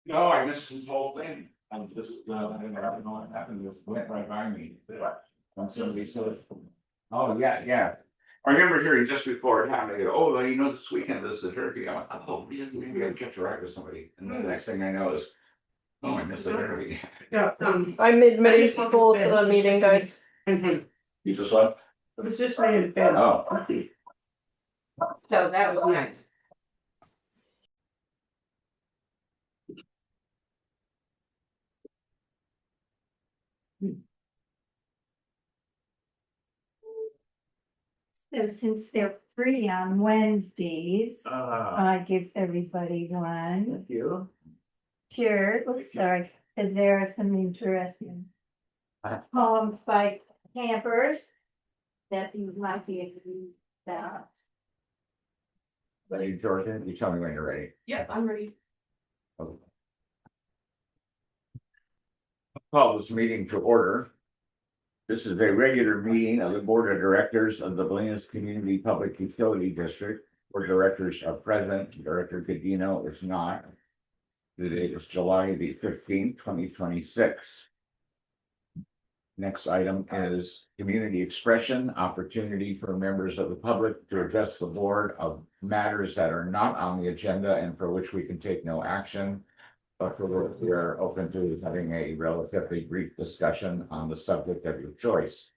No, I missed this whole thing. I'm just, I don't know what happened, just went right by me. When somebody said, oh, yeah, yeah. I remember hearing just before it happened, they go, oh, well, you know, this weekend is the turkey. I went, oh, maybe I catch a ride with somebody. And then the next thing I know is, oh, I missed the turkey. Yeah, I made many people to the meeting, guys. You just left? It was just me and Ben. Oh, So that was nice. So since they're free on Wednesdays, I give everybody one. thank you. Sure, oops, sorry, because there are some interesting poems by campers that you might be able to read about. Ready, Jordan? You tell me when you're ready. Yeah, I'm ready. Okay. Call this meeting to order. This is a regular meeting of the Board of Directors of the Bolinas Community Public Utility District. Board directors are present. Director Godino is not. The date is July the 15th, 2026. Next item is community expression, opportunity for members of the public to address the board of matters that are not on the agenda and for which we can take no action. But for which we are open to having a relatively brief discussion on the subject of your choice.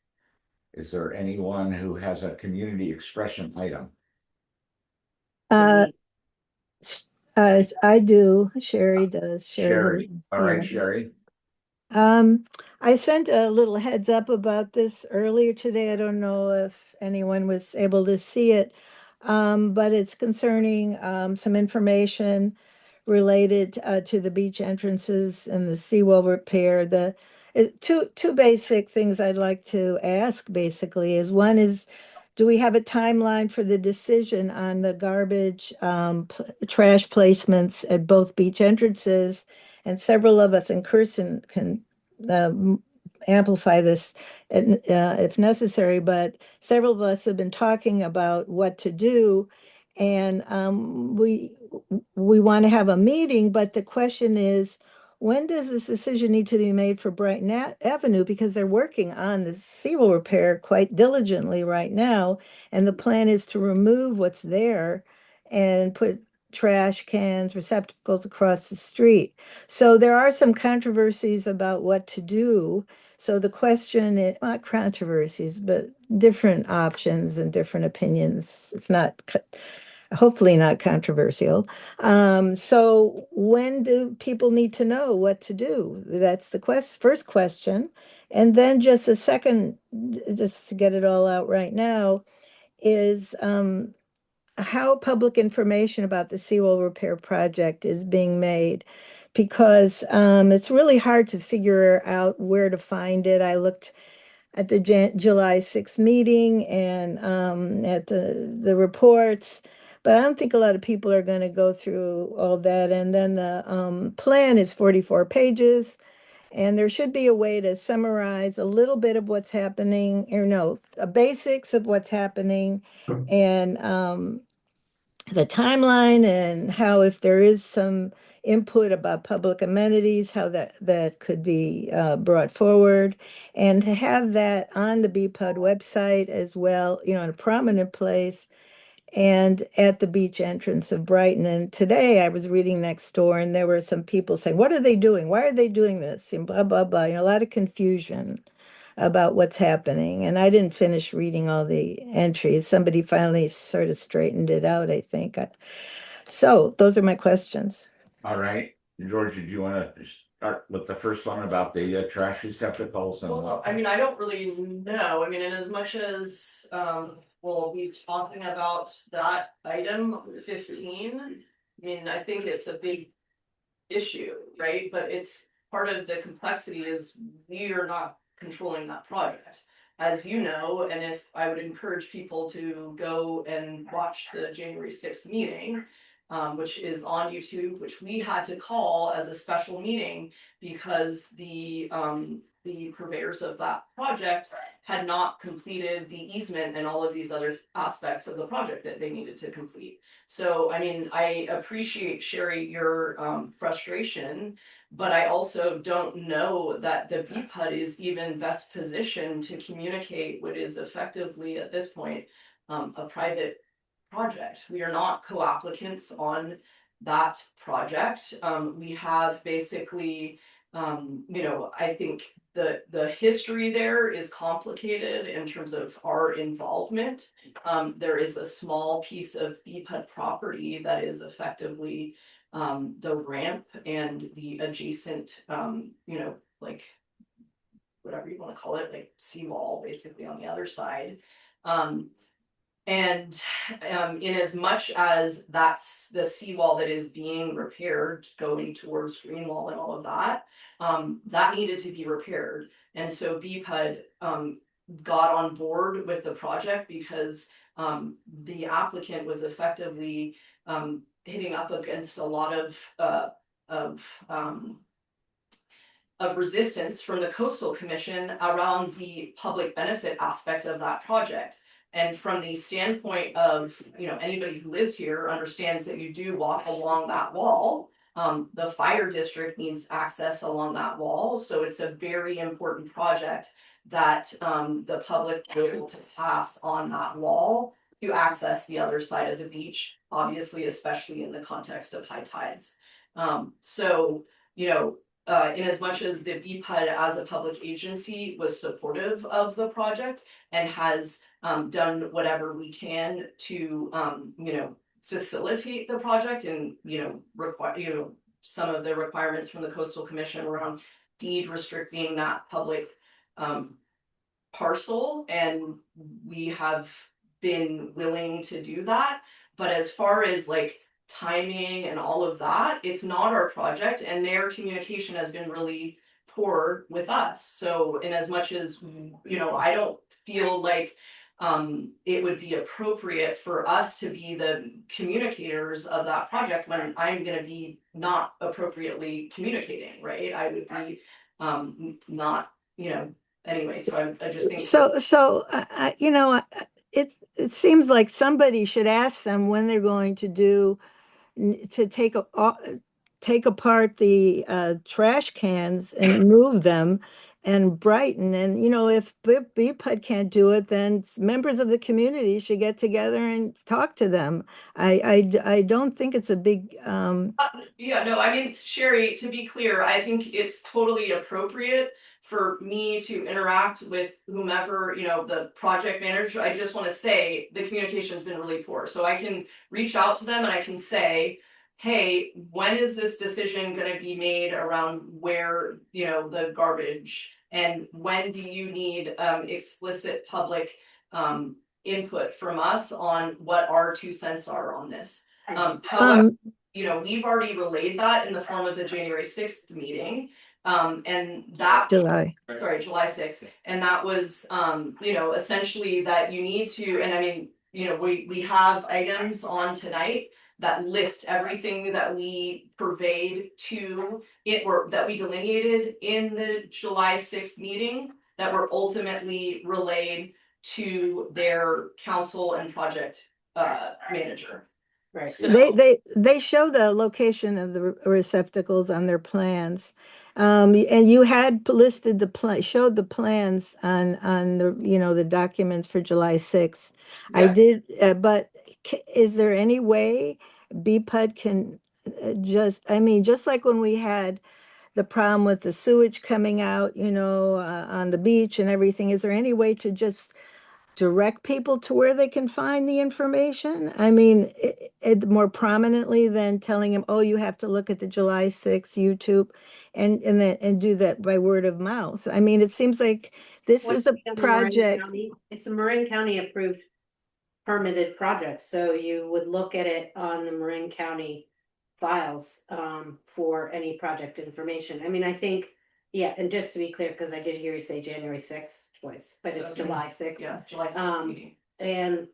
Is there anyone who has a community expression item? Uh, I do. Sherry does. Sherry, all right, Yeah. Sherry. I sent a little heads up about this earlier today. I don't know if anyone was able to see it. But it's concerning some information related to the beach entrances and the seawall repair. Two basic things I'd like to ask basically is one is, do we have a timeline for the decision on the garbage trash placements at both beach entrances? And several of us in Kirsten can amplify this if necessary, but several of us have been talking about what to do. And we want to have a meeting, but the question is, when does this decision need to be made for Brighton Avenue? Because they're working on the seawall repair quite diligently right now. And the plan is to remove what's there and put trash cans, receptacles across the street. So there are some controversies about what to do. So the question is, not controversies, but different options and different opinions. It's not, hopefully not controversial. So when do people need to know what to do? That's the first question. And then just a second, just to get it all out right now, is how public information about the seawall repair project is being made, because it's really hard to figure out where to find it. I looked at the July 6th meeting and at the reports, but I don't think a lot of people are going to go through all that. And then the plan is 44 pages. And there should be a way to summarize a little bit of what's happening, or no, basics of what's happening, and the timeline, and how, if there is some input about public amenities, how that could be brought forward, and to have that on the BPUD website as well, in a prominent place, and at the beach entrance of Brighton. And today I was reading next door, and there were some people saying, what are they doing? Why are they doing this? And blah, blah, blah. A lot of confusion about what's happening. And I didn't finish reading all the entries. Somebody finally sort of straightened it out, I think. So those are my questions. All right, George, did you want to start with the first one about the trash receptacles and Well, I mean, I don't really know. I mean, in as much as we'll be talking about that item 15. I mean, I think it's a big issue, right? But it's part of the complexity is we are not controlling that project. As you know, and if I would encourage people to go and watch the January 6th meeting, which is on YouTube, which we had to call as a special meeting because the purveyors of that project had not completed the easement and all of these other aspects of the project that they needed to complete. So, I mean, I appreciate, Sherry, your frustration, but I also don't know that the BPUD is even best positioned to communicate what is effectively at this point a private project. We are not co-applicants on that project. We have basically, I think the history there is complicated in terms of our involvement. There is a small piece of BPUD property that is effectively the ramp and the adjacent, like whatever you want to call it, like seawall, basically on the other side. And in as much as that's the seawall that is being repaired, going towards Greenwall and all of that, that needed to be repaired. And so BPUD got on board with the project because the applicant was effectively hitting up against a lot of resistance from the Coastal Commission around the public benefit aspect of that project. And from the standpoint of, anybody who lives here understands that you do walk along that wall. The fire district needs access along that wall, so it's a very important project that the public will be able to pass on that wall to access the other side of the beach, obviously, especially in the context of high tides. In as much as the BPUD as a public agency was supportive of the project and has done whatever we can to facilitate the project and require some of the requirements from the Coastal Commission around deed restricting that public parcel, and we have been willing to do that. But as far as like timing and all of that, it's not our project, and their communication has been really poor with us. So in as much as I don't feel like it would be appropriate for us to be the communicators of that project when I'm going to be not appropriately communicating, right? I would be not, anyway. So I just think it seems like somebody should ask them when they're going to take apart the trash cans and move them and brighten. And if BPUD can't do it, then members of the community should get together and talk to them. I don't think it's a big yeah, no, I mean, Sherry, to be clear, I think it's totally appropriate for me to interact with whomever, the project manager. I just want to say the communication's been really poor. So I can reach out to them and I can say, hey, when is this decision going to be made around where, the garbage, and when do you need explicit public input from us on what our 2 cents are on this? However, we've already relayed that in the form of the January 6th meeting. And that July. Sorry, July 6th. And that was, essentially that you need to, and I mean, we have items on tonight that list everything that we purveyed to it, or that we delineated in the July 6th meeting that were ultimately relayed to their council and project manager. Right. So, They show the location of the receptacles on their plans. And you had listed showed the plans on the, the documents for July 6th. I yes. did, but is there any way BPUD can just like when we had the problem with the sewage coming out, on the beach and everything, is there any way to just direct people to where they can find the information? I mean, it more prominently than telling them, oh, you have to look at the July 6th YouTube and do that by word of mouth. I mean, it seems like this is a project. It's a Marin County approved permitted project, so you would look at it on the Marin County files for any project information. I mean, I think, yeah, and just to be clear, because I did hear you say January 6th twice, but it's Okay. July 6th. Yeah, July 6th meeting. And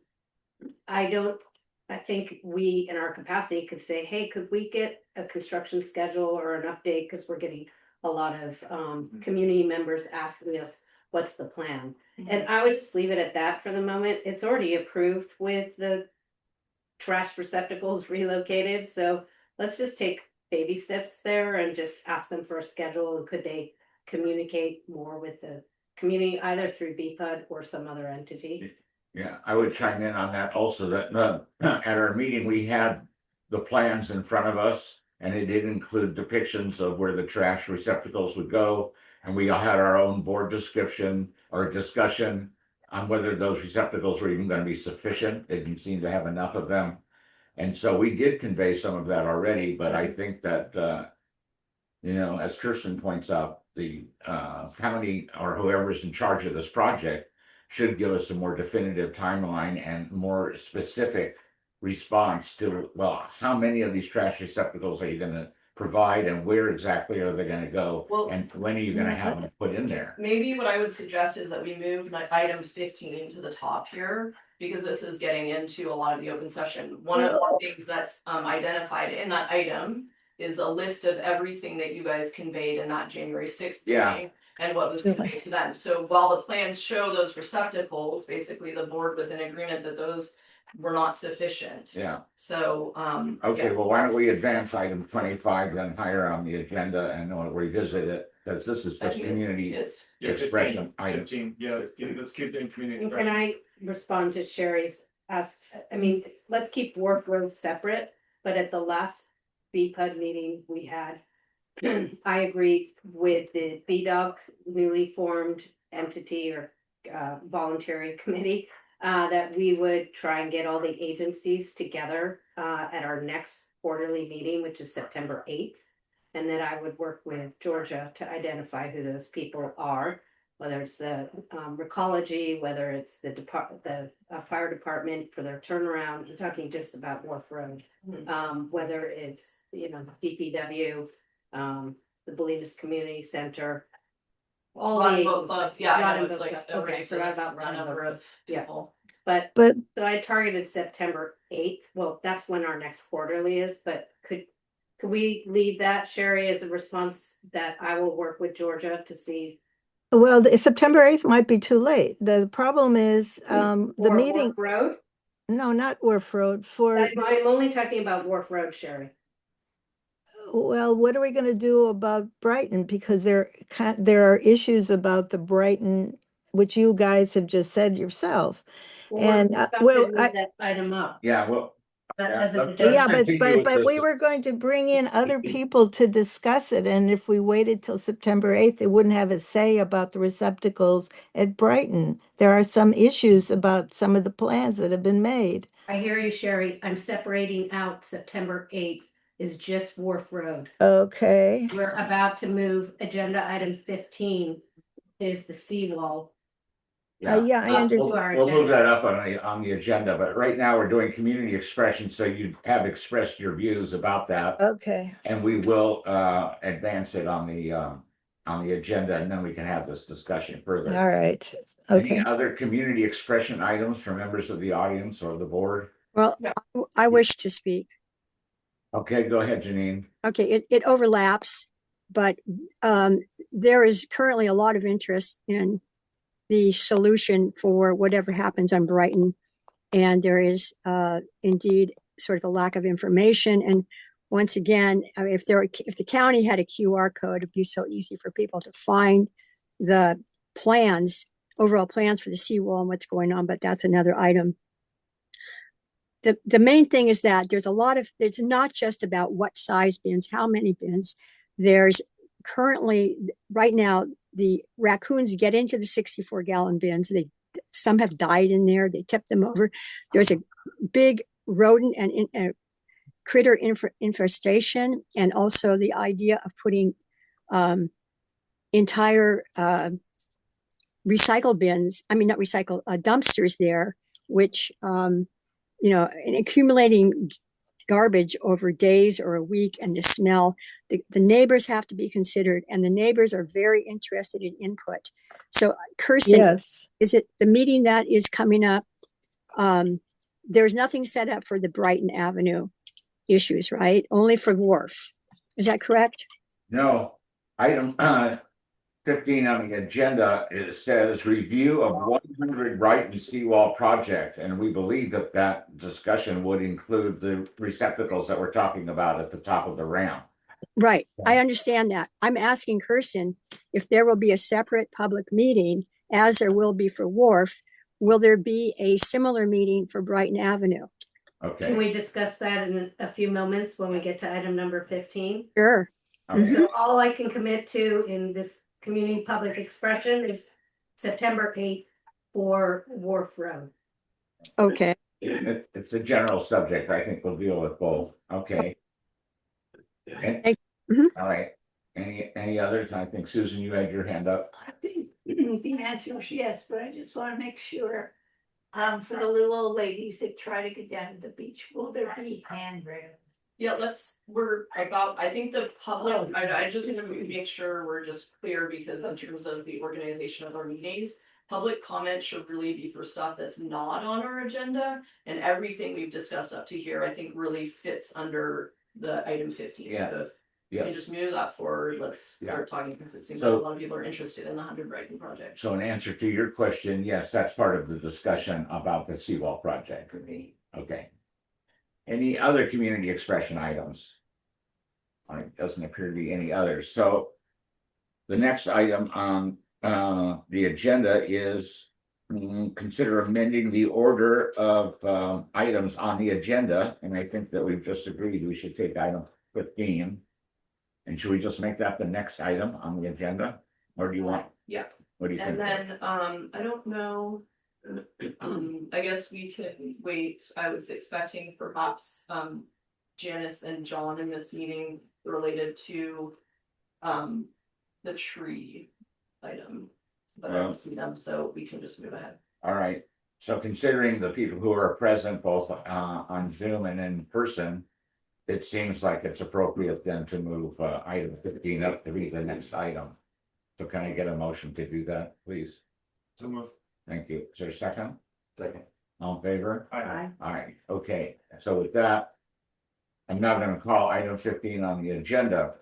I think we in our capacity could say, hey, could we get a construction schedule or an update? Because we're getting a lot of community members asking us, what's the plan? And I would just leave it at that for the moment. It's already approved with the trash receptacles relocated, so let's just take baby steps there and just ask them for a schedule, and could they communicate more with the community either through BPUD or some other entity? Yeah, I would chime in on that also, that at our meeting, we had the plans in front of us. And it did include depictions of where the trash receptacles would go. And we all had our own board description or discussion on whether those receptacles were even gonna be sufficient. They didn't seem to have enough of them. And so we did convey some of that already, but I think that, as Kirsten points out, the county or whoever's in charge of this project should give us a more definitive timeline and more specific response to, well, how many of these trash receptacles are you gonna provide and where exactly are they gonna go? Well- And when are you gonna have them put in there? Maybe what I would suggest is that we move item 15 to the top here, because this is getting into a lot of the open session. One of the things that's identified in that item is a list of everything that you guys conveyed in that January 6th Yeah. meeting. And what was conveyed to them. So while the plans show those receptacles, basically the board was in agreement that those were not sufficient. Yeah, So, okay, yeah, well, why don't that's- we advance item 25 then higher on the agenda and we'll revisit it, because this is I just think community it's, expression item. 15, yeah, let's keep doing community. And can I respond to Sherry's ask, I mean, let's keep Wharf Road separate, but at the last BPUD meeting we had, I agreed with the BDOG newly formed entity or voluntary committee, that we would try and get all the agencies together at our next quarterly meeting, which is September 8th. And then I would work with Georgia to identify who those people are, whether it's the Recology, whether it's the fire department for their turnaround. I'm talking just about Wharf Road. Whether it's, DPW, the Bolinas Community Center. All the Run both agencies. clubs, yeah, I know Run it's both like clubs. a Okay, forgot ridiculous about Run number both. of Yeah. people. But But so I targeted September 8th. Well, that's when our next quarterly is, but could we leave that, Sherry, as a response that I will work with Georgia to see? well, September 8th might be too late. The problem is, the for meeting, Wharf Road? no, not Wharf Road, for, I'm only talking about Wharf Road, Sherry. well, what are we gonna do about Brighton? Because there are issues about the Brighton, which you guys have just said yourself. Well, And, we're about to well, move I- that item up. Yeah, well, As Yeah, a let's Yeah, continue but with we this. were going to bring in other people to discuss it, and if we waited till September 8th, they wouldn't have a say about the receptacles at Brighton. There are some issues about some of the plans that have been made. I hear you, Sherry. I'm separating out September 8th is just Wharf Road. Okay, We're about to move agenda item 15 is the seawall. yeah, I We'll- understand. We'll move that up on the agenda, but right now we're doing community expression, so you have expressed your views about that. Okay, And we will advance it on the agenda, and then we can have this discussion all further. right, Any okay. other community expression items from members of the audience or the board? Well, Yeah. I wish to speak. Okay, go ahead, Janine. Okay, it overlaps, but there is currently a lot of interest in the solution for whatever happens on Brighton. And there is indeed sort of a lack of information. And once again, I mean, if the county had a QR code, it'd be so easy for people to find the overall plans for the seawall and what's going on, but that's another item. The main thing is that it's not just about what size bins, how many bins. There's currently, right now, the raccoons get into the 64-gallon bins. Some have died in there. They tip them over. There's a big rodent and critter infestation, and also the idea of putting entire recycle bins, I mean, not recycle, dumpsters there, which, and accumulating garbage over days or a week, and the smell, the neighbors have to be considered, and the neighbors are very interested in input. So Kirsten, Yes, is it the meeting that is coming up? There's nothing set up for the Brighton Avenue issues, right? Only for Wharf. Is that correct? No, item 15 on the agenda, it says review of 100 Brighton seawall project. And we believe that that discussion would include the receptacles that we're talking about at the top of the ramp. Right, I understand that. I'm asking Kirsten if there will be a separate public meeting, as there will be for Wharf. Will there be a similar meeting for Brighton Avenue? Can Okay. we discuss that in a few moments when we get to item number 15? Sure. Okay. So all I can commit to in this community public expression is September 8th for Wharf Road. Okay. It's a general subject. I think we'll deal with both. Okay. And, Mhm. all right. Any others? I think Susan, you had your hand up. I think the answer is yes, but I just wanna make sure. For the little old ladies that try to get down to the beach, will there be handrails? Yeah, I think the public, I just want to make sure we're just clear because in terms of the organization of our meetings. Public comment should really be for stuff that's not on our agenda, and everything we've discussed up to here, I think really fits under the item 15. Yeah. Can Yeah. you just move that forward, let's start talking, because it seems like So- a lot of people are interested in the 100 Brighton project. So in answer to your question, yes, that's part of the discussion about the seawall project. Okay. Any other community expression items? It doesn't appear to be any others. So the next item on the agenda is consider amending the order of items on the agenda. And I think that we've just agreed we should take item 15. And should we just make that the next item on the agenda? Or do you want? Yeah. What do you And think? then, I don't know. I guess we could wait, I was expecting perhaps, Janice and John in this meeting related to, the tree item. But I don't see them, so we can just move ahead. All right, so considering the people who are present both on Zoom and in person. It seems like it's appropriate then to move item 15 up to be the next item. So can I get a motion to do that, please? So move. Thank you. Is there a second? Second. All in favor? Aye. Aye, okay, so with that. I'm now gonna call item 15 on the agenda.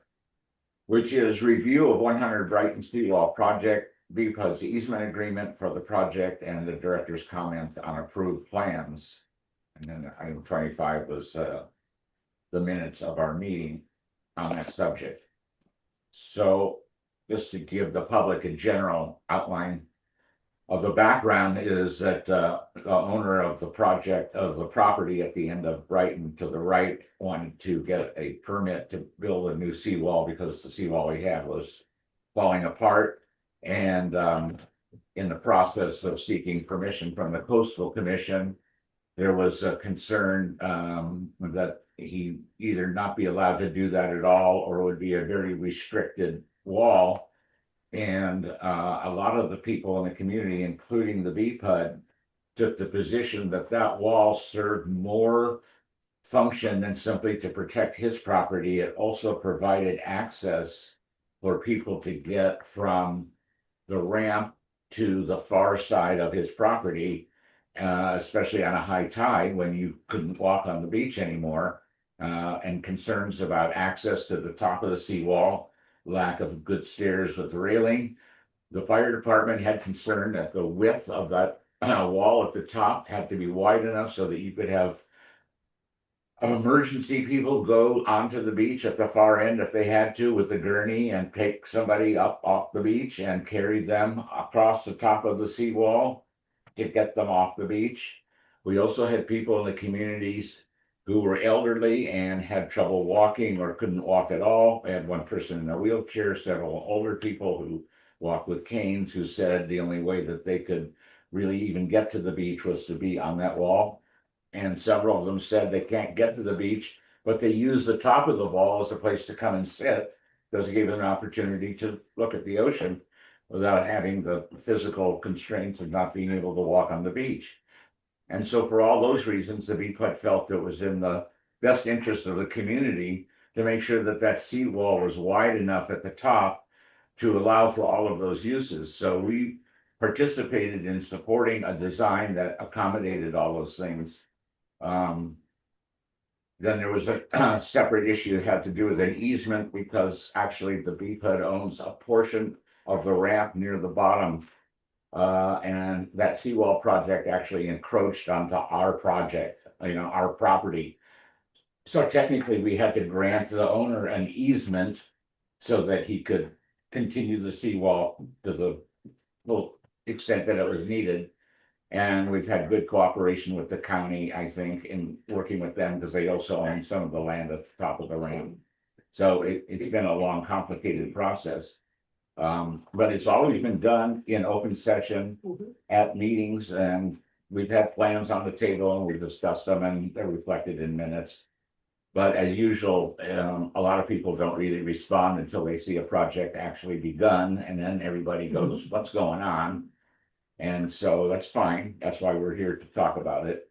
Which is review of 100 Brighton Seawall project, BPUD's easement agreement for the project and the director's comment on approved plans. And then item 25 was the minutes of our meeting on that subject. So just to give the public a general outline of the background is that the owner of the project of the property at the end of Brighton to the right wanted to get a permit to build a new seawall because the seawall we had was falling apart. And in the process of seeking permission from the Coastal Commission, there was a concern that he either not be allowed to do that at all, or it would be a very restricted wall. And a lot of the people in the community, including the BPUD, took the position that that wall served more function than simply to protect his property. It also provided access for people to get from the ramp to the far side of his property, especially on a high tide when you couldn't walk on the beach anymore, and concerns about access to the top of the seawall, lack of good stairs with railing. The fire department had concern that the width of that wall at the top had to be wide enough so that you could have emergency people go onto the beach at the far end if they had to with the gurney and pick somebody up off the beach and carry them across the top of the seawall to get them off the beach. We also had people in the communities who were elderly and had trouble walking or couldn't walk at all. We had one person in a wheelchair, several older people who walked with canes who said the only way that they could really even get to the beach was to be on that wall. And several of them said they can't get to the beach, but they use the top of the wall as a place to come and sit, because it gave them an opportunity to look at the ocean without having the physical constraints of not being able to walk on the beach. And so for all those reasons, the BPUD felt it was in the best interest of the community to make sure that that seawall was wide enough at the top to allow for all of those uses. So we participated in supporting a design that accommodated all those things. Then there was a separate issue that had to do with an easement, because actually the BPUD owns a portion of the ramp near the bottom. And that seawall project actually encroached onto our project, our property. So technically, we had to grant the owner an easement so that he could continue the seawall to the full extent that it was needed. And we've had good cooperation with the county, I think, in working with them because they also own some of the land at the top of the ramp. So it's been a long, complicated process. But it's always been done in open session at meetings, and we've had plans on the table and we've discussed them and they're reflected in minutes. But as usual, a lot of people don't really respond until they see a project actually begun, and then everybody goes, what's going on? And so that's fine. That's why we're here to talk about it.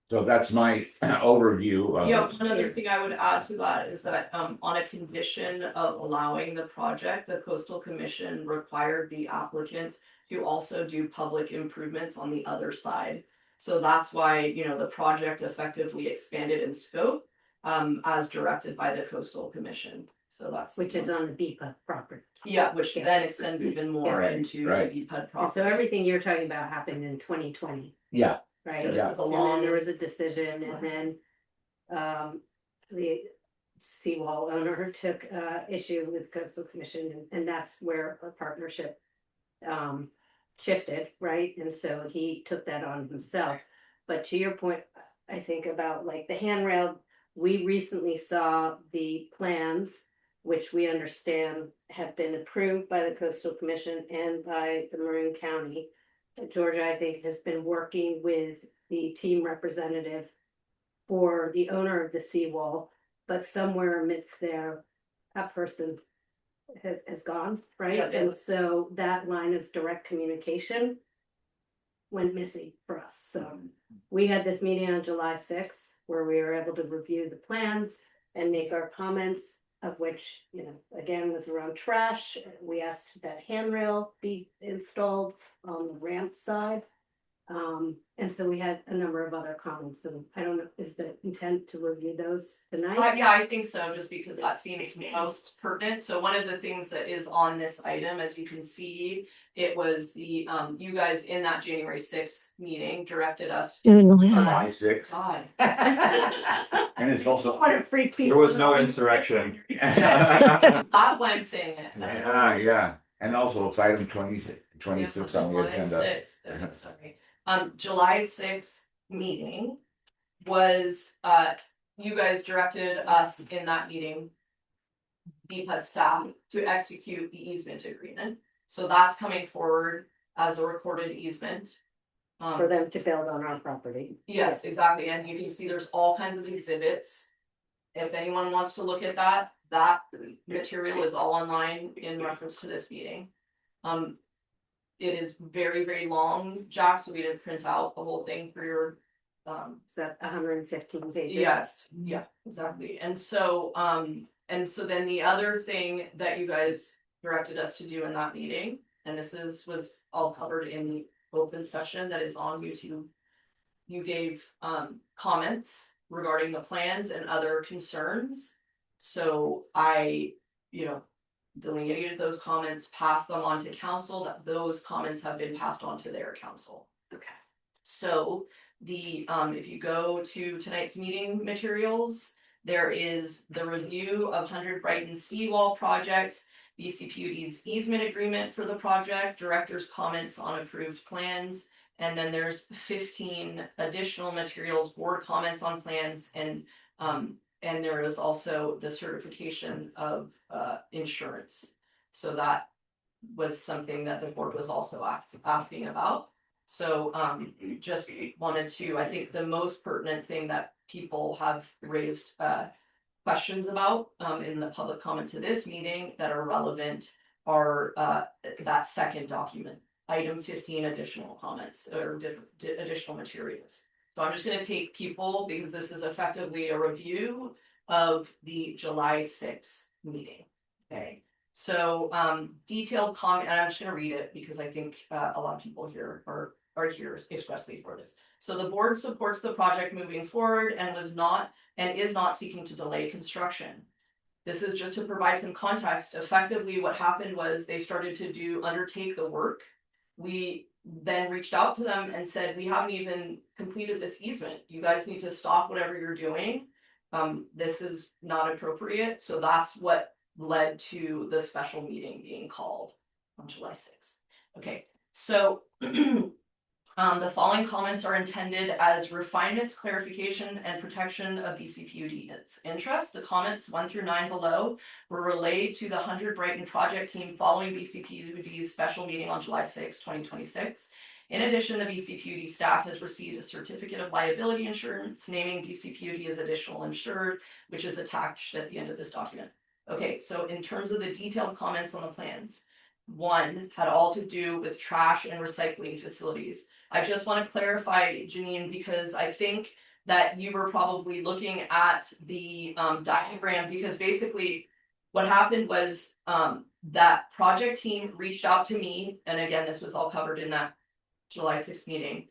So that's my overview. Yeah, another thing I would add to that is that on a condition of allowing the project, the Coastal Commission required the applicant to also do public improvements on the other side. So that's why, the project effectively expanded in scope as directed by the Coastal Commission. So that's. Which is on the BPA property. Yeah, which then extends even more Right, into the right. BPUD And property. so everything you're talking about happened in 2020, Yeah, right? It Yeah. was a And long. then there was a decision, and then the seawall owner took issue with Coastal Commission, and that's where our partnership shifted, right? And so he took that on himself. But to your point, I think about like the handrail, we recently saw the plans, which we understand have been approved by the Coastal Commission and by the Marin County. Georgia, I think, has been working with the team representative for the owner of the seawall, but somewhere amidst there, that person has gone, right? Yeah, And so that line of direct communication went missing for us. So we had this meeting on July 6th where we were able to review the plans and make our comments, of which, again, was around trash. We asked that handrail be installed on the ramp side. And so we had a number of other comments, and I don't know, is the intent to review those tonight? Yeah, I think so, just because that seems most pertinent. So one of the things that is on this item, as you can see, it was the, you guys in that January 6th meeting directed us. July 6th. God. And it's also. What a freak There people. was no insurrection. That's why I'm saying it. Yeah, and also it's item 26 Yeah, on the July agenda. 6th, I'm sorry. July 6th meeting was, you guys directed us in that meeting, BPUD staff, to execute the easement agreement. So that's coming forward as a recorded easement. For them to build on our property. Yes, exactly, and you can see there's all kinds of exhibits. If anyone wants to look at that, that material is all online in reference to this meeting. It is very, very long, Jack, so we didn't print out the whole thing for your, Is that 115 pages? yes, yeah, exactly, and so then the other thing that you guys directed us to do in that meeting, and was all covered in the open session that is on YouTube. You gave comments regarding the plans and other concerns. So I, delineated those comments, passed them on to council, that those comments have been passed on to their council. Okay. So the, if you go to tonight's meeting materials, there is the review of 100 Brighton Seawall project, BCPUD's easement agreement for the project, director's comments on approved plans, and then there's 15 additional materials, board comments on plans, and there is also the certification of insurance. So that was something that the board was also asking about. So just wanted to, I think the most pertinent thing that people have raised questions about in the public comment to this meeting that are relevant are that second document, item 15, additional comments or additional materials. So I'm just going to take people, because this is effectively a review of the July 6th meeting. Okay, so detailed comment, and I'm just going to read it because I think a lot of people here are here expressly for this. So the board supports the project moving forward and is not seeking to delay construction. This is just to provide some context. Effectively, what happened was they started to undertake the work. We then reached out to them and said, we haven't even completed this easement. You guys need to stop whatever you're doing. This is not appropriate. So that's what led to the special meeting being called on July 6th. Okay, so the following comments are intended as refinements, clarification, and protection of BCPUD's interest. The comments 1 through 9 below were relayed to the 100 Brighton project team following BCPUD's special meeting on July 6, 2026. In addition, the BCPUD staff has received a certificate of liability insurance naming BCPUD as additional insured, which is attached at the end of this document. Okay, so in terms of the detailed comments on the plans, one had all to do with trash and recycling facilities. I just want to clarify, Janine, because I think that you were probably looking at the diagram, because basically what happened was that project team reached out to me, and again, this was all covered in that July 6th meeting,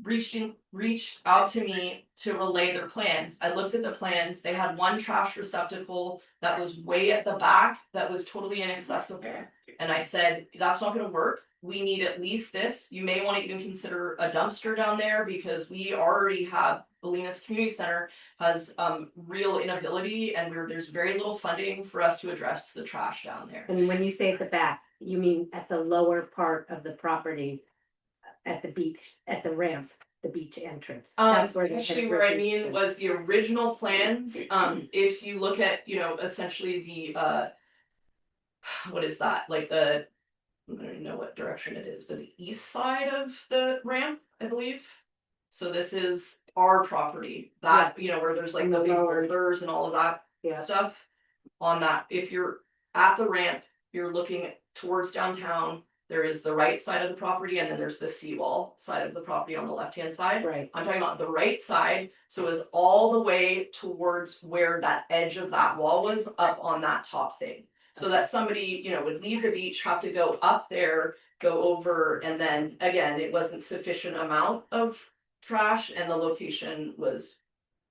reached out to me to relay their plans. I looked at the plans. They had one trash receptacle that was way at the back that was totally inaccessible. And I said, that's not going to work. We need at least this. You may want to even consider a dumpster down there, because we already have Bolinas Community Center has real inability, and there's very little funding for us to address the trash down there. And when you say at the back, you mean at the lower part of the property, at the beach, at the ramp, the beach entrance. That's where Actually, where I mean was the original plans. If you look at, essentially the what is that? Like I don't even know what direction it is, but the east side of the ramp, I believe. So this is our property, that, where there's like the big boulders and all of that stuff on that. If you're at the ramp, you're looking towards downtown. There is the right side of the property, and then there's the seawall side of the property on the left-hand side. Right. I'm talking about the right side. So it was all the way towards where that edge of that wall was, up on that top thing. So that somebody, would leave the beach, have to go up there, go over, and then again, it wasn't sufficient amount of trash, and the location was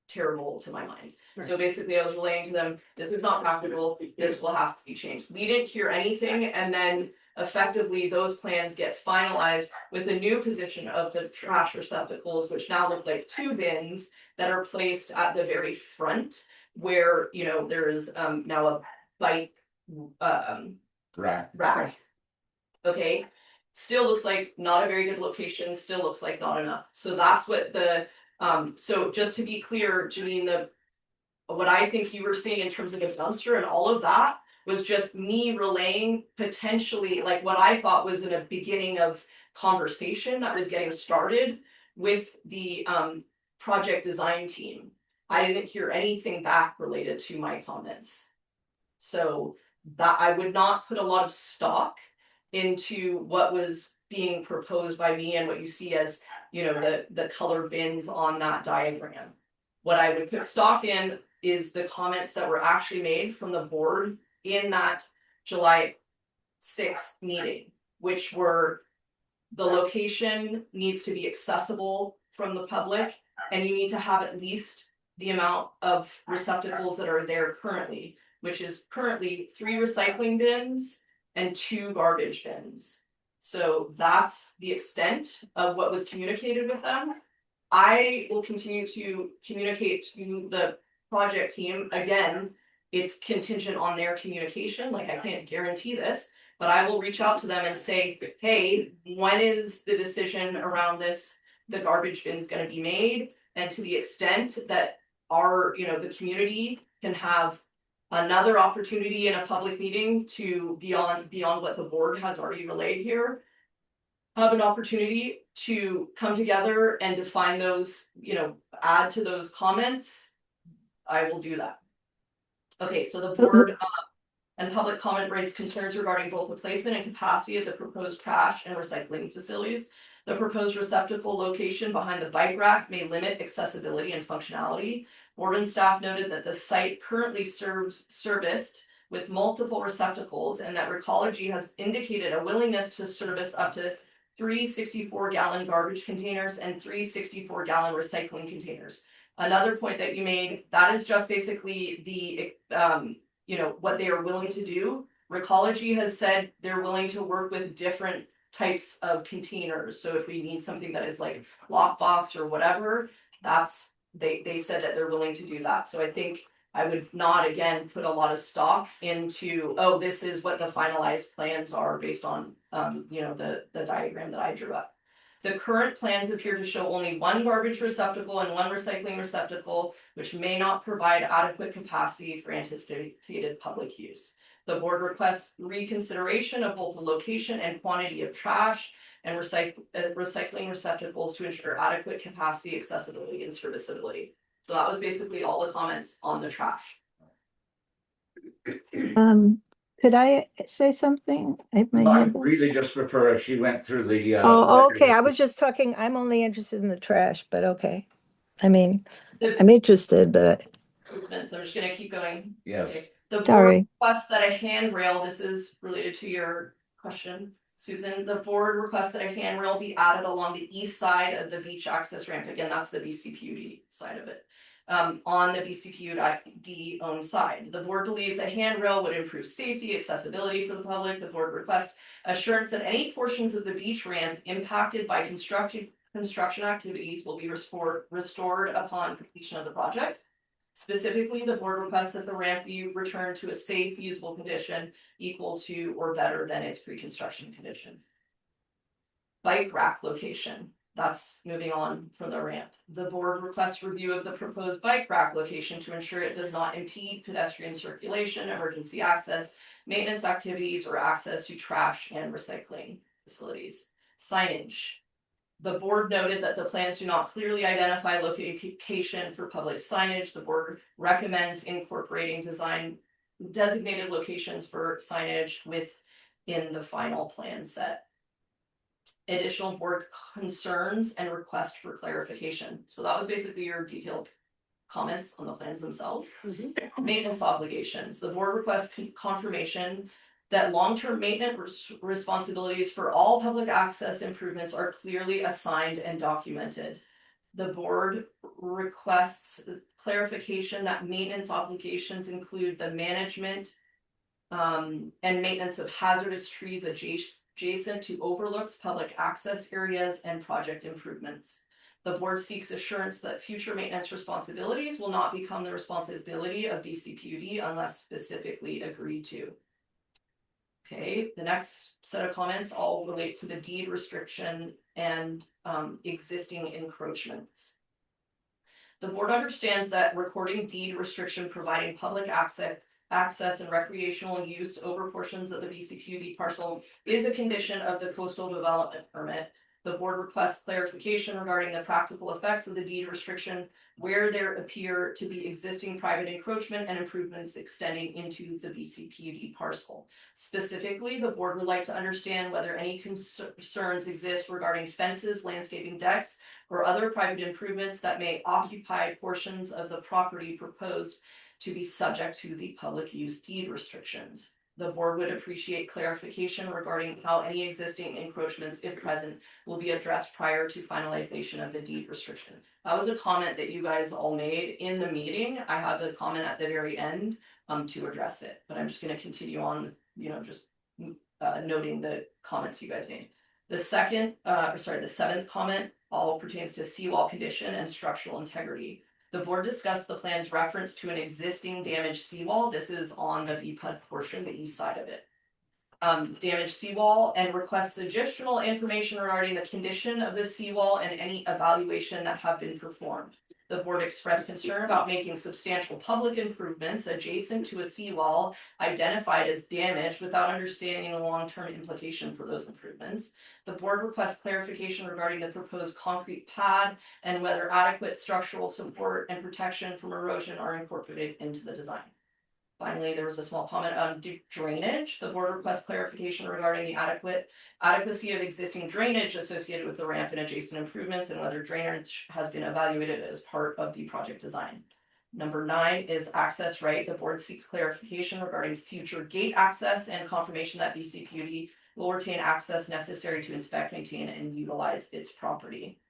terrible to my mind. Right. So basically I was relaying to them, this is not practical, this will have to be changed. We didn't hear anything, and then effectively those plans get finalized with a new position of the trash receptacles, which now look like 2 bins that are placed at the very front, where there is now a bike rack. Okay, still looks like not a very good location, still looks like not enough. So that's what the so just to be clear, Janine, what I think you were seeing in terms of the dumpster and all of that was just me relaying potentially like what I thought was in a beginning of conversation that was getting started with the project design team. I didn't hear anything back related to my comments. So that I would not put a lot of stock into what was being proposed by me and what you see as, the color bins on that diagram. What I would put stock in is the comments that were actually made from the board in that July 6th meeting, which were the location needs to be accessible from the public, and you need to have at least the amount of receptacles that are there currently, which is currently 3 recycling bins and 2 garbage bins. So that's the extent of what was communicated with them. I will continue to communicate to the project team. Again, it's contingent on their communication. Like, I can't guarantee this, but I will reach out to them and say, hey, when is the decision around this, the garbage bin is going to be made? And to the extent that our, the community can have another opportunity in a public meeting to beyond what the board has already relayed here, have an opportunity to come together and define those, add to those comments, I will do that. Okay, so the board and public comment raised concerns regarding both the placement and capacity of the proposed trash and recycling facilities. The proposed receptacle location behind the bike rack may limit accessibility and functionality. Board and staff noted that the site currently serviced with multiple receptacles, and that Recology has indicated a willingness to service up to 3 64-gallon garbage containers and 3 64-gallon recycling containers. Another point that you made, that is just basically the you know, what they are willing to do. Recology has said they're willing to work with different types of containers. So if we need something that is like lockbox or whatever, that's, they said that they're willing to do that. So I think I would not, again, put a lot of stock into, oh, this is what the finalized plans are based on, you know, the diagram that I drew up. The current plans appear to show only one garbage receptacle and one recycling receptacle, which may not provide adequate capacity for anticipated public use. The board requests reconsideration of both the location and quantity of trash and recycling receptacles to ensure adequate capacity, accessibility, and serviceability. So that was basically all the comments on the trash. Could I say something? I have my I hand up. really just prefer if she went through the. Oh, okay, I was just talking, I'm only interested in the trash, but okay. I mean, I'm interested, but Improvements, I'm just gonna keep going. Yes. Okay. The board sorry. requests that a handrail, this is related to your question, Susan, the board requests that a handrail be added along the east side of the beach access ramp, again, that's the BCPUD side of it. On the BCPUD owned side. The board believes a handrail would improve safety, accessibility for the public. The board requests assurance that any portions of the beach ramp impacted by construction activities will be restored upon completion of the project. Specifically, the board requests that the ramp be returned to a safe, usable condition equal to or better than its pre-construction condition. Bike rack location, that's moving on from the ramp. The board requests review of the proposed bike rack location to ensure it does not impede pedestrian circulation, emergency access, maintenance activities, or access to trash and recycling facilities. Signage. The board noted that the plans do not clearly identify location for public signage. The board recommends incorporating designated locations for signage within the final plan set. Additional board concerns and request for clarification. So that was basically your detailed comments on the plans themselves. Maintenance obligations. The board requests confirmation that long-term maintenance responsibilities for all public access improvements are clearly assigned and documented. The board requests clarification that maintenance obligations include the management and maintenance of hazardous trees adjacent to overlooks, public access areas, and project improvements. The board seeks assurance that future maintenance responsibilities will not become the responsibility of BCPUD unless specifically agreed to. Okay, the next set of comments all relate to the deed restriction and existing encroachments. The board understands that recording deed restriction providing public access and recreational use over portions of the BCPUD parcel is a condition of the coastal development permit. The board requests clarification regarding the practical effects of the deed restriction where there appear to be existing private encroachment and improvements extending into the BCPUD parcel. Specifically, the board would like to understand whether any concerns exist regarding fences, landscaping decks, or other private improvements that may occupy portions of the property proposed to be subject to the public use deed restrictions. The board would appreciate clarification regarding how any existing encroachments, if present, will be addressed prior to finalization of the deed restriction. That was a comment that you guys all made in the meeting. I have a comment at the very end to address it, but I'm just going to continue on, you know, just noting the comments you guys made. The seventh comment all pertains to seawall condition and structural integrity. The board discussed the plan's reference to an existing damaged seawall. This is on the BPUD portion, the east side of it. Damaged seawall and requests additional information regarding the condition of the seawall and any evaluation that have been performed. The board expressed concern about making substantial public improvements adjacent to a seawall identified as damaged without understanding the long-term implication for those improvements. The board requests clarification regarding the proposed concrete pad and whether adequate structural support and protection from erosion are incorporated into the design. Finally, there was a small comment on drainage. The board requests clarification regarding the adequacy of existing drainage associated with the ramp and adjacent improvements and whether drainage has been evaluated as part of the project design. Number 9 is access right. The board seeks clarification regarding future gate access and confirmation that BCPUD will retain access necessary to inspect, maintain, and utilize its property.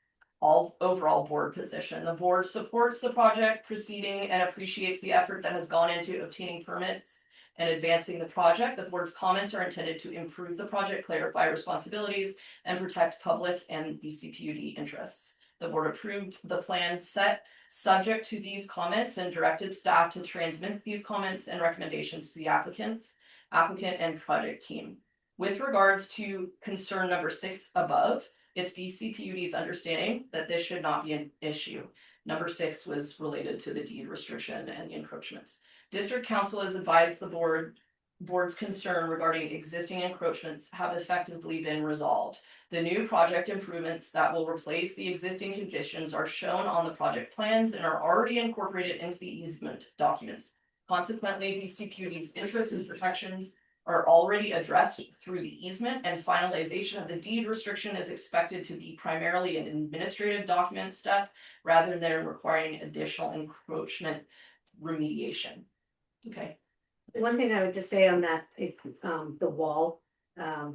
Overall board position. The board supports the project proceeding and appreciates the effort that has gone into obtaining permits and advancing the project. The board's comments are intended to improve the project, clarify responsibilities, and protect public and BCPUD interests. The board approved the plan set subject to these comments and directed staff to transmit these comments and recommendations to the applicant and project team. With regards to concern number 6 above, it's BCPUD's understanding that this should not be an issue. Number 6 was related to the deed restriction and the encroachments. District Council has advised the board's concern regarding existing encroachments have effectively been resolved. The new project improvements that will replace the existing conditions are shown on the project plans and are already incorporated into the easement documents. Consequently, BCPUD's interests and protections are already addressed through the easement, and finalization of the deed restriction is expected to be primarily an administrative document step rather than requiring additional encroachment remediation. Okay. One thing I would just say on that, the wall,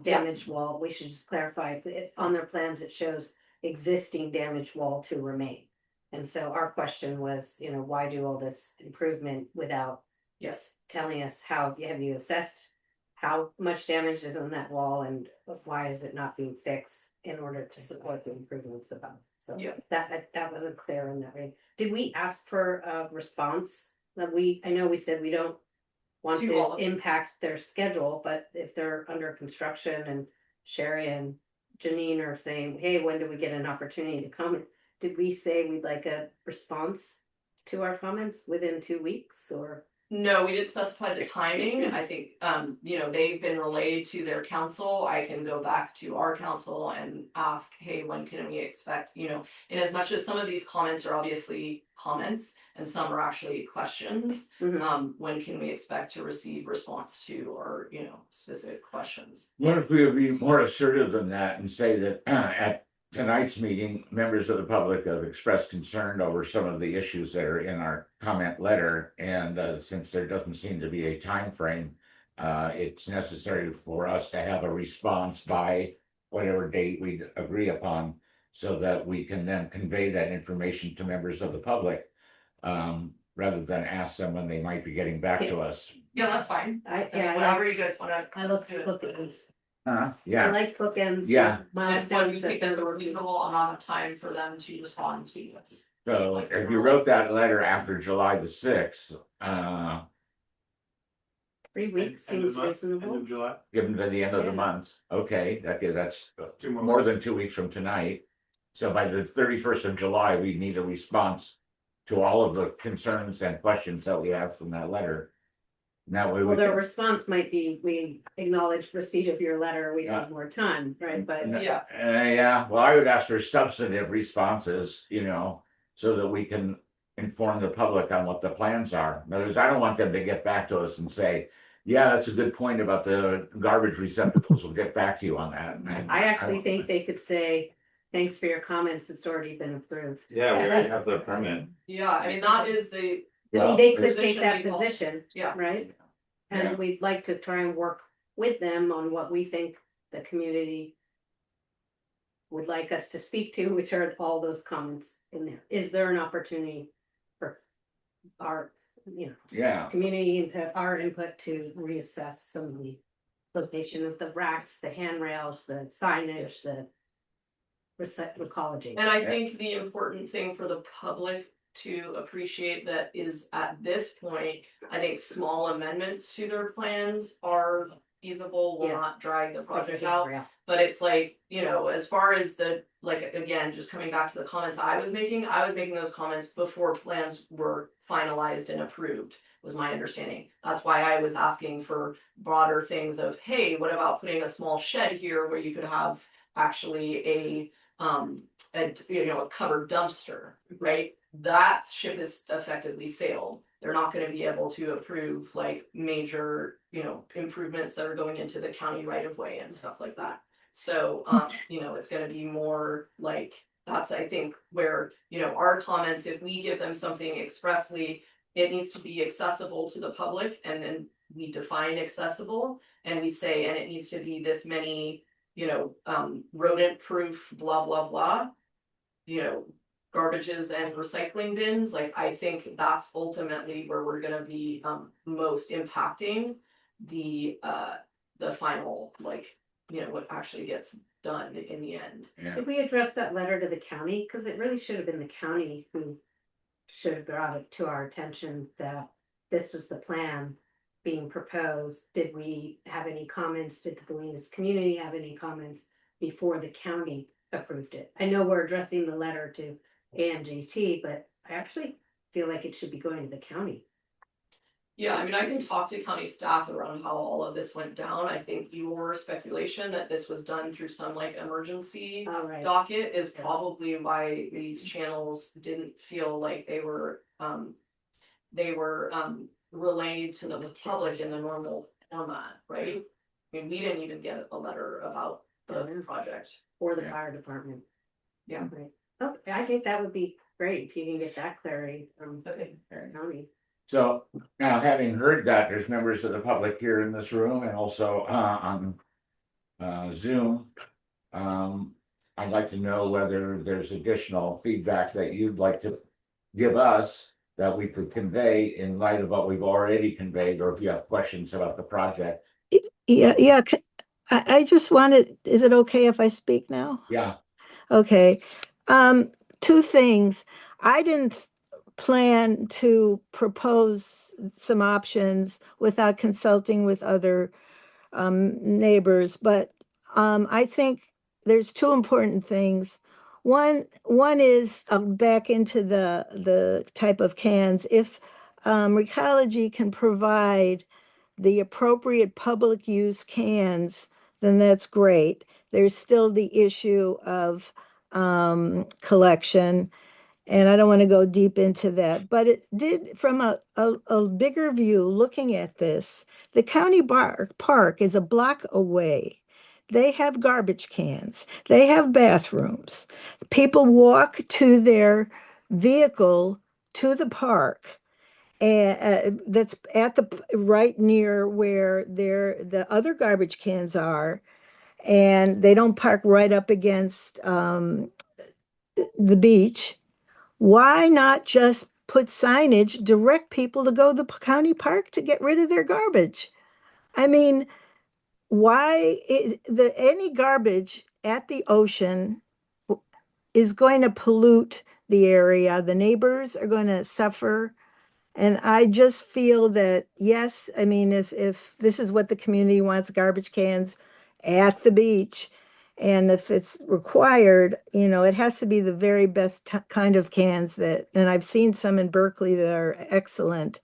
damaged wall, we should just clarify, on their plans, it shows existing damaged wall to remain. And so our question was, why do all this improvement without Yes. telling us have you assessed how much damage is on that wall and why is it not being fixed in order to support the improvements above? So Yeah. that wasn't clear in that way. Did we ask for a response? I know we said we don't want To all to of them. impact their schedule, but if they're under construction and Sherry and Janine are saying, hey, when do we get an opportunity to comment? Did we say we'd like a response to our comments within 2 weeks or? No, we didn't specify the timing. I think, they've been relayed to their council. I can go back to our council and ask, hey, when can we expect, in as much as some of these comments are obviously comments and some are actually questions, when can we expect to receive response to or, specific questions? What if we would be more assertive than that and say that at tonight's meeting, members of the public have expressed concern over some of the issues that are in our comment letter, and since there doesn't seem to be a time frame, it's necessary for us to have a response by whatever date we agree upon, so that we can then convey that information to members of the public, rather than ask them when they might be getting back to us. Yeah, that's fine. I Whatever you guys wanna. I look at bookends. I Yeah, like bookends. Yeah. And Milestones when you think that there's a reasonable amount of time for them to respond to this. so if you wrote that letter after July the 6th, 3 weeks End of seems month, reasonable. End of July, given to the end of the Yeah. month, okay, that's 2 more. more than 2 weeks from tonight. So by the 31st of July, we need a response to all of the concerns and questions that we have from that letter. And that way we Well, their can, response might be, we acknowledge receipt of your letter, we Yeah. need more time, right? But Yeah. yeah, well, I would ask for substantive responses, so that we can inform the public on what the plans are. In other words, I don't want them to get back to us and say, yeah, that's a good point about the garbage receptacles, we'll get back to you on that. I actually think they could say, thanks for your comments, it's already been approved. Yeah, we already have the permit. Yeah, I mean, that is the, I mean, they could Position take that we hold. position, yeah. right? Yeah. And we'd like to try and work with them on what we think the community would like us to speak to, which are all those comments in there. Is there an opportunity for our, Yeah, community input, our input to reassess some of the location of the racks, the handrails, the signage, the ecology. And I think the important thing for the public to appreciate that is at this point, I think small amendments to their plans are feasible, will Yeah. not drag the project out. But it's like, as far as again, just coming back to the comments I was making those comments before plans were finalized and approved, was my understanding. That's why I was asking for broader things of, hey, what about putting a small shed here where you could have actually a covered dumpster, right? That ship is effectively sailed. They're not gonna be able to approve major, improvements that are going into the county right of way and stuff like that. So, it's gonna be more like, that's, I think, where, our comments, if we give them something expressly, it needs to be accessible to the public, and then we define accessible, and we say, and it needs to be this many, rodent proof, blah, blah, blah. Garbages and recycling bins, I think that's ultimately where we're gonna be most impacting. the final, like, what actually gets done in the end. Yeah, Did we address that letter to the county? Cause it really should have been the county who should have brought it to our attention that this was the plan being proposed. Did we have any comments? Did the Bolinas community have any comments before the county approved it? I know we're addressing the letter to AMJT, but I actually feel like it should be going to the county. Yeah, I mean, I can talk to county staff around how all of this went down. I think your speculation that this was done through some like emergency All right. docket is probably why these channels didn't feel like they were relayed to the public in the normal format, right? I mean, we didn't even get a letter about the project. Or the Yeah. fire department. Yeah. Right. Okay, I think that would be great if you can get that clarity from the county. so now having heard that, there's members of the public here in this room and also on Zoom. I'd like to know whether there's additional feedback that you'd like to give us that we could convey in light of what we've already conveyed, or if you have questions about the project. Yeah, I just wanted, is it okay if I speak now? Yeah, Okay, two things. I didn't plan to propose some options without consulting with other neighbors, but I think there's two important things. One is back into the type of cans. If Recology can provide the appropriate public use cans, then that's great. There's still the issue of collection, and I don't want to go deep into that, but it did, from a bigger view, looking at this, the county park is a block away. They have garbage cans, they have bathrooms. People walk to their vehicle to the park. And that's at the right near where the other garbage cans are, and they don't park right up against the beach. Why not just put signage, direct people to go to the county park to get rid of their garbage? I mean, any garbage at the ocean is going to pollute the area. The neighbors are going to suffer. And I just feel that, yes, I mean, if this is what the community wants, garbage cans at the beach, and if it's required, it has to be the very best kind of cans that, and I've seen some in Berkeley that are excellent,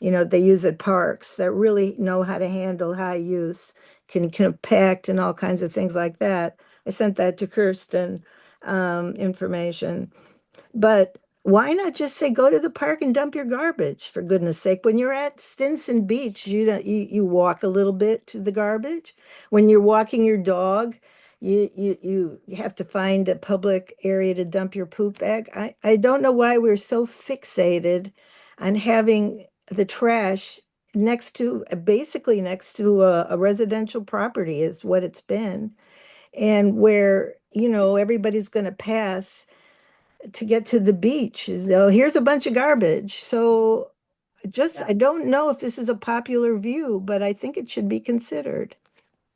they use at parks that really know how to handle high use, can compact and all kinds of things like that. I sent that to Kirsten, information. But why not just say, go to the park and dump your garbage, for goodness sake? When you're at Stinson Beach, you walk a little bit to the garbage. When you're walking your dog, you have to find a public area to dump your poop bag. I don't know why we're so fixated on having the trash basically next to a residential property is what it's been. And where, everybody's going to pass to get to the beach. So here's a bunch of garbage. So I don't know if this is a popular view, but I think it should be considered.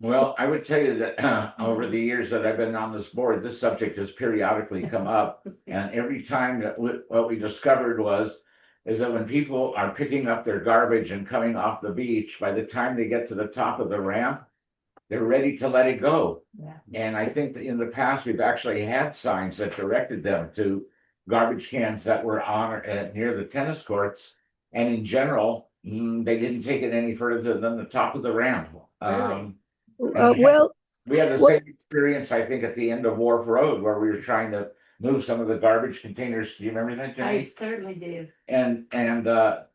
well, I would tell you that over the years that I've been on this board, this subject has periodically come up. And every time that what we discovered is that when people are picking up their garbage and coming off the beach, by the time they get to the top of the ramp, they're ready to let it go. Yeah. And I think that in the past, we've actually had signs that directed them to garbage cans that were on near the tennis courts. And in general, they didn't take it any further than the top of the ramp. Really? Well, We had the What- same experience, I think, at the end of Wharf Road, where we were trying to move some of the garbage containers. Do you remember that, I Jenny? certainly do. And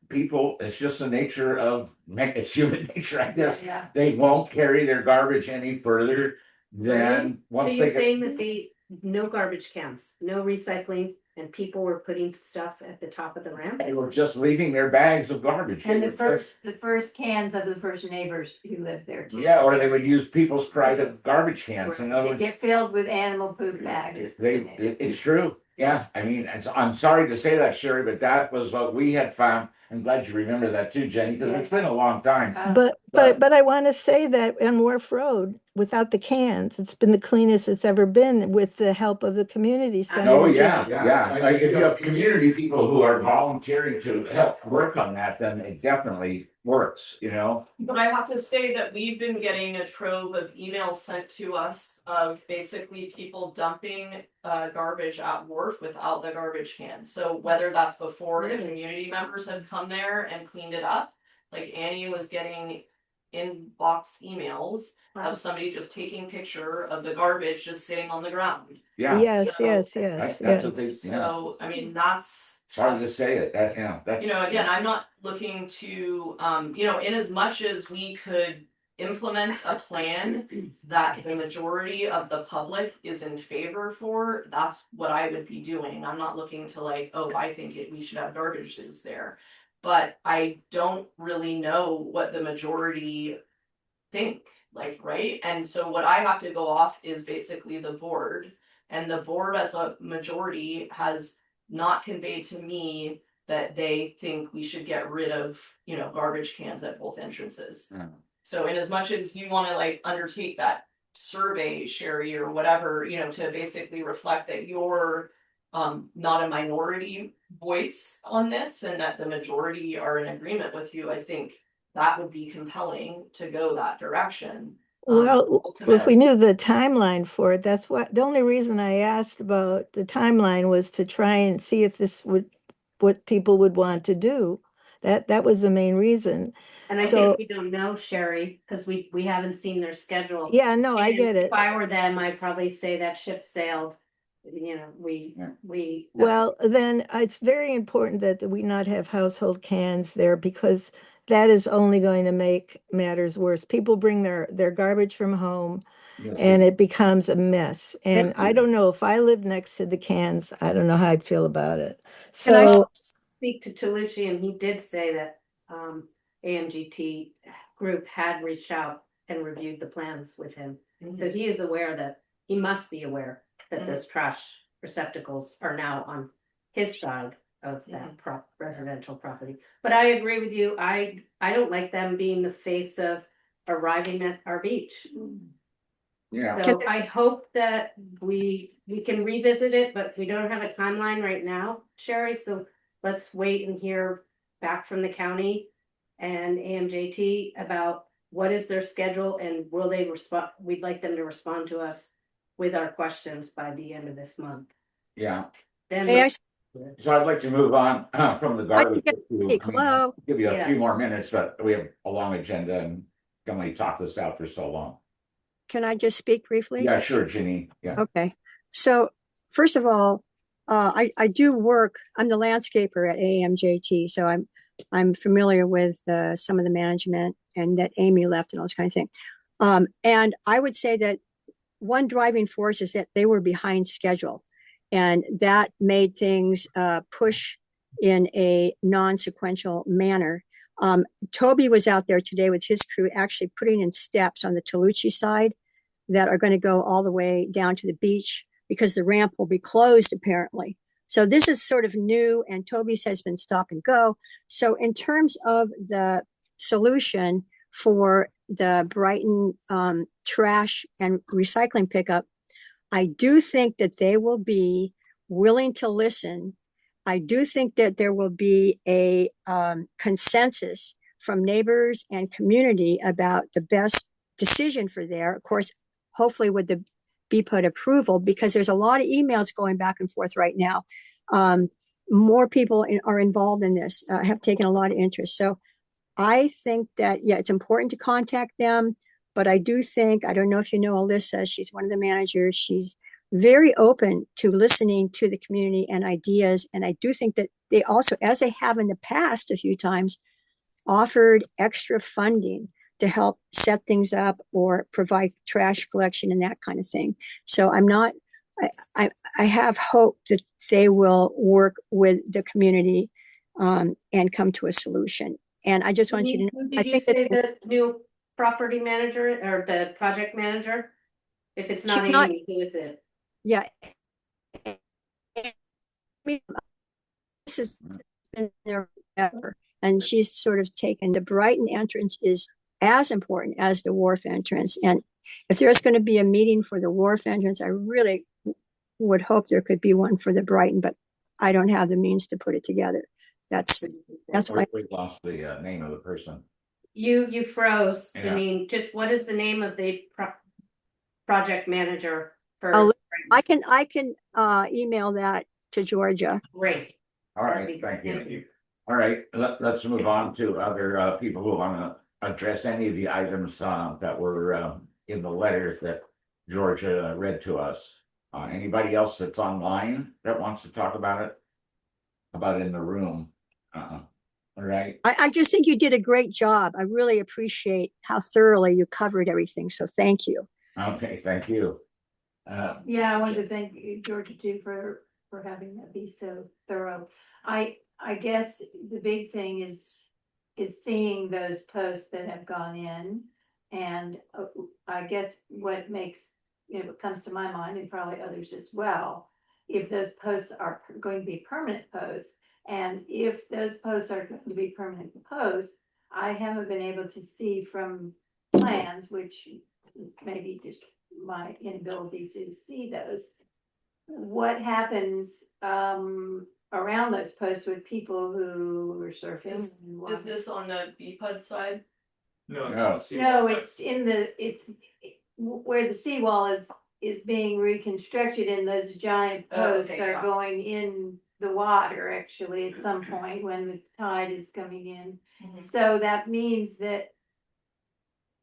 people, it's just the nature of, it's human nature, I guess. Yeah. They won't carry their garbage any further than So once you're they get. saying that no garbage cans, no recycling, and people were putting stuff at the top of the ramp? They were just leaving their bags of garbage. And They the were just- first cans of the first neighbors who lived there too. Yeah, or they would use people's private garbage cans. In other They words, get filled with animal poop bags. it's true. Yeah, I mean, I'm sorry to say that, Sherry, but that was what we had found. I'm glad you remember that too, Jenny, because it's been a long time. but But I want to say that on Wharf Road, without the cans, it's been the cleanest it's ever been with the help of the community center. Oh, Just- yeah. Like if you have community people who are volunteering to help work on that, then it definitely works, you know? But I have to say that we've been getting a trove of emails sent to us of basically people dumping garbage at Wharf without the garbage cans. So whether that's before the community members have come there and cleaned it up, like Annie was getting inbox emails of somebody just taking picture of the garbage just sitting on the ground. Yeah. Yes, So- yes, Right? yes, That's what yes. they, yeah. So, I mean, that's. Sorry to say it, that, yeah, that. You know, again, I'm not looking to, you know, in as much as we could implement a plan that the majority of the public is in favor for, that's what I would be doing. I'm not looking to like, oh, I think we should have garbages there. But I don't really know what the majority think, like, right? And so what I have to go off is basically the board. And the board as a majority has not conveyed to me that they think we should get rid of, you know, garbage cans at both entrances. Yeah. So in as much as you wanna like undertake that survey, Sherry, or whatever, you know, to basically reflect that you're not a minority voice on this and that the majority are in agreement with you, I think that would be compelling to go that direction. Well, if we ultimately. knew the timeline for it, that's what, the only reason I asked about the timeline was to try and see if this would, what people would want to do. That was the main reason. And I So- think we don't know, Sherry, because we haven't seen their schedule. Yeah, no, I And get it. If I were them, I'd probably say that ship sailed, you know, Yeah. we. Well, then it's very important that we not have household cans there because that is only going to make matters worse. People bring their garbage from home Yes, and it becomes a mess. And I you. don't know, if I lived next to the cans, I don't know how I'd feel about it. Can I So, Speak to Tolucci, and he did say that AMGT group had reached out and reviewed the plans with him. So he is aware that, he must be aware that those trash receptacles are now on his side of that residential property. But I agree with you, I don't like them being the face of arriving at our beach. Yeah, So I hope that we can revisit it, but we don't have a timeline right now, Sherry, so let's wait and hear back from the county and AMJT about what is their schedule and will they respond, we'd like them to respond to us with our questions by the end of this month. yeah. Then May I So I'd like to move on from the garbage. get- issue. speak? I mean, Hello? I'll give you a Yeah. few more minutes, but we have a long agenda and can only talk this out for so long. Can I just speak briefly? Yeah, sure, Ginny, yeah. Okay, so first of all, I do work, I'm the landscaper at AMJT, so I'm familiar with some of the management and that Amy left and all this kind of thing. And I would say that one driving force is that they were behind schedule. And that made things push in a non-sequential manner. Toby was out there today with his crew actually putting in steps on the Tolucci side that are going to go all the way down to the beach because the ramp will be closed apparently. So this is sort of new and Toby's has been stop and go. So in terms of the solution for the Brighton trash and recycling pickup, I do think that they will be willing to listen. I do think that there will be a consensus from neighbors and community about the best decision for there. Of course, hopefully with the BPUD approval, because there's a lot of emails going back and forth right now. More people are involved in this, have taken a lot of interest. So I think that, yeah, it's important to contact them, but I do think, I don't know if you know Alyssa, she's one of the managers. She's very open to listening to the community and ideas. And I do think that they also, as they have in the past a few times, offered extra funding to help set things up or provide trash collection and that kind of thing. So I have hope that they will work with the community and come to a solution. And I just want you to know, Did I you think say that the new property manager or the project manager? If it's not She's not- Amy, who is it? yeah. This has been there forever. And she's sort of taken the Brighton entrance is as important as the wharf entrance. And if there's going to be a meeting for the wharf entrance, I really would hope there could be one for the Brighton, but I don't have the means to put it together. That's why. We lost the name of the person. You froze. Yeah. I mean, just what is the name of the project manager for? I'll- I can email that to Georgia. Great. All right, thank you. All right, let's move on to other people who want to address any of the items that were in the letters that Georgia read to us. Anybody else that's online that wants to talk about it? About in the room? All right, I just think you did a great job. I really appreciate how thoroughly you covered everything. So thank you. okay, thank you. Yeah, I wanted to thank you, Georgia, too, for having that be so thorough. I guess the big thing is seeing those posts that have gone in. And I guess what makes, what comes to my mind, and probably others as well, if those posts are going to be permanent posts, and if those posts are going to be permanent posts, I haven't been able to see from plans, which maybe just my inability to see those, what happens around those posts with people who are surfing. Is this on the BPUD side? No. No. No, it's where the seawall is being reconstructed, and those giant Oh, posts okay, are yeah. going in the water actually at some point when the tide is coming in. So that means that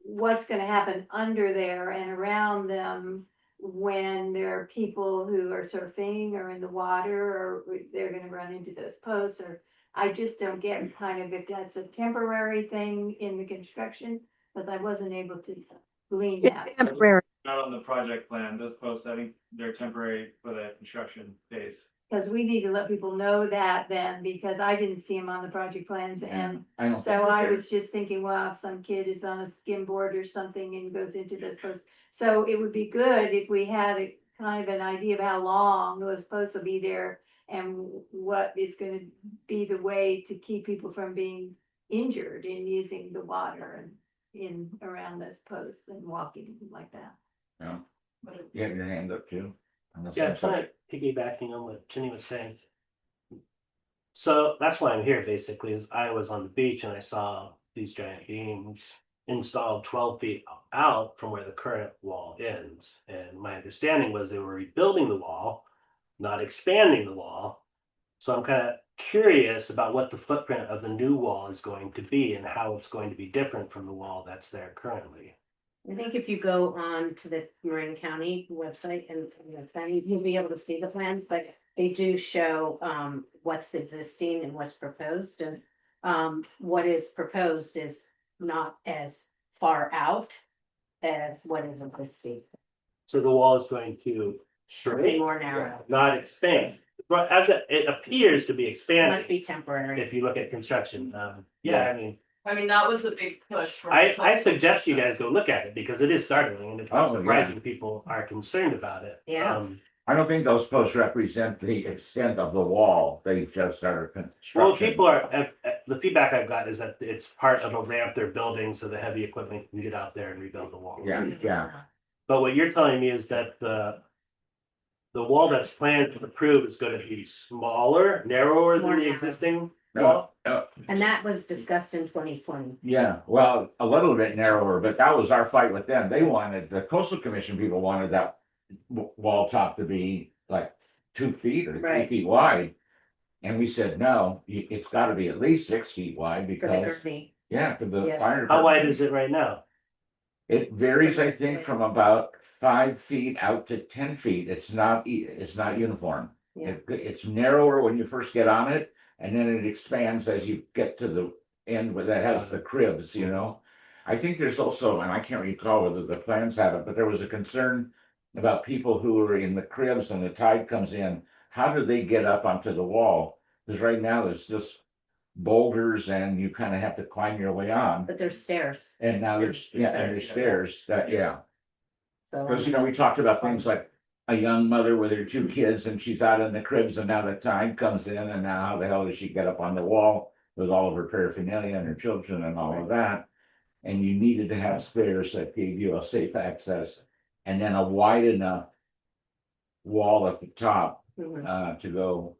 what's gonna happen under there and around them when there are people who are surfing or in the water, or they're gonna run into those posts, or I just don't get kind of if that's a temporary thing in the construction, because I wasn't able to glean It's that. temporary. Not on the project plan, those posts, I think they're temporary for the construction phase. Because we need to let people know that then, because I didn't see them on the project plans, and I don't. so I was just thinking, wow, if some kid is on a skimboard or something and goes into those posts. So it would be good if we had a kind of an idea of how long those posts will be there and what is gonna be the way to keep people from being injured in using the water and in around those posts and walking like that. Yeah. You have your hand up too? Unless Yeah, I'm I'm kind of piggybacking on what Jenny was saying. So that's why I'm here basically, is I was on the beach and I saw these giant beams installed 12 feet out from where the current wall ends. And my understanding was they were rebuilding the wall, not expanding the wall. So I'm kind of curious about what the footprint of the new wall is going to be and how it's going to be different from the wall that's there currently. I think if you go on to the Marin County website and then you'll be able to see the plans, but they do show what's existing and what's proposed, and what is proposed is not as far out as what is existing. So the wall is going to Be shrink, more narrow. not expand. But as it appears to be It expanding. must be temporary. If you look at construction, I mean, I mean, that was the big push. for I suggest you guys go look at it because it is startling and it's not Oh, yeah. surprising people are concerned about it. Yeah. I don't think those posts represent the extent of the wall. They just are construction. Well, people are, the feedback I've got is that it's part of a ramp they're building so the heavy equipment can get out there and rebuild the wall. Yeah. But what you're telling me is that the wall that's planned to approve is going to be smaller, narrower More than the narrow. existing No, wall? no, And that was discussed in 2020. yeah, well, a little bit narrower, but that was our fight with them. They wanted, the coastal commission people wanted that wall top to be like 2 feet or 3 Right. feet wide. And we said, no, it's gotta be at least 6 feet wide For the because, Gurney. yeah, for the Yeah. fire. How wide department. is it right now? It varies, I think, from about 5 feet out to 10 feet. It's not uniform. Yeah. It's narrower when you first get on it, and then it expands as you get to the end where that has the cribs, you know? I think there's also, and I can't recall whether the plans have it, but there was a concern about people who are in the cribs and the tide comes in. How do they get up onto the wall? Because right now there's just boulders and you kind of have to climb your way on. But there's stairs. And now there's stairs that, yeah. So Because, you know, we talked about things like a young mother with her 2 kids and she's out in the cribs and now the tide comes in and now how the hell does she get up on the wall with all of her paraphernalia and her children and all of that? and you needed to have stairs that gave you a safe access, and then a wide enough wall at the top to go.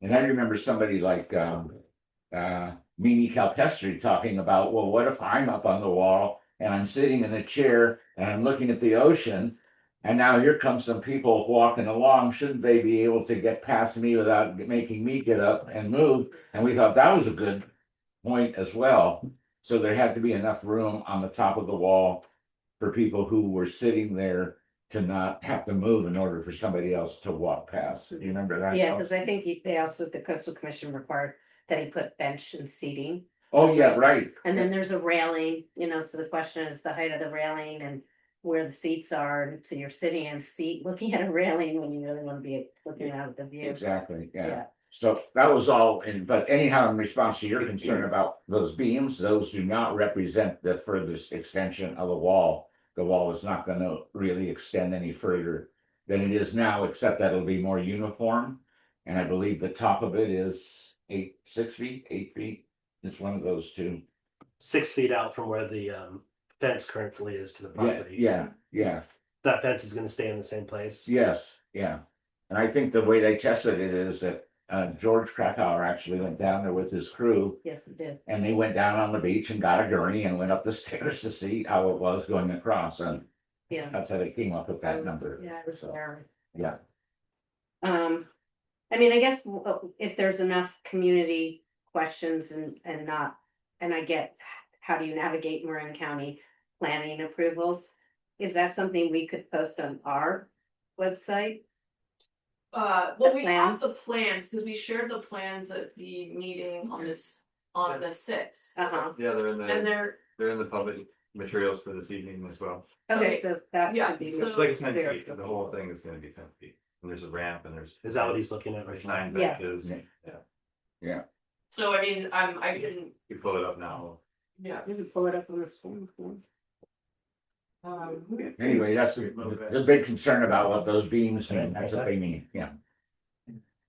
And I remember somebody like Mimi Calpestri talking about, well, what if I'm up on the wall and I'm sitting in a chair and I'm looking at the ocean, and now here comes some people walking along, shouldn't they be able to get past me without making me get up and move? And we thought that was a good point as well. So there had to be enough room on the top of the wall for people who were sitting there to not have to move in order for somebody else to walk past. Do you remember that? Yeah, because I think they also, the coastal commission required that he put bench and seating. Oh, yeah, right. And then there's a railing, so the question is the height of the railing and where the seats are. And so you're sitting in a seat looking at a railing when you really want to be looking out at the view. Exactly, yeah. Yeah. So that was all in, but anyhow, in response to your concern about those beams, those do not represent the furthest extension of the wall. The wall is not gonna really extend any further than it is now, except that it'll be more uniform. And I believe the top of it is 6 feet, 8 feet. It's one of those two. 6 feet out from where the fence currently is to the Yeah, property. yeah, That fence is gonna stay in the same place. yes, yeah. And I think the way they tested it is that George Krakauer actually went down there with his crew, Yes, it did. and they went down on the beach and got a gurney and went up the stairs to see how it was going across, and Yeah. that's how they came up with that number. Yeah, I was there. Yeah, I mean, I guess if there's enough community questions and not, and I get, how do you navigate Marin County planning approvals? Is that something we could post on our website? Well, we have plans? the plans, because we shared the plans at the meeting on the sixth. Uh-huh. Yeah, And they're in the public materials for this evening as well. Okay, so that Yeah, should be. so- It's like 10 clear. feet, the whole thing is gonna be 10 feet, and there's a ramp and there's. Is that what he's looking at right There's now? 9 Yeah. benches, Yeah. So I mean, I can, you pull it up now. yeah. You can pull it up on the screen. Anyway, that's the big concern about what those beams mean, that's what they mean, yeah.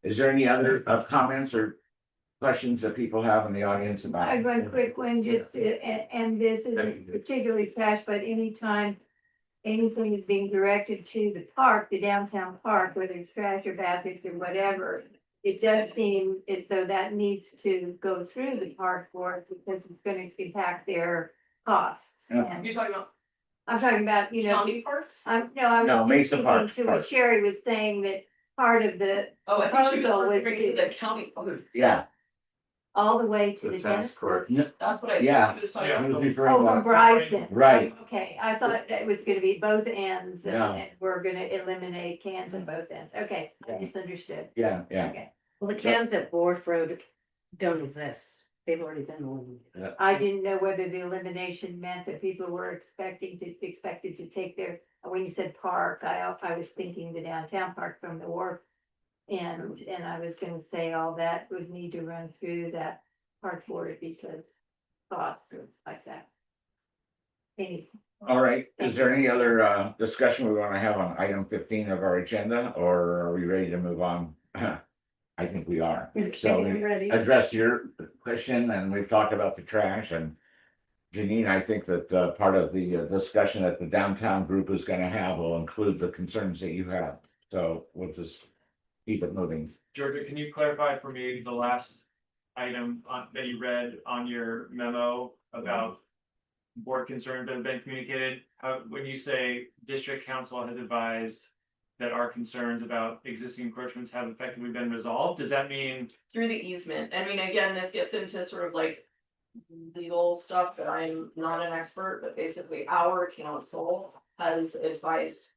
Is there any other comments or questions that people have in the audience I about? have one quick one, and this isn't particularly trash, but anytime anything is being directed to the park, the downtown park, whether it's trash or bathrooms or whatever, it does seem as though that needs to go through the park board because it's gonna impact their costs. Yeah. And You're talking about I'm talking about, county parks? I'm No, Mesa thinking Park, to Park. what Sherry was saying, that part of the, Oh, I think she was proposal would referring be- to the county park. Yeah, all the way to The the tennis tennis court. That's what I think Yeah. he was talking Yeah. I was about. referring Oh, to from that. Brighton. Right. Okay, I thought that was gonna be both ends No. and we're gonna eliminate cans on both ends. Okay, I Yeah. misunderstood. Yeah, yeah, Okay, Well, the cans at Wharf Road don't exist. They've already been eliminated. I didn't know whether the elimination meant that people were expected to take their, when you said park, I was thinking the downtown park from the wharf. And I was gonna say all that would need to run through that park board because thoughts or like that. Any, all right, is there any other discussion we wanna have on item 15 of our agenda, or are we ready to move on? I think we are, so I'm we ready. address your question, and we've talked about the trash, and Janine, I think that part of the discussion that the downtown group is gonna have will include the concerns that you have, so we'll just keep it moving. Georgia, can you clarify for me the last item that you read on your memo about board concerns that have been communicated? How, when you say district council has advised that our concerns about existing encroachments have effectively been resolved, does that mean? Through the easement. I mean, again, this gets into sort of like legal stuff that I'm not an expert, but basically our council has advised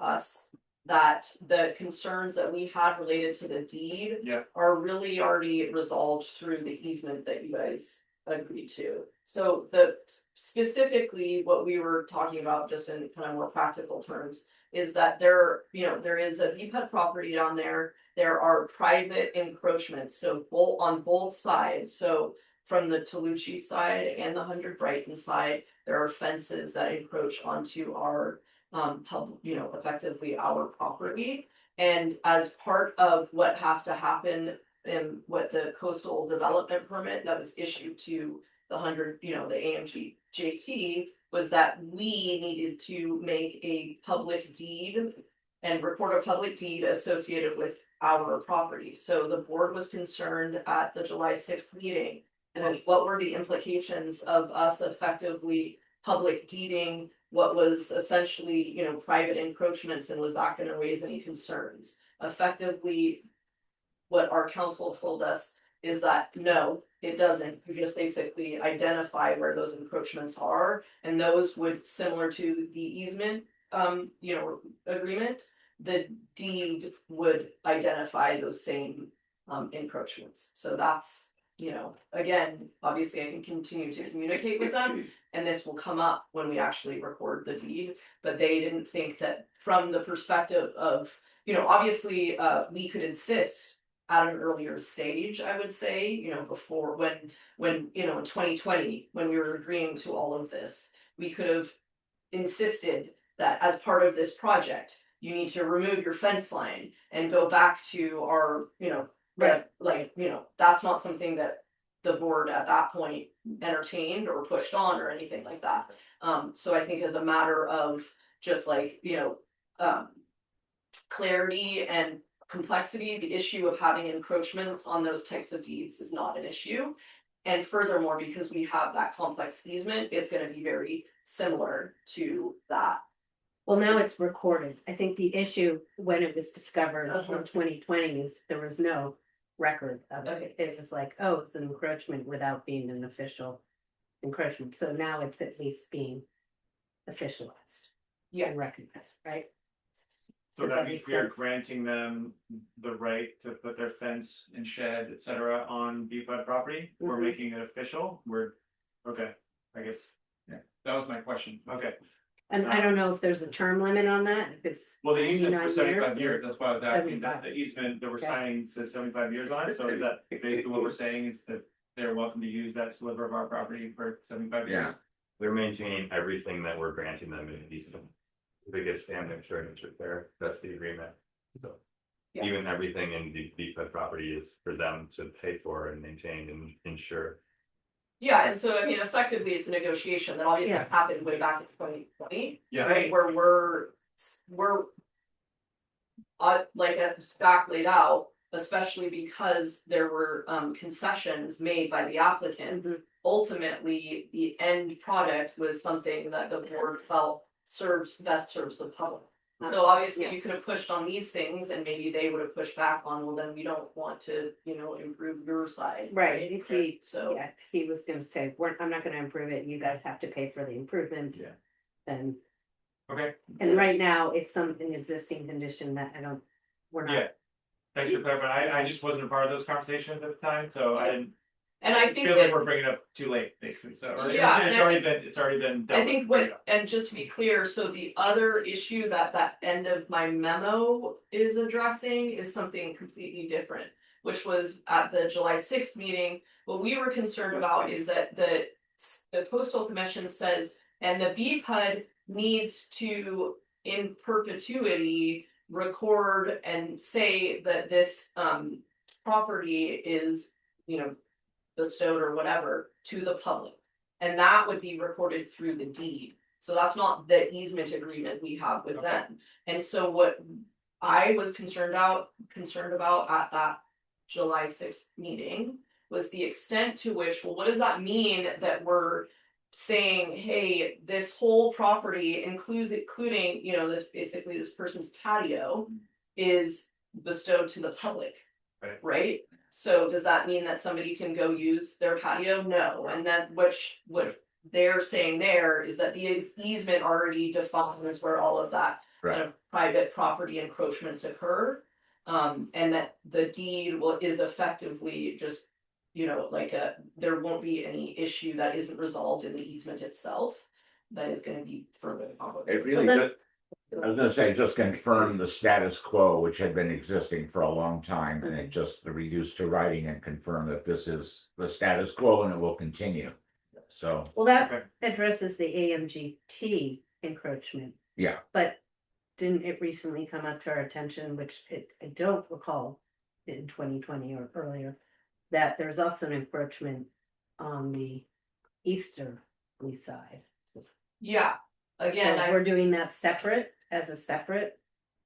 us, that the concerns that we had related to the deed Yeah. are really already resolved through the easement that you guys agreed to. So the specifically what we were talking about, just in kind of more practical terms, is that there is a VPET property down there. There are private encroachments, so both on both sides. So from the Tolucci side and the 100 Brighton side, there are fences that encroach onto our effectively our property. And as part of what has to happen in what the coastal development permit that was issued to the 100, the AMG JT was that we needed to make a public deed and record a public deed associated with our property. So the board was concerned at the July 6th meeting. And what were the implications of us effectively public deeding what was essentially, private encroachments, and was that gonna raise any concerns? Effectively, what our council told us is that no, it doesn't. You just basically identify where those encroachments are, and those would, similar to the easement, agreement, the deed would identify those same encroachments. So that's, again, obviously I can continue to communicate with them, and this will come up when we actually record the deed, but they didn't think that from the perspective of, obviously, we could insist at an earlier stage, I would say, before when, in 2020, when we were agreeing to all of this, we could have insisted that as part of this project, you need to remove your fence line and go back to our, that's not something that the board at that point entertained or pushed on or anything like that. So I think as a matter of just clarity and complexity, the issue of having encroachments on those types of deeds is not an issue. And furthermore, because we have that complex easement, it's gonna be very similar to that. Well, now it's recorded. I think the issue when it was discovered in 2020 is there was no record of it. It was like, oh, it's an encroachment without being an official encroachment. So now it's at least being officialized. Yeah. And recognized, right? So Does that that means make we are sense? granting them the right to put their fence and shed, et cetera, on BPUD property. We're Mhm. making it official. Okay, I guess. Yeah, that was my question. Okay. And I don't know if there's a term limit on that, if it's Well, the easement 99 for 75 years. years, that's why I was asking, that 75. the easement that we're Okay. signing says 75 years on it, so is that basically what we're saying is that they're welcome to use that sliver of our property for 75 years? Yeah. They're maintaining everything that we're granting them in easement. They get stand insurance repair, that's the agreement. So Yeah. even everything in the BPUD property is for them to pay for and maintain and insure. Yeah, and so I mean, effectively, it's a negotiation that obviously Yeah. happened way back in 2020. Yeah. Right, where we're like as back laid out, especially because there were concessions made by the applicant. Mhm. Ultimately, the end product was something that the board felt best serves the public. So obviously Yeah. you could have pushed on these things and maybe they would have pushed back on, well, then we don't want to, improve your side. Right, if he, So, yeah, he was gonna say, I'm not gonna improve it, you guys have to pay for the improvements. Yeah. Then, Okay, and right now, it's an existing condition that we're yeah. not. Thanks for clarifying. I just wasn't a part of those conversations at the time, so I didn't. and I It think feels like that, we're bringing it up too late, basically, so, or Yeah, it's and already been. dealt I with. think Bring it what, up. and just to be clear, so the other issue that end of my memo is addressing is something completely different. Which was at the July 6th meeting, what we were concerned about is that the coastal commission says, and the BPUD needs to in perpetuity record and say that this property is, bestowed or whatever to the public. And that would be recorded through the deed. So that's not the easement agreement we have with Okay. them. And so what I was concerned about at that July 6th meeting was the extent to which, well, what does that mean that we're saying, hey, this whole property including, this person's patio is bestowed to the public. Right. Right? So does that mean that somebody can go use their patio? No, and then what they're saying there is that the easement already defines where all of that kind of private property encroachments occur. And that the deed is effectively just, there won't be any issue that isn't resolved in the easement itself. That is gonna be further complicated. It really, Well, then- I was gonna say, just confirm the status quo, which had been existing for a long time, and it just reduced to writing and confirm that this is the status quo and it will continue. So, Well, that Okay. addresses the AMGT encroachment. Yeah. But didn't it recently come up to our attention, which I don't recall in 2020 or earlier, that there's also an encroachment on the easterly side. Yeah, again, So we're doing that separate, as a separate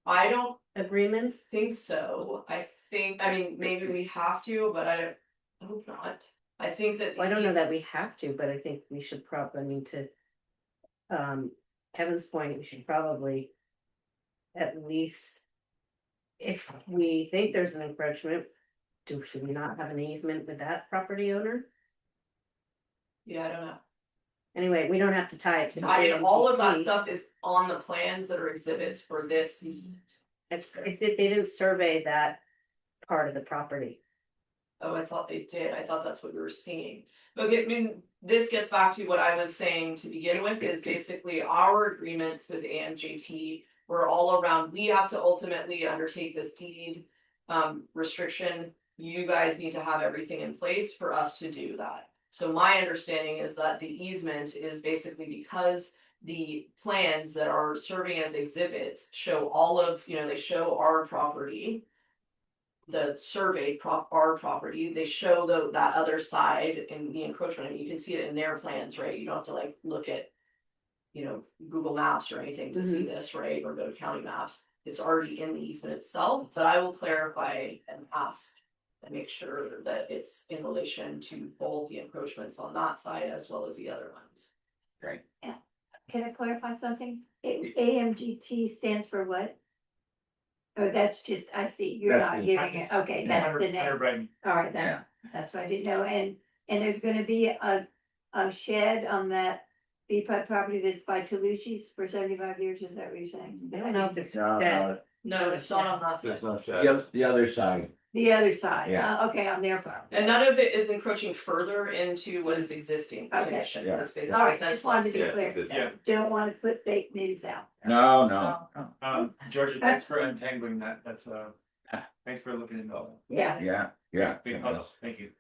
I don't agreement? think so. I mean, maybe we have to, but I hope not. I think that. Well, I don't know that we have to, but I think we should probably, I mean, to Kevin's point, we should probably at least, if we think there's an encroachment, should we not have an easement with that property owner? Yeah, I don't know. Anyway, we don't have to tie it to. I mean, all of that AMT. stuff is on the plans that are exhibits for this easement. They didn't survey that part of the property. Oh, I thought they did. I thought that's what we were seeing. But I mean, this gets back to what I was saying to begin with, is basically our agreements with AMJT were all around, we have to ultimately undertake this deed restriction. You guys need to have everything in place for us to do that. So my understanding is that the easement is basically because the plans that are serving as exhibits show all of, they show our property. The surveyed our property, they show that other side in the encroachment, and you can see it in their plans, right? You don't have to like look at, Google Maps or anything to see this, right? Or go to county maps. It's already in the easement itself, but I will clarify and ask and make sure that it's in relation to both the encroachments on that side as well as the other ones. Right. Can I clarify something? AMGT stands for what? Oh, that's just, I see, you're That's not the- giving it, okay, that's the name, Right. all right, Yeah. that's what I didn't know, and there's gonna be a shed on that BPUD property that's by Toulouse for 75 years, is that what you're saying? I don't know if it's. No, that- No, it's not on that There's side. no shed. The other side, The other side, Yeah. okay, on their property. And none of it is encroaching further into what is existing Okay. conditions. Yeah. It's basically. All right, that's just wanted to Yeah, be clear, it's- yeah. don't wanna put fake news out. no. Georgia, thanks for untangling that. That's thanks for looking into all Yeah, Yeah. big puzzles. Thank you.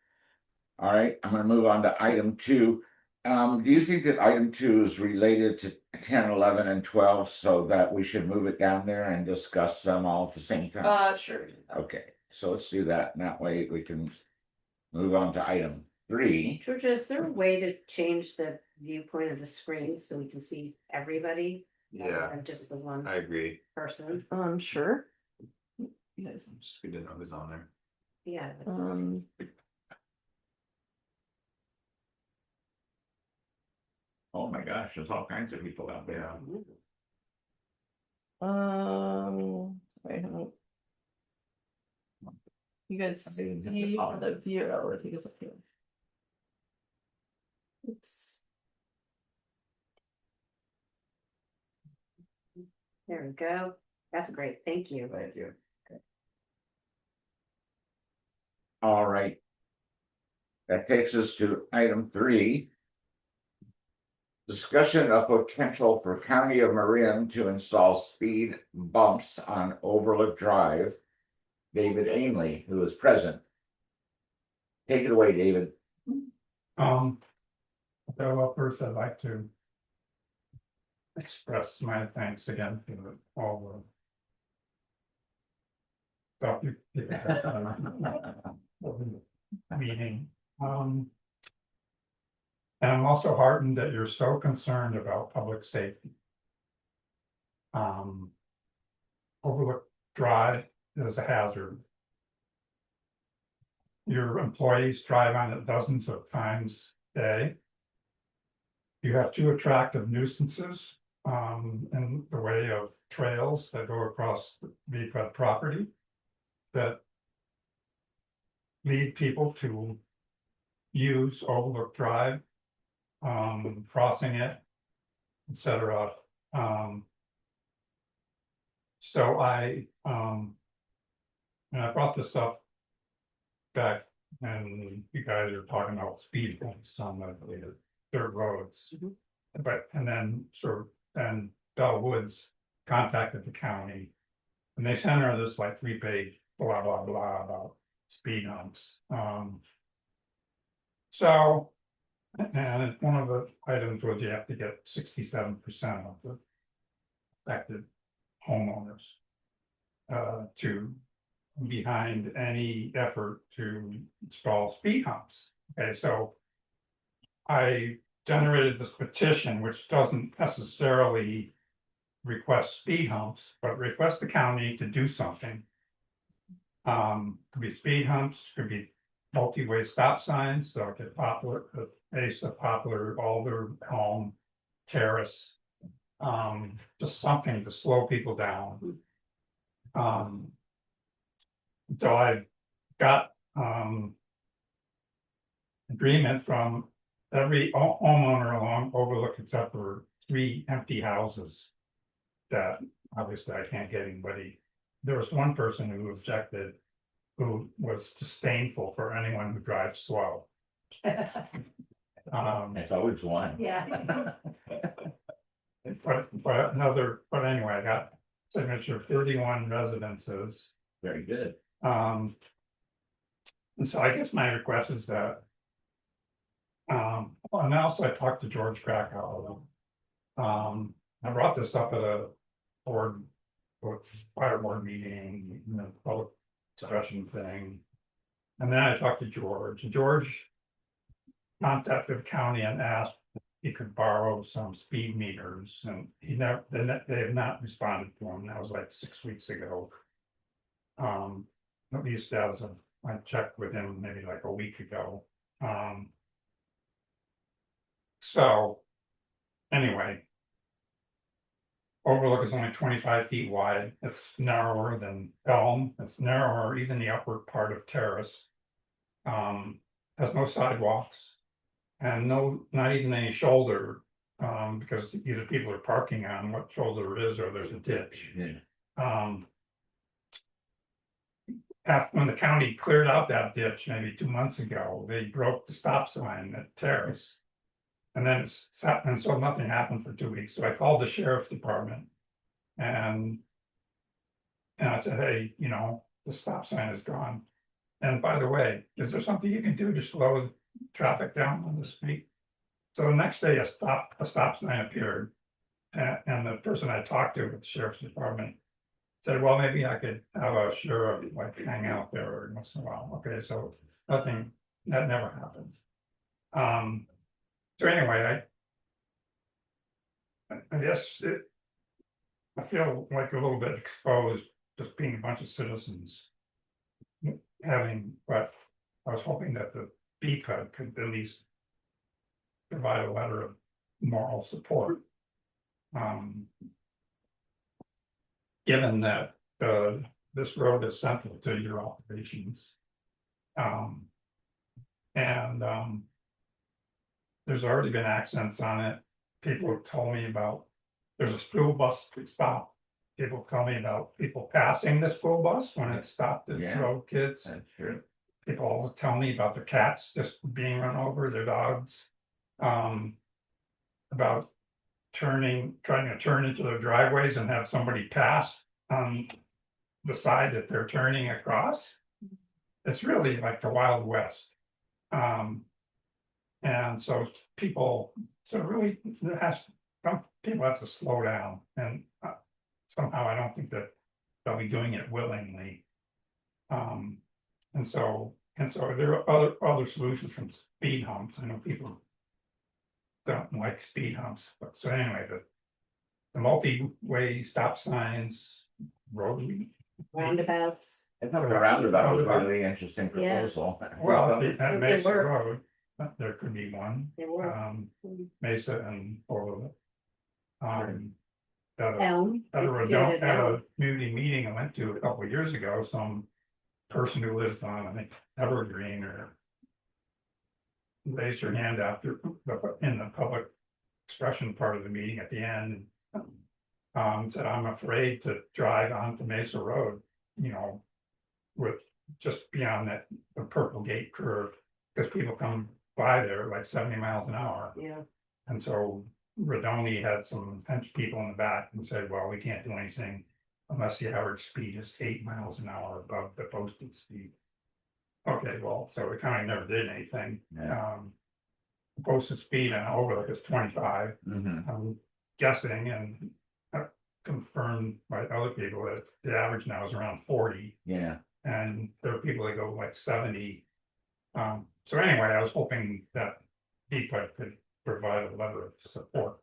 All right, I'm gonna move on to item 2. Do you think that item 2 is related to 10, 11, and 12, so that we should move it down there and discuss them all at the same time? Sure. Okay, so let's do that, and that way we can move on to item 3. Georgia, is there a way to change the viewpoint of the screen so we can see everybody? rather Yeah, than just the one I agree. person? Sure. Yes. It's good to know who's on there. Yeah. Oh my gosh, there's all kinds of people out there. Wait, hang on. You guys I didn't have to see follow. the view, I think it's up here. Oops. There we go. That's great. Thank you. Thank you. All right. That takes us to item 3. Discussion of potential for County of Marin to install speed bumps on Overlook Drive. David Ainley, who is present. Take it away, David. So first I'd like to express my thanks again to all the stuff you have done on the meeting. And I'm also heartened that you're so concerned about public safety. Overlook Drive is a hazard. Your employees drive on it dozens of times a day. You have 2 attractive nuisances in the way of trails that go across the BPUD property that lead people to use Overlook Drive, crossing it, etc. So I brought this up back and you guys are talking about speed bumps on the dirt roads. But, and then then Bell Woods contacted the county. And they sent her this like 3-page blah, blah, blah about speed humps. So, and one of the items was you have to get 67% of the affected homeowners to behind any effort to install speed humps. Okay, so I generated this petition, which doesn't necessarily request speed humps, but request the county to do something. Could be speed humps, could be multi-way stop signs, so at Poplar, Mesa, Poplar, Alder, Elm, Terrace. Just something to slow people down. So I got, agreement from every homeowner along Overlook except for 3 empty houses. That obviously I can't get anybody. There was one person who objected, who was disdainful for anyone who drives slow. It's always one. Yeah. But anyway, I got signature 31 residences. Very good. And so I guess my request is that. And also I talked to George Krakow. I brought this up at a board, fire board meeting, public discussion thing. And then I talked to George. George contacted the county and asked if he could borrow some speed meters, and they have not responded to him. That was like 6 weeks ago. At least as of, I checked with him maybe like a week ago. So anyway, Overlook is only 25 feet wide. It's narrower than Elm. It's narrower, even the upper part of Terrace. Has no sidewalks and not even any shoulder, because either people are parking on what shoulder is or there's a ditch. Yeah. When the county cleared out that ditch maybe 2 months ago, they broke the stop sign at Terrace. And then so nothing happened for 2 weeks. So I called the sheriff's department. And I said, hey, the stop sign is gone. And by the way, is there something you can do to slow the traffic down on the street? So the next day a stop sign appeared. And the person I talked to at the sheriff's department said, well, maybe I could have a sheriff like hang out there once in a while. Okay, so nothing, that never happened. So anyway, I guess I feel like a little bit exposed, just being a bunch of citizens but I was hoping that the BPUD could at least provide a letter of moral support. Given that this road is central to your operations. There's already been accidents on it. People have told me about, there's a school bus stop. People tell me about people passing the school bus when it stopped at Yeah. road kids. That's true. People always tell me about the cats just being run over, their dogs. About trying to turn into their driveways and have somebody pass on the side that they're turning across. It's really like the Wild West. And so people, really, some people have to slow down, and somehow I don't think that they'll be doing it willingly. And so there are other solutions from speed humps. I know people don't like speed humps, but so anyway, the multi-way stop signs, rotary. Roundabouts. I thought the roundabout was a really interesting Yeah. proposal. Well, at Mesa were. Road, there could be one, There were. Mesa and Overlook. At Elm. a Did it at a Elm. community meeting I went to a couple of years ago, some person who lives on, I think, Evergreen or raised her hand after in the public expression part of the meeting at the end. Said, I'm afraid to drive onto Mesa Road, with just beyond the purple gate curve, because people come by there like 70 miles an hour. Yeah. And so Redoni had some French people in the back and said, well, we can't do anything unless the average speed is 8 miles an hour above the posted speed. Okay, well, so the county never did anything. Yeah. Posted speed on Overlook is 25. Mhm. I'm guessing, and confirmed by other people, that the average now is around 40. Yeah. And there are people that go like 70. So anyway, I was hoping that BPUD could provide a letter of support,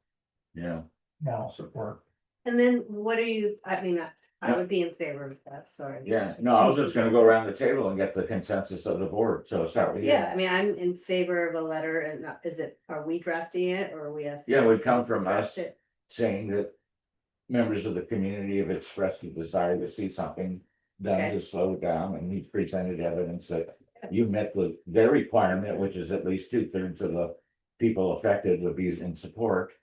Yeah, moral support. And then what are you, I mean, I would be in favor of that, sorry. yeah, no, I was just gonna go around the table and get the consensus of the board, so start with you. Yeah, I mean, I'm in favor of a letter and are we drafting it or are we asking? Yeah, it would come from Draft us it? saying that members of the community have expressed a desire to see something done Okay. to slow it down, and he presented evidence that you met their requirement, which is at least 2/3 of the people affected would be in support.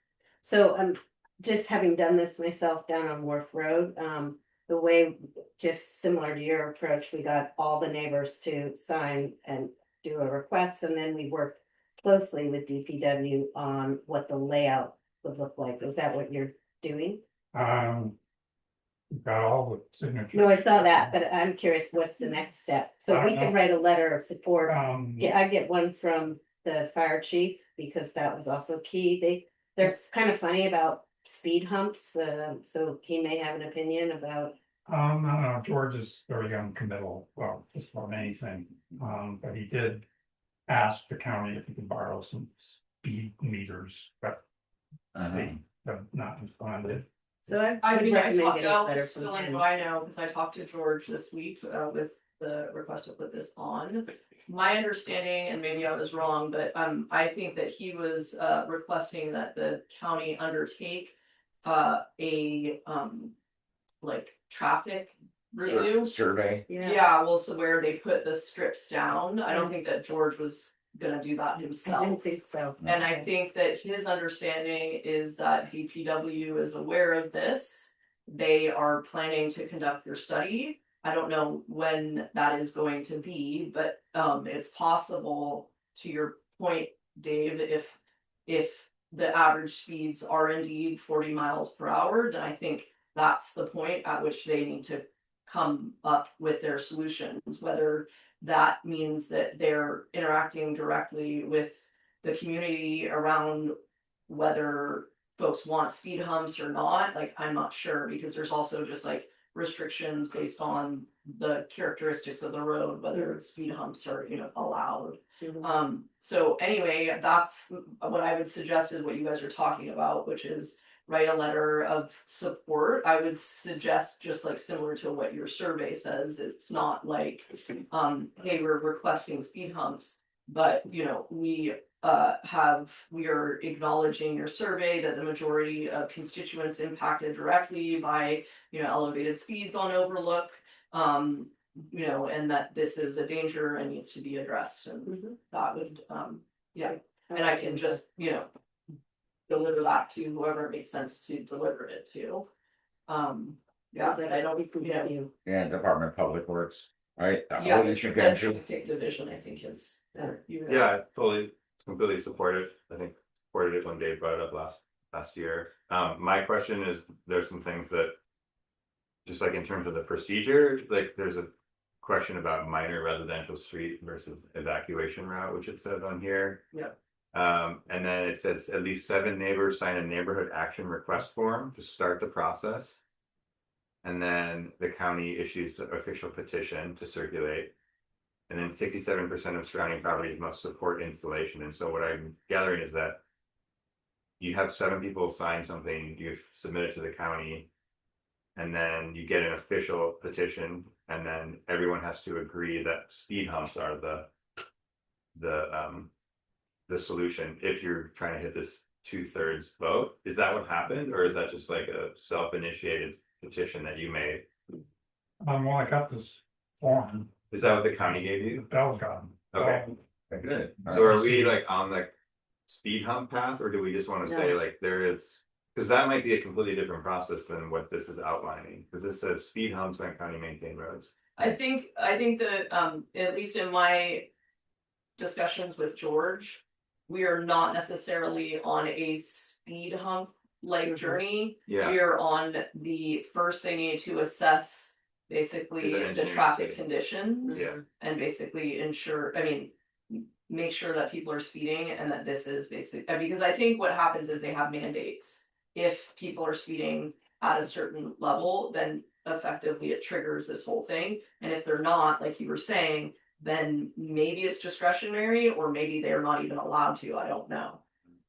So just having done this myself down on Wharf Road, the way, just similar to your approach, we got all the neighbors to sign and do a request, and then we worked closely with DPW on what the layout would look like. Is that what you're doing? Got all the signatures. No, I saw that, but I'm curious, what's the next step? So we can write a letter of support. Yeah, I get one from the fire chief because that was also key. They're kind of funny about speed humps, so he may have an opinion about. I don't know, George is very uncommittal, well, just about anything, but he did ask the county if he could borrow some speed meters, but they have not responded. So I mean, I recommend talked, getting a I'll letter just from fill in him. who I know, because I talked to George this week, with the request to put this on. My understanding, and maybe I was wrong, but, I think that he was, requesting that the county undertake, a, like, traffic review. Survey. Yeah, well, so where they put the strips down, I don't think that George was gonna do that I himself. didn't think so. And I think that his understanding is that DPW is aware of this. They are planning to conduct their study. I don't know when that is going to be, but it's possible, to your point, Dave, if the average speeds are indeed 40 miles per hour, then I think that's the point at which they need to come up with their solutions, whether that means that they're interacting directly with the community around whether folks want speed humps or not. Like, I'm not sure, because there's also just like restrictions based on the characteristics of the road, whether speed humps are, allowed. So anyway, that's what I would suggest is what you guys are talking about, which is write a letter of support. I would suggest, just like similar to what your survey says, it's not like, hey, we're requesting speed humps, but we are acknowledging your survey that the majority of constituents impacted directly by, elevated speeds on Overlook. And that this is a danger and needs to be addressed, and that would, and I can just, deliver that to whoever it makes sense to deliver it to. Yeah, I don't, Yeah, Department of Public Works, right? yeah, All you should get that to- traffic division, I think is. Yeah, I completely support it. I think supported it when Dave brought it up last year. My question is, there's some things that, just like in terms of the procedure, like there's a question about minor residential street versus evacuation route, which it says on here. Yeah. And then it says at least 7 neighbors sign a neighborhood action request form to start the process. And then the county issues the official petition to circulate. And then 67% of surrounding properties must support installation. And so what I'm gathering is that you have 7 people sign something, you submit it to the county, and then you get an official petition, and then everyone has to agree that speed humps are the solution if you're trying to hit this 2/3 vote. Is that what happened, or is that just like a self-initiated petition that you made? Well, I got this form, Is that what the county gave you? Bell got. Okay. Good. So are we like on the speed hump path, or do we just want to say No. like there is? Because that might be a completely different process than what this is outlining, because this says speed humps on county maintained roads. I think that, at least in my discussions with George, we are not necessarily on a speed hump like journey. Yeah, We are on the first, they need to assess basically Is it the engineering traffic study? conditions. yeah, And basically make sure that people are speeding and that this is because I think what happens is they have mandates. If people are speeding at a certain level, then effectively it triggers this whole thing. And if they're not, like you were saying, then maybe it's discretionary, or maybe they're not even allowed to, I don't know.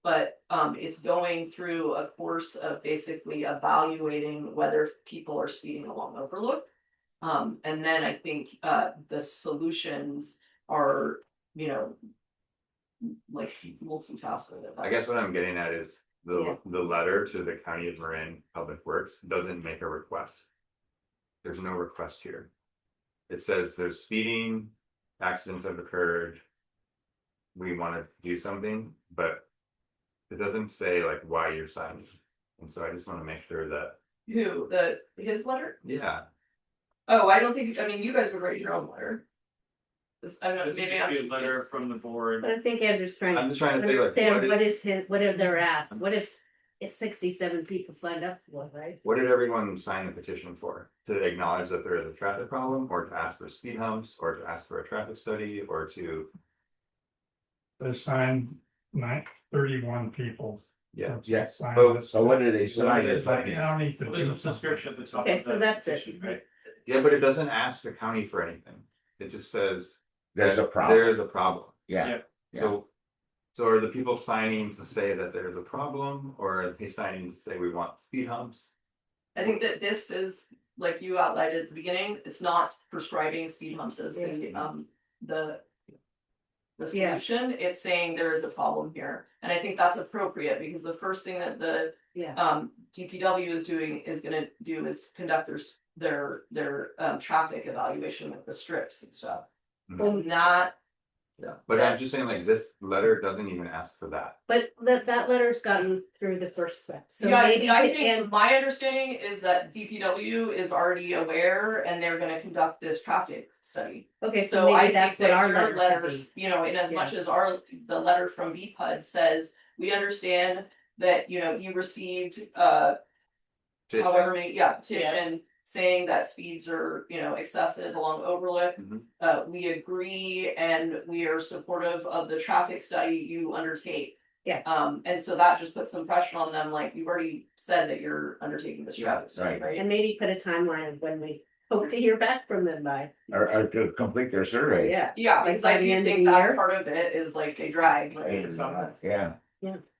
But it's going through a course of basically evaluating whether people are speeding along Overlook. And then I think the solutions are, you know, like multifaceted. I guess what I'm getting at is Yeah. the letter to the County of Marin Public Works doesn't make a request. There's no request here. It says there's speeding, accidents have occurred. We want to do something, but it doesn't say like why you're signing. And so I just want to make sure that, Who, his letter? yeah, Oh, I don't think, I mean, you guys would write your own letter. I don't know, This would maybe just I'm be a confused. letter from the board. But I think Andrew's trying. I'm just trying to think like, Understand what is his, what are their asks, what if it's 67 people signed up for it, right? what did everyone sign the petition for? To acknowledge that there is a traffic problem, or to ask for speed humps, or to ask for a traffic study, or to, They signed 31 people. yeah. Yeah. Signed So this. what do they sign? What do they It's like, you don't need to Well, There's do a something. subscription at the top. Okay, of so the that's it. petition, right? Yeah, but it doesn't ask the county for anything. It just says. There's a that problem. There is a problem. Yeah, So, so are the people signing to say that there's a problem, or are they signing to say we want speed humps? I think that this is, like you outlined at the beginning, it's not prescribing speed humps as the Yeah. solution, it's saying there is a problem here. And I think that's appropriate, because the first thing that the Yeah. DPW is doing is gonna do is conduct their traffic evaluation with the strips and stuff. Mhm. And that, Yeah, but I'm just saying, like, this letter doesn't even ask for that. But that letter's gotten through the first step, so yeah, maybe, I think and, my understanding is that DPW is already aware and they're gonna conduct this traffic study. okay, so So I maybe that's think what our that your letter should letters, be. you know, in as much as the letter from BPUD says, we understand that, you know, you received however many, petition saying that speeds are, you know, excessive along Overlook. Mhm. We agree and we are supportive of the traffic study you undertake. Yeah. And so that just puts some pressure on them, like you've already said that you're undertaking this traffic study, right? And maybe put a timeline of when we hope to hear back from them by, or to complete their survey. yeah. Yeah, Like because by I the do end of think the that's year? part of it is like a drag, right? Yeah,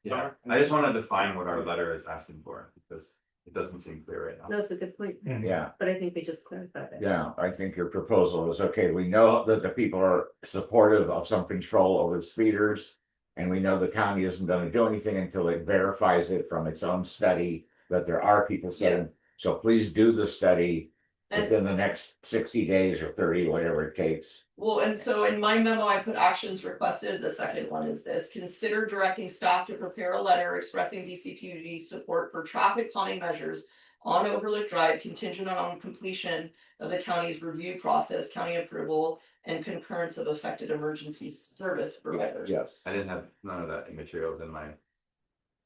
Yeah, I just want to define what our letter is asking for, because it doesn't seem clear right now. That's a good point, And yeah, but I think we just clarified it. yeah, I think your proposal is, okay, we know that the people are supportive of some control over the speeders. And we know the county isn't gonna do anything until it verifies it from its own study that there are people saying, so please do the study. And- Within the next 60 days or 30, whatever it takes. Well, and so in my memo, I put actions requested. The second one is this: consider directing staff to prepare a letter expressing BCPUD support for traffic calming measures on Overlook Drive contingent on completion of the county's review process, county approval, and concurrence of affected emergency service providers. Yes. I didn't have none of that in materials in my.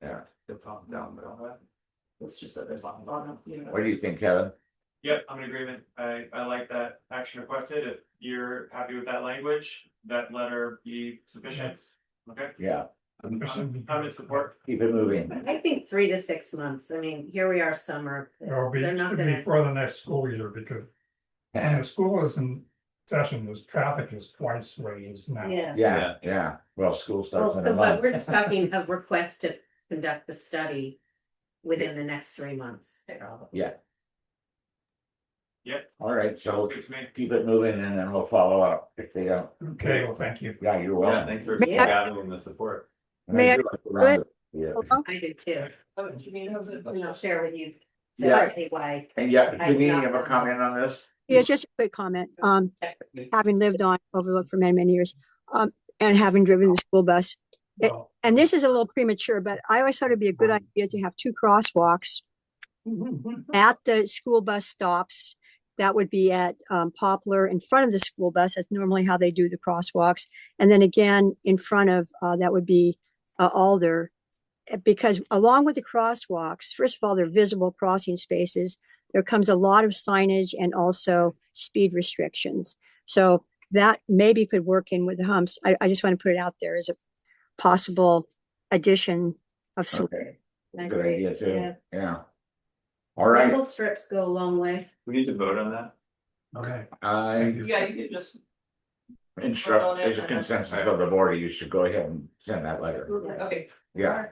Yeah. The top down, but all that. It's just a bit on, you know. What do you think, Kevin? Yep, I'm in agreement. I like that action requested. If you're happy with that language, that letter be sufficient. Okay, Yeah, I'm in support. keep it moving. I think 3 to 6 months, I mean, here we are summer, It'll be, they're not should be gonna, for the next school year, because when the school is in session, this traffic is twice what it is now. yeah. Yeah, well, school Well, starts in a but month. we're just talking a request to conduct the study within the next 3 months. Yeah. Yep. All right, so Good to me. keep it moving and then we'll follow up if they don't. Okay, well, thank you. Yeah, you're Yeah, welcome. thanks for May I- gathering the support. And May I do like around it. Yeah, Hello? I do too, Oh, Janine, how's it? and I'll share with you Yeah. exactly why. and yeah, I do you not have a done comment on this? Yeah, just a quick comment. Having lived on Overlook for many, many years, and having driven the school bus. Well, And this is a little premature, but I always thought it'd be a good idea to have 2 crosswalks at the school bus stops. That would be at Poplar in front of the school bus. That's normally how they do the crosswalks. And then again, in front of, that would be Alder. Because along with the crosswalks, first of all, they're visible crossing spaces. There comes a lot of signage and also speed restrictions. So that maybe could work in with the humps. I just want to put it out there as a possible addition of some. Okay, I good agree, idea too. yeah. Yeah. All right, Rumble strips go a long way. We need to vote on that. okay. I, Yeah, you could just, instruct, there's a consensus of the board, you should go ahead and send that letter. Okay, Yeah,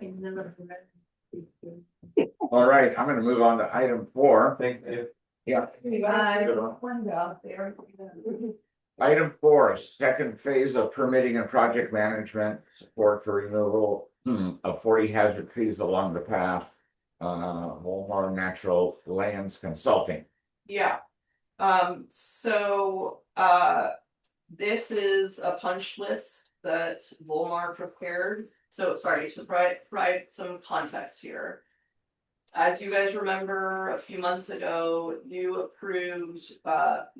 all right, I'm gonna move on to item 4. Thanks, Dave. Yeah. One job there. Item 4, second phase of permitting and project management support for removal of 40 hazard trees along the path. Walmart Natural Lands Consulting. yeah. This is a punch list that Volmar prepared. So sorry, to provide some context here. As you guys remember, a few months ago, you approved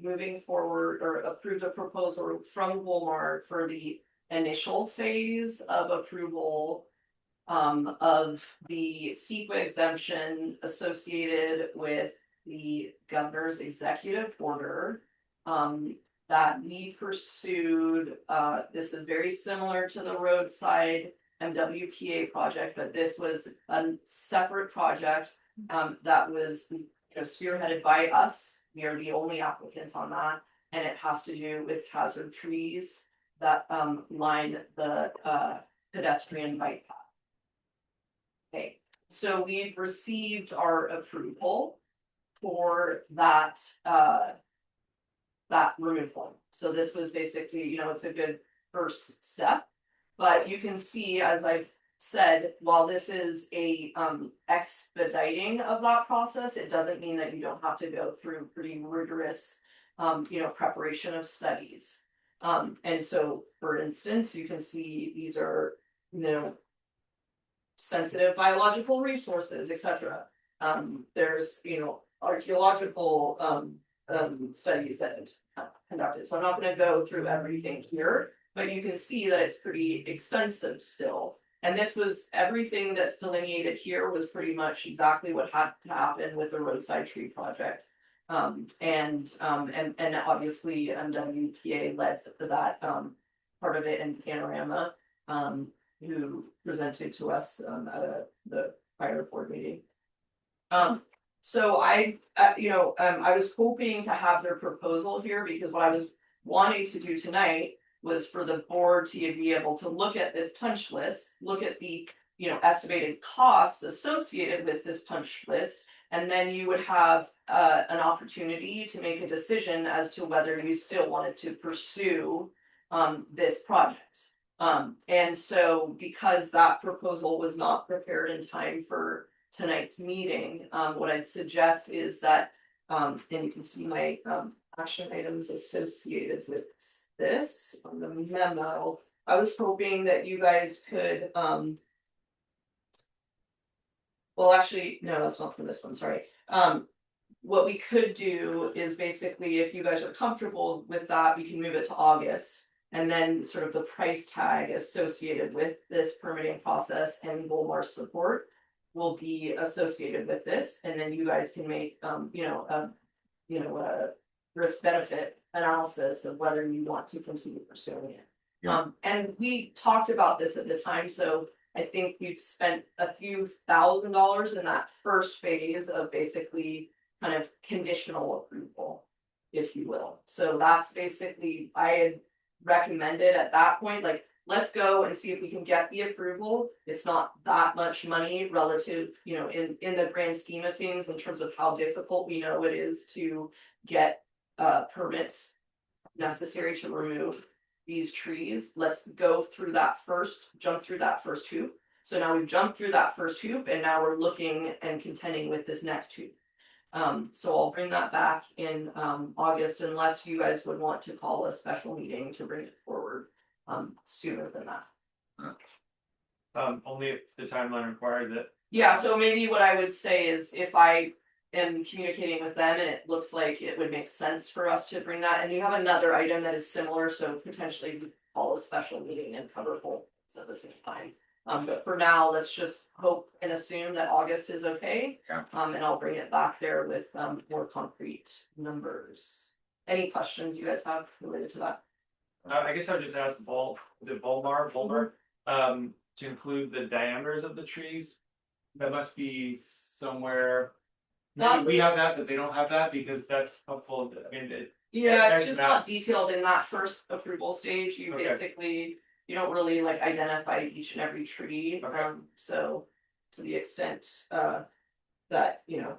moving forward or approved a proposal from Walmart for the initial phase of approval of the CEQA exemption associated with the governor's executive order that we pursued. This is very similar to the roadside MWPA project, but this was a separate project that was spearheaded by us. We are the only applicant on that, and it has to do with hazard trees that line the pedestrian bike path. Okay, so we've received our approval for that removal. So this was basically, it's a good first step. But you can see, as I've said, while this is a expediting of that process, it doesn't mean that you don't have to go through pretty rigorous preparation of studies. And so, for instance, you can see these are sensitive biological resources, etc. There's archaeological studies that conducted. So I'm not going to go through everything here, but you can see that it's pretty extensive still. And this was everything that's delineated here was pretty much exactly what had to happen with the roadside tree project. And obviously MWPA led to that part of it, and Panorama, who presented to us at the prior board meeting. So I was hoping to have their proposal here, because what I was wanting to do tonight was for the board to be able to look at this punch list, look at the estimated costs associated with this punch list, and then you would have an opportunity to make a decision as to whether you still wanted to pursue this project. And so because that proposal was not prepared in time for tonight's meeting, what I'd suggest is that, and you can see my action items associated with this on the memo. I was hoping that you guys could, well, actually, no, that's not for this one, sorry. What we could do is basically, if you guys are comfortable with that, we can move it to August. And then sort of the price tag associated with this permitting process and Volmar support will be associated with this. And then you guys can make, a risk benefit analysis of whether you want to continue pursuing it. Yeah. And we talked about this at the time, so I think we've spent a few $1,000s in that first phase of basically kind of conditional approval, if you will. So that's basically, I had recommended at that point, like, let's go and see if we can get the approval. It's not that much money relative, in the grand scheme of things, in terms of how difficult we know it is to get permits necessary to remove these trees. Let's go through that jump through that first hoop. So now we've jumped through that first hoop, and now we're looking and contending with this next hoop. So I'll bring that back in August, unless you guys would want to call a special meeting to bring it forward sooner than that. Only if the timeline requires it. Yeah, so maybe what I would say is, if I am communicating with them and it looks like it would make sense for us to bring that, and you have another item that is similar, so potentially we call a special meeting and cover both at the same time. But for now, let's just hope and assume that August is okay. Yeah. And I'll bring it back there with more concrete numbers. Any questions you guys have related to that? I guess I would just ask Volmar, to include the diameters of the trees. That must be somewhere. Maybe we have that, but they don't have that, because that's helpful. I mean, Yeah, Next it's just map. not detailed in that first approval stage, you Okay. basically, you don't really like identify each and every tree, Okay. so. To the extent, that, you know.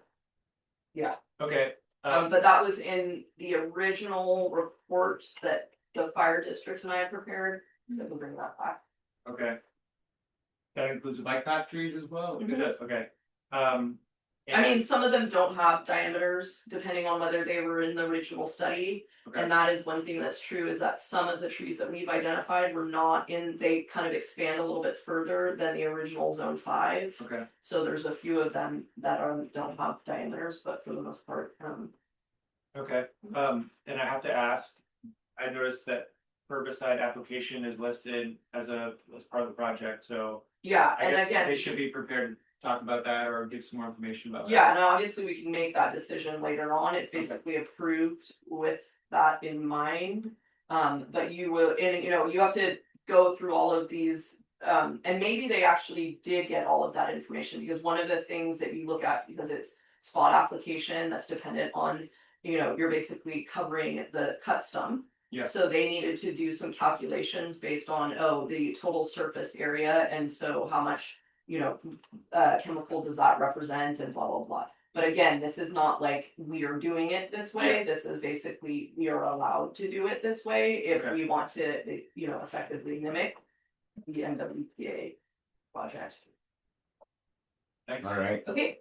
Yeah, Okay, but that was in the original report that the fire district and I had prepared, so we'll bring that back. okay. That includes the bike path trees as well? It Mhm. does, okay. I mean, some of them don't have diameters, depending on whether they were in the original study. Okay. And that is one thing that's true, is that some of the trees that we've identified were not in, they kind of expand a little bit further than the original zone 5. Okay, So there's a few of them that don't have diameters, but for the most part, okay, and I have to ask, I noticed that herbicide application is listed as part of the project, so. yeah, I and guess again. they should be prepared to talk about that or give some more information about that. Yeah, no, obviously we can make that decision later on. It's basically approved with that in mind. But you will, and you know, you have to go through all of these, and maybe they actually did get all of that information, because one of the things that you look at, because it's spot application that's dependent on, you know, you're basically covering the cut stump. Yeah. So they needed to do some calculations based on, the total surface area, and so how much, you know, chemical does that represent, and blah, blah, blah. But again, this is not like we are doing it this way, this is basically, we are allowed to do it this way if Okay. we want to, you know, effectively mimic the NWPA project. Thanks. All right, Okay,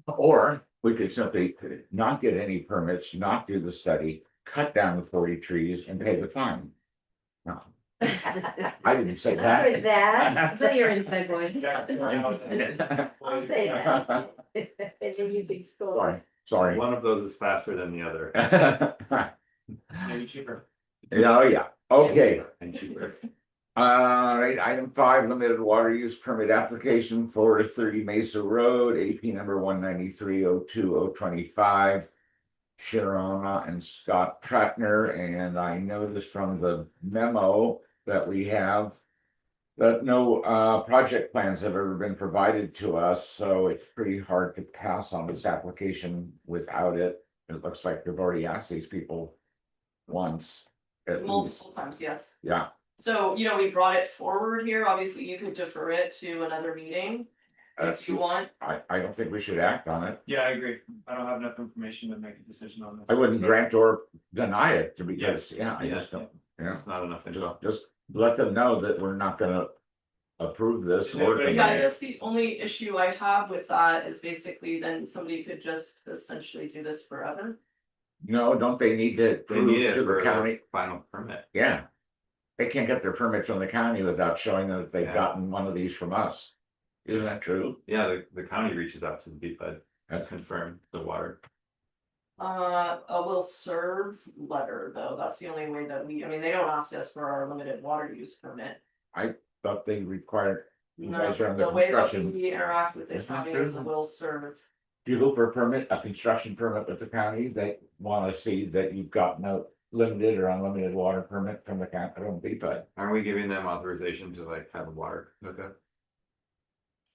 or we could simply not get any permits, not do the study, cut down the 40 trees and pay the fine. No, I didn't say Not for that. But you're inside voice. Exactly. I'll say that. And then you can score. Sorry, One of those is faster than the other sorry. Maybe cheaper. Yeah, oh, yeah, okay. and cheaper. All right, item 5, limited water use permit application for 30 Mesa Road, AP number 193-02025. Sharona and Scott Tratner, and I noticed from the memo that we have that no project plans have ever been provided to us, so it's pretty hard to pass on this application without it. It looks like they've already asked these people once at least. multiple times, yes. Yeah, So, you know, we brought it forward here, obviously you could defer it to another meeting if you want. I don't think we should act on it. Yeah, I agree. I don't have enough information to make a decision on this. I wouldn't grant or deny it because, I Yeah. just don't, yeah. It's not enough info. Just let them know that we're not gonna approve this. Is anybody- Yeah, I guess the only issue I have with that is basically then somebody could just essentially do this forever. No, don't they need to They prove need it to for the their county? final permit. Yeah. They can't get their permit from the county without showing that they've Yeah. gotten one of these from us. Isn't that true? Yeah, the county reaches out to the BPUD to Okay. confirm the water. A will serve letter, though, that's the only way that I mean, they don't ask us for our limited water use permit. Thought they required, You No, guys are on the the way that construction. we interact with the Isn't that county is true? a will serve. if you go for a permit, a construction permit with the county, they wanna see that you've got no limited or unlimited water permit from the county, from BPUD. Aren't we giving them authorization to like have a water hookup?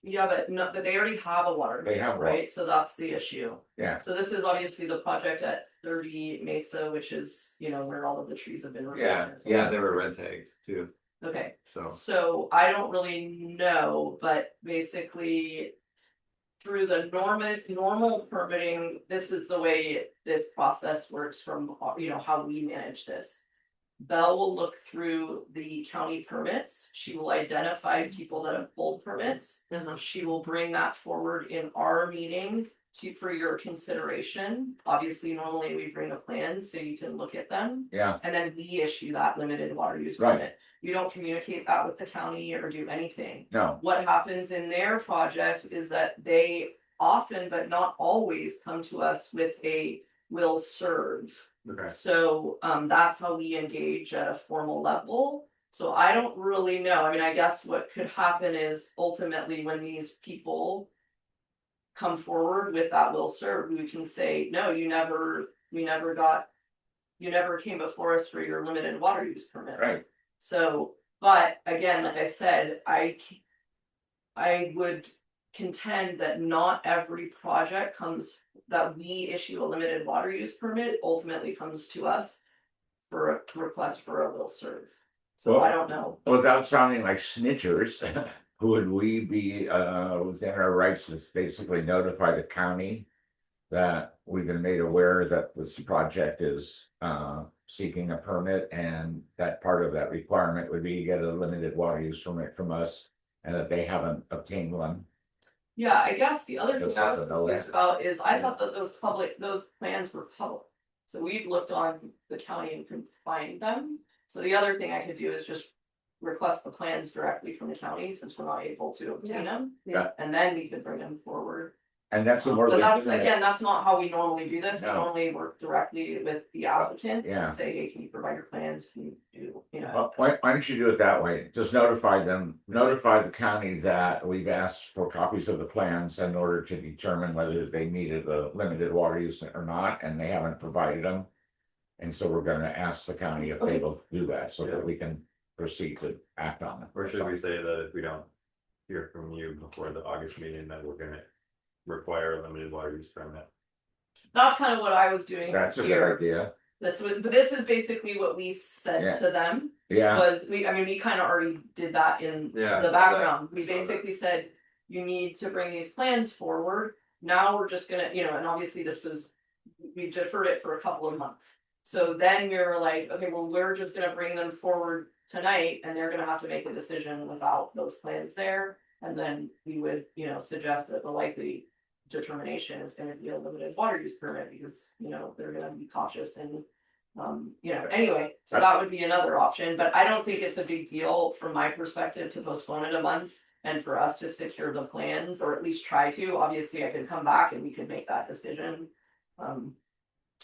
Yeah, but no, but they already have a water. They have meter, one. right, so that's the issue. Yeah. So this is obviously the project at 30 Mesa, which is, you know, where all of the trees have been removed. Yeah, and so- yeah, they were red tagged too, Okay, so. so I don't really know, but basically. Through the normal permitting, this is the way this process works from, you know, how we manage this. Belle will look through the county permits, she will identify people that have pulled permits. She will bring that forward in our meeting for your consideration. Obviously, normally we bring a plan so you can look at them. Yeah, And then we issue that limited water use Right. permit. You don't communicate that with the county or do anything. no, What happens in their project is that they often, but not always, come to us with a will serve. Okay. So that's how we engage at a formal level. So I don't really know. I mean, I guess what could happen is ultimately when these people come forward with that will serve, we can say, no, you never came before us for your limited water use permit. right, So, but again, like I said, I would contend that not every project comes that we issue a limited water use permit ultimately comes to us for a request for a will serve. So Well- I don't know. Without sounding like snitchers, would we be within our rights to basically notify the county that we've been made aware that this project is seeking a permit, and that part of that requirement would be to get a limited water use permit from us, and that they haven't obtained one? Yeah, I guess the other thing Just I have was to know confused that. about is I thought that those plans were public. So we've looked on the county and can find them. So the other thing I could do is just request the plans directly from the county, since we're not able to obtain them. Yeah. And then we could bring them forward. And that's the more. But that's, again, that's not how we normally do this. We No. normally work directly with the applicant Yeah. and say, hey, can you provide your plans? Can you do, you know? Well, why don't you do it that way? Just notify them, notify the county that we've asked for copies of the plans in order to determine whether they needed a limited water use or not, and they haven't provided them. And so we're gonna ask the county if they will do that, so that we can proceed to act on it. Or should we say that if we don't hear from you before the August meeting, that we're gonna require a limited water use permit? That's kind of what I was doing That's a good here. idea. But this is basically what we Yeah. said to them. Yeah, Was we kind of already did that in Yeah, the so background. We so that- basically said, you need to bring these plans forward. Now we're just gonna, and obviously we deferred it for a couple of months. So then you're like, okay, well, we're just gonna bring them forward tonight, and they're gonna have to make a decision without those plans there. And then we would, suggest that the likely determination is gonna be a limited water use permit, because, they're gonna be cautious and. Anyway, so that would be another option, but I don't think it's a big deal from my perspective to postpone it a month. And for us to secure the plans, or at least try to. Obviously I could come back and we could make that decision. And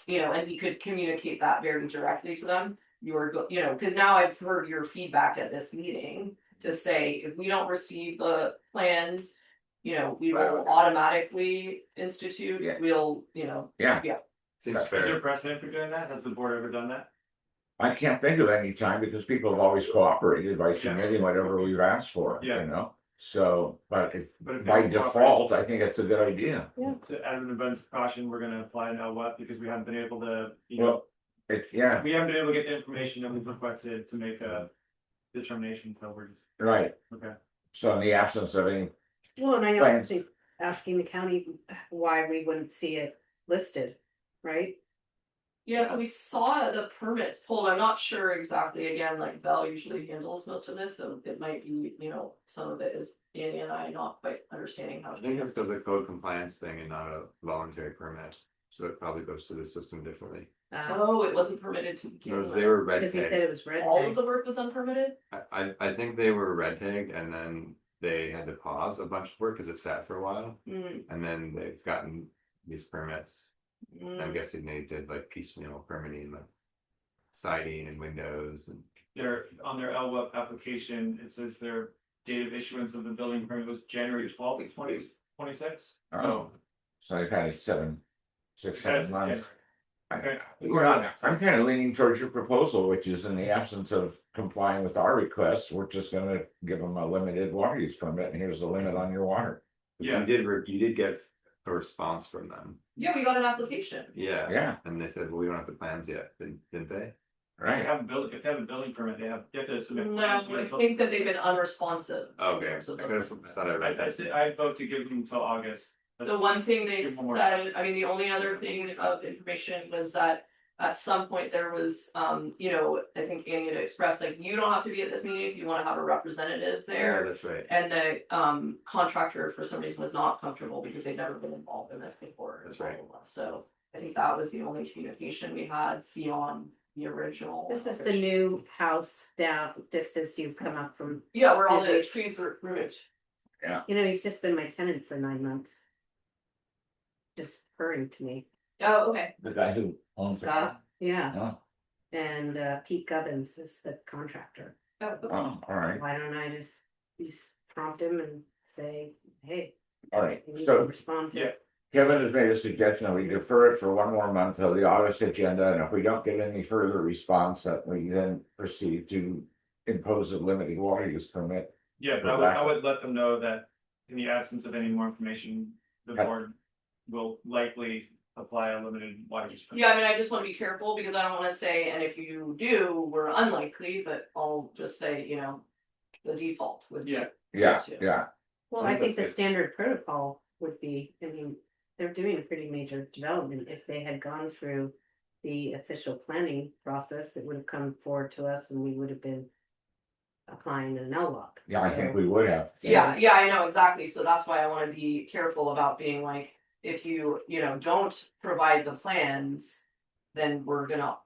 we could communicate that very directly to them. Because now I've heard your feedback at this meeting to say, if we don't receive the plans. We will automatically institute, Yeah. we'll, yeah. Seems Is there fair. precedent for doing that? Has the board ever done that? I can't think of any time because people have always cooperated by submitting whatever we've asked for, Yeah. So, but But if they by don't cooperate- default, I think it's a good idea. So as an abundance of caution, we're gonna apply now what, because we haven't been able to, Well, yeah, we haven't been able to get the information that we've requested to make a determination, so we're just, right. okay. So in the absence of any, Well, and I Plans. also think asking the county why we wouldn't see it listed, right? Yeah, so we saw the permits pulled. I'm not sure exactly, again, like Bell usually handles most of this, so it might be, some of it is Danny and I not quite understanding how. I think it's because a code compliance thing and not a voluntary permit, so it probably goes through the system differently. Oh, it wasn't permitted to begin Those, with. they were red Because he said tagged. it was red All of tag. the work was unpermitted? I think they were red tagged and then they had to pause a bunch of work because it sat for a while. Mm, And then they've gotten these permits. I'm mm. guessing they did like piecemeal permitting, like siding and windows and. On their LWEP application, it says their date of issuance of the building permit was January 12th, 2026. oh, so I've had it 6, 7 months. Okay. I'm kind of leaning towards your proposal, which is in the absence of complying with our requests, we're just gonna give them a limited water use permit, and here's the limit on your water. Yeah. You did get a response from them. Yeah, we got an application. Yeah. Yeah, And they said, well, we don't have the plans yet, didn't they? If right. they have a building permit, they have to submit. No, plans I until- think that they've been unresponsive. in Okay, terms of I the could have plans. thought I read that. I vote to give them until August. The one thing they Give 'em more. said, the only other thing of information was that at some point there was, I think Annie had expressed, like, you don't have to be at this meeting if you wanna have a representative Yeah, there. that's right. And the contractor for some reason was not comfortable because they'd never been involved in this before. That's right. So I think that was the only communication we had beyond the original. This is the new house down, just as you come up from. Yeah, where all the Stitches. trees were removed. He's just been my tenant for 9 months. Just purring to me. Oh, okay. The guy who owns the. Scott, yeah, Oh, and Pete Gubbins is the contractor. Oh, okay. oh, all right, Why don't I just prompt him and say, hey. all right. you need to So respond to Yeah. it. Kevin has made a suggestion that we defer it for one more month of the August agenda, and if we don't get any further response, that we then proceed to impose a limited water use permit. Yeah, but I would let them know that in the absence of any more information, the Okay. board will likely apply a limited water use permit. Yeah, I mean, I just wanna be careful because I don't wanna say, and if you do, we're unlikely, but I'll just say, you know, the default would be. Yeah. Yeah, too. yeah, Well, I I think think the that's good. standard protocol would be, I mean, they're doing a pretty major development. If they had gone through the official planning process, it would have come forward to us and we would have been applying an LWAP. yeah, I think we would have. Yeah, yeah, I know, exactly, so that's why I wanna be careful about being like, if you, you know, don't provide the plans. Then we're gonna,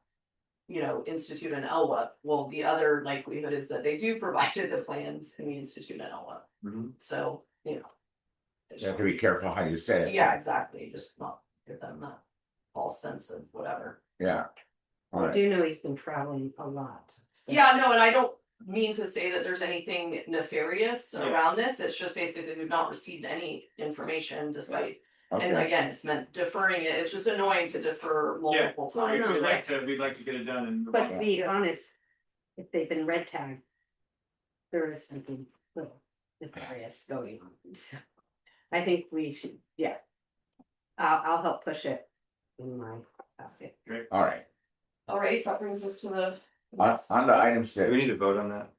you know, institute an LWAP, well, the other likelihood is that they do provided the plans and we institute an LWAP, Mhm. so, you know. I just You have to wanna- be careful how you say it. Yeah, exactly, just not give them that false sense of whatever. Yeah. All I right, do know he's been traveling a lot. so- Yeah, no, and I don't mean to say that there's anything nefarious Yeah. around this, it's just basically we've not received any information despite. And okay, again, it's meant deferring it, it's just annoying to defer multiple Well, times. no, We'd like to get it done and. But to be honest, if they've been red tagged, there is something little nefarious going on. So I think we should, yeah. I'll help push it in my basket. all right. Alright, that brings us to the. On to item Do we six, need to vote on that?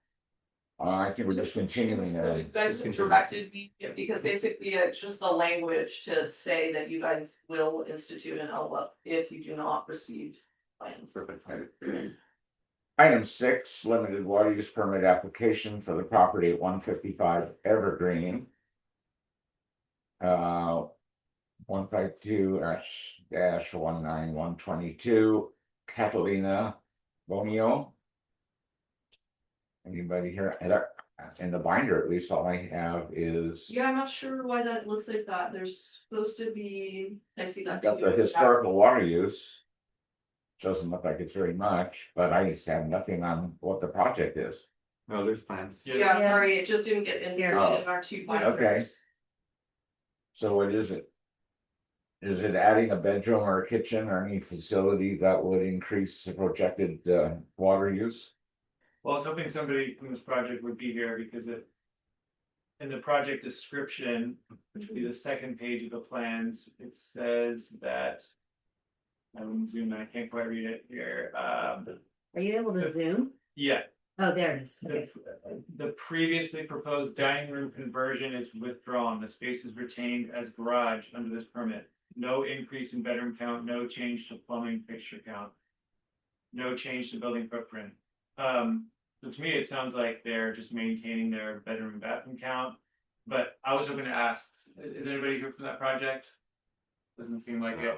I think we're just continuing You that. guys directed me, because basically it's just the language to say that you guys will institute an LWAP if you do not receive plans. Perfect. Item six, limited water use permit application for the property at 155 Evergreen. 152 dash 19122, Catalina Romeo. Anybody here? In the binder, at least all I have is. Yeah, I'm not sure why that looks like that, there's supposed to be, I see that. Got the too. historical water use. Doesn't look like it's very much, but I just have nothing on what the project is. No, there's plans. Yeah, sorry, it just didn't get in Here. in our two binders. So what is it? Is it adding a bedroom or a kitchen or any facility that would increase the projected water use? Well, I was hoping somebody from this project would be here because it. In the project description, which would be the second page of the plans, it says that. I'm zooming, I can't quite read it here, Are you able to zoom? yeah. Oh, there it is. The, Okay. the previously proposed dining room conversion is withdrawn, the space is retained as garage under this permit. No increase in bedroom count, no change to plumbing fixture count. No change to building footprint. So to me, it sounds like they're just maintaining their bedroom and bathroom count. But I was hoping to ask, is anybody here from that project? Doesn't seem like it.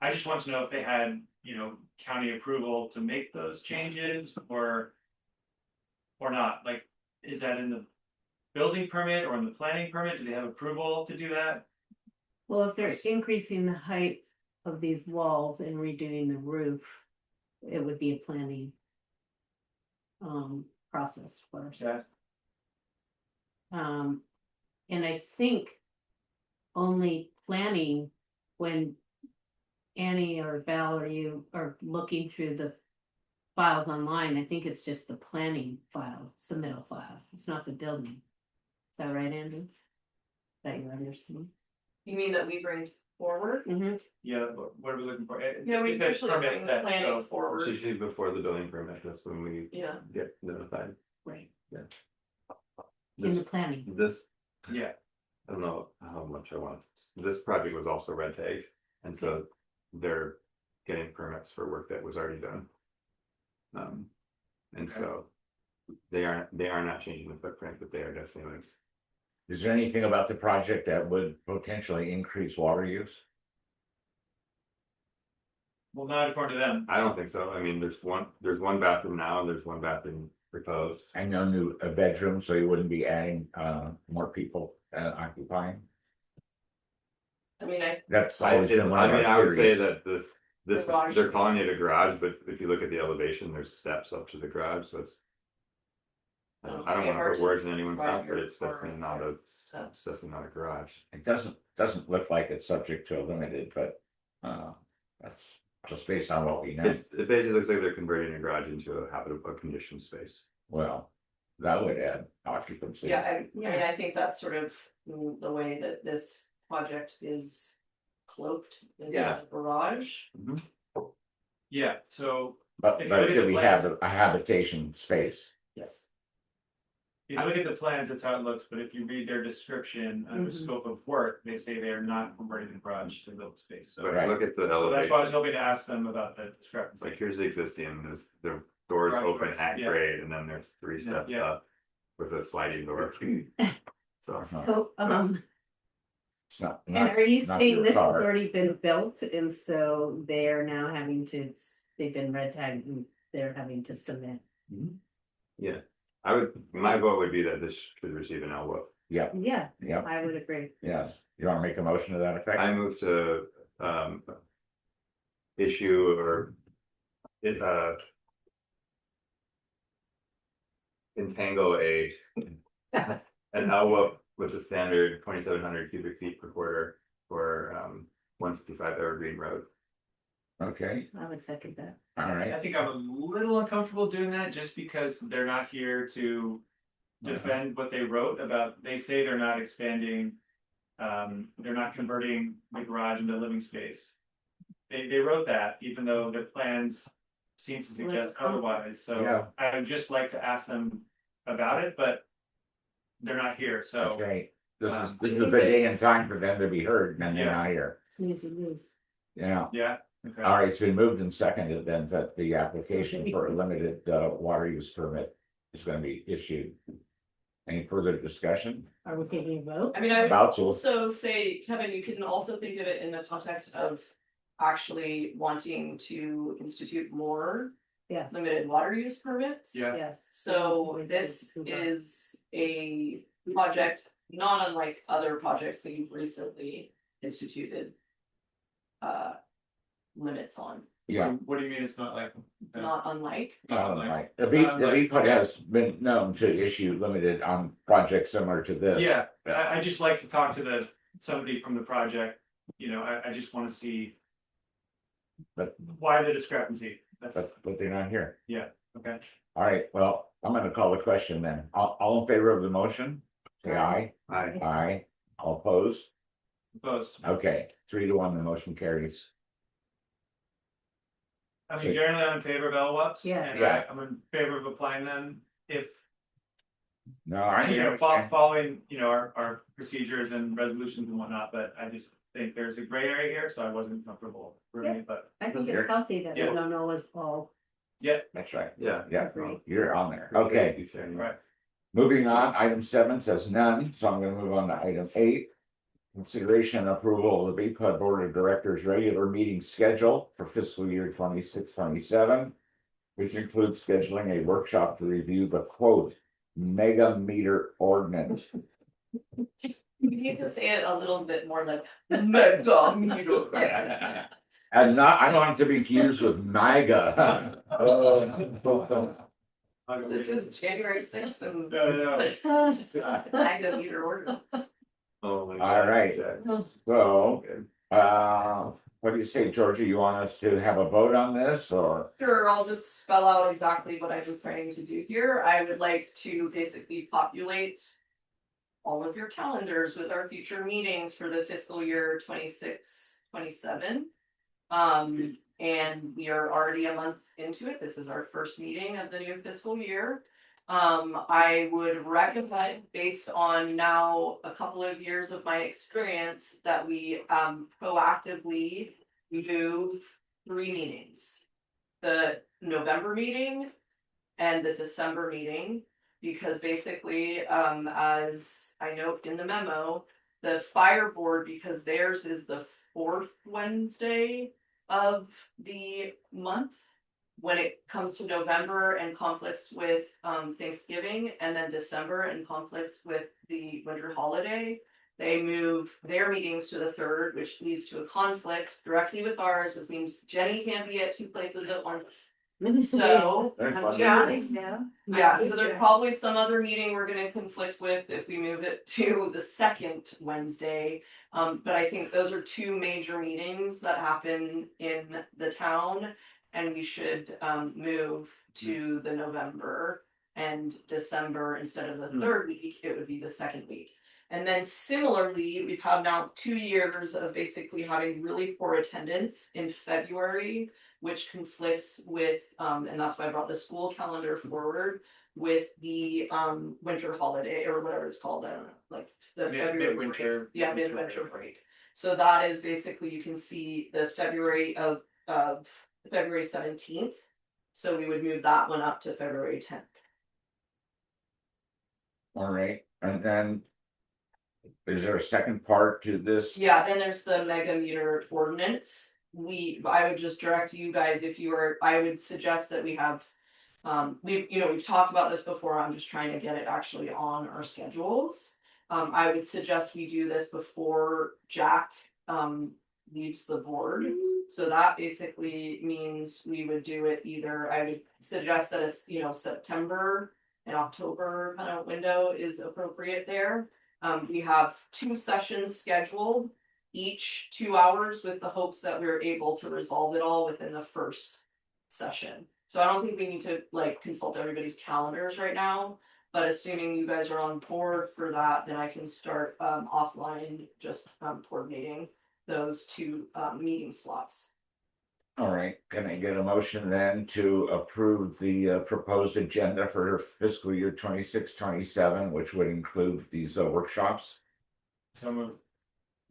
I just want to know if they had, you know, county approval to make those changes or not, like, is that in the building permit or in the planning permit? Do they have approval to do that? Well, if they're increasing the height of these walls and redoing the roof, it would be a planning. Process first. Yeah. And I think. Only planning when. Annie or Val or you are looking through the. Files online, I think it's just the planning files, submittal files, it's not the building. Is that right, Andy? Is that your understanding? You mean that we bring forward? Mm-hmm. Yeah, what are we looking for? Yeah, we It says usually permit bring set, planning so- It's forward, usually before the building permit, that's when we yeah. get notified. Right. In This, the planning, this, Yeah, I don't know how much I want, this project was also red tagged, and so they're getting permits for work that was already done. And Okay. so they are not changing the footprint, but they are definitely. Is there anything about the project that would potentially increase water use? well, not according to them. I don't think so, I mean, there's one bathroom now, and there's one bathroom proposed. I know a bedroom, so you wouldn't be adding more people occupying. I mean, That's I always been one of mean, I our would say theories. that this, Garage they're calling space. it a garage, but if you look at the elevation, there's steps up to the garage, so it's. I Oh, don't okay, wanna hard put to words in anyone's describe mouth, but your it's definitely not a, steps. it's definitely not a garage. It doesn't look like it's subject to a limited, but that's just based on what we know. It basically looks like they're converting a garage into a habitable conditioned space. Well, that would add occupancy. Yeah, I mean, I think that's sort of the way that this project is cloaked as Yeah. a garage. Yeah, so But If you look at do the we plans- have a habitation space? Yes. if you look at the plans, that's how it looks, but if you read their description under Mhm. scope of work, they say they are not converting the garage to living space, so. But Right. look at the So that's why I was elevation, hoping to ask them about the it's discrepancy. like, here's the existing, there's the doors Garage open doors, at yeah. grade, and then there's 3 steps Yeah. up. With a sliding door. So, So, It's not. and not- are you not saying your this has car. already been built and so they're now having to, they've been red tagged and they're having to submit? yeah, my vote would be that this should receive an LWOP. Yeah, Yeah, yeah, I would agree. yes. You wanna make a motion to that effect? I move to, issue or it, entangle an LWOP with the standard 2,700 cubic feet per quarter for, 155 Evergreen Road. Okay, I would second that. all I right. think I'm a little uncomfortable doing that just because they're not here to defend what they wrote about, they say they're not expanding. They're not converting the garage into living space. They wrote that even though their plans seem to suggest otherwise, Yeah. so I would just like to ask them about it, but. They're not here, That's so, right. This is a big day and time for them to be heard, and they're Yeah. not here. Snoozy loose. Yeah. yeah, okay. All right, it's been moved and seconded then that the application for a limited water use permit is gonna be issued. Any further discussion? Are we taking a vote? I mean, I would About to. also say, Kevin, you can also think of it in the context of actually wanting to institute more Yes. limited water use permits. Yeah. Yes. So this is a project not unlike other projects that you've recently instituted. Limits on, Yeah. What do you mean it's not like? not unlike. Right. The BPUD has been known to issue limited on projects similar to this. Yeah, Yeah. I just like to talk to somebody from the project, I just wanna see. But- Why the discrepancy, that's, But they're not here. okay, All right, well, I'm gonna call the question then. All in favor of the motion? Say aye. Aye. Aye. All opposed? opposed. Okay, 3-1, the motion carries. I mean, generally, I'm in favor of LWUPs. Yeah. And Yeah. I'm in favor of applying them if, No, I understand. following, our procedures and resolutions and whatnot, but I just think there's a gray area here, so I wasn't comfortable approving it, but. I think Here. it's healthy that we Yeah. don't always all. That's right. Yeah. Yeah, Agree. you're on there. Okay. You said, Right. Moving on, item 7 says none, so I'm gonna move on to item 8. Consideration and approval of the BPUD Board of Directors regular meeting schedule for fiscal year 26-27, which includes scheduling a workshop to review the quote mega meter ordinance. You can say it a little bit more like mega meter. And not, I don't want it to be confused with MAGA. This is January 6th and No. mega meter ordinance. Oh my God. All right. Jack. So, what do you say, Georgia? You want us to have a vote on this or? Sure, I'll just spell out exactly what I've been trying to do here. I would like to basically populate all of your calendars with our future meetings for the fiscal year 26-27. And we are already a month into it. This is our first meeting of the new fiscal year. I would recommend, based on now a couple of years of my experience, that we proactively do 3 meetings. The November meeting and the December meeting, because basically, as I note in the memo, the fire board, because theirs is the 4th Wednesday of the month. When it comes to November and conflicts with Thanksgiving, and then December and conflicts with the winter holiday, they move their meetings to the 3rd, which leads to a conflict directly with ours, which means Jenny can't be at 2 places at once. So, yeah, so there's probably some other meeting we're gonna conflict with if we move it to the 2nd Wednesday. But I think those are 2 major meetings that happen in the town. And we should move to the November and December instead of the 3rd week, it would be the 2nd week. And then similarly, we've had now 2 years of basically having really poor attendance in February, which conflicts with, and that's why I brought the school calendar forward with the winter holiday or whatever it's called, I don't know, like the February break. Midwinter. Yeah, midwinter break. So that is basically, you can see the February of February 17th. So we would move that one up to February 10th. All right, and then. Is there a second part to this? Yeah, then there's the mega meter ordinance. I would just direct you guys, if you are, I would suggest that we have. We've talked about this before, I'm just trying to get it actually on our schedules. I would suggest we do this before Jack, leaves the board. So that basically means we would do it either, I would suggest that it's, September and October kind of window is appropriate there. We have 2 sessions scheduled, each 2 hours, with the hopes that we're able to resolve it all within the first session. So I don't think we need to consult everybody's calendars right now, but assuming you guys are on board for that, then I can start offline just coordinating those 2 meeting slots. All right, can I get a motion then to approve the proposed agenda for fiscal year 26-27, which would include these workshops? So moved.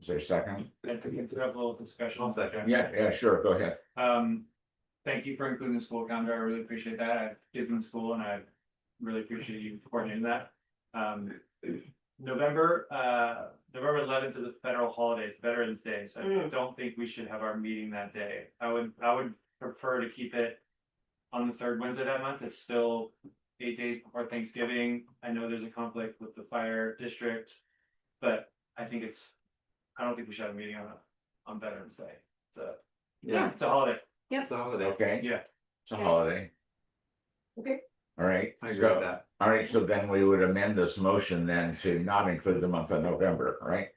Is there a second? And we can have a little discussion. I'll second. Yeah, sure, go ahead. Thank you for including the school calendar. I really appreciate that. I have kids in school and I really appreciate you coordinating that. November 11th is a federal holiday, it's Veterans Day, so I don't think we should have our meeting that day. I would prefer to keep it on the 3rd Wednesday that month. It's still 8 days before Thanksgiving. I know there's a conflict with the fire district, but I don't think we should have a meeting on Veterans Day. It's a holiday. It's a holiday. Okay. Yeah. It's a holiday. Okay. All right. I agree with that. All right, so then we would amend this motion then to not include the month of November, right?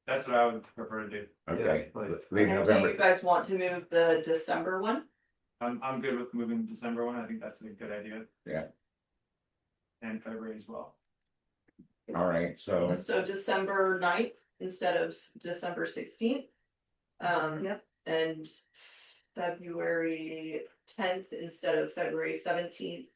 That's what I would prefer to do. Okay, Yeah, please. leave And do November. you guys want to move the December one? I'm good with moving the December one. I think that's a good idea. Yeah. And February as well. All right, so, So December 9th instead of December 16th. Yep. And February 10th instead of February 17th.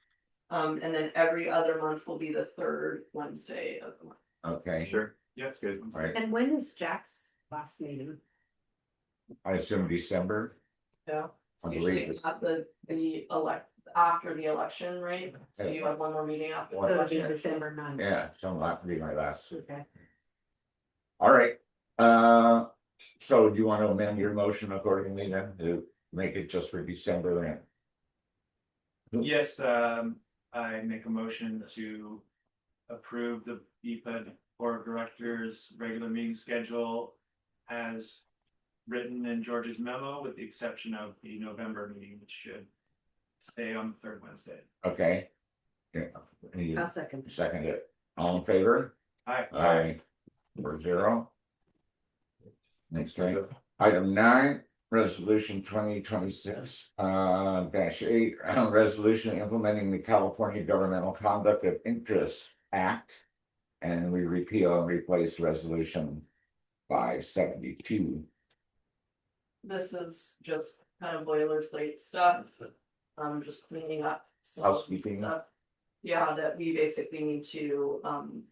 And then every other month will be the 3rd Wednesday of the month. okay, Sure. Yeah, it's good. all right, And when is Jack's last meeting? I assume December. Yeah. It's I usually believe it. at after the election, right? So you have one more meeting after. the One. election. December 9th. Yeah, so that would be my last. Okay. All right, so do you want to amend your motion accordingly then to make it just for December then? Yes, I make a motion to approve the BPED Board of Directors regular meeting schedule as written in George's memo, with the exception of the November meeting, which should stay on the 3rd Wednesday. Okay. Yeah, you I'll second. second it, all in favor? Aye. Aye. 4-0. Next item 9, resolution 2026 -8, resolution implementing the California Governmental Conduct of Interest Act. And we repeal and replace resolution 572. This is just kind of boilerplate stuff. Just cleaning up. some Housekeeping. stuff. Yeah, that we basically need to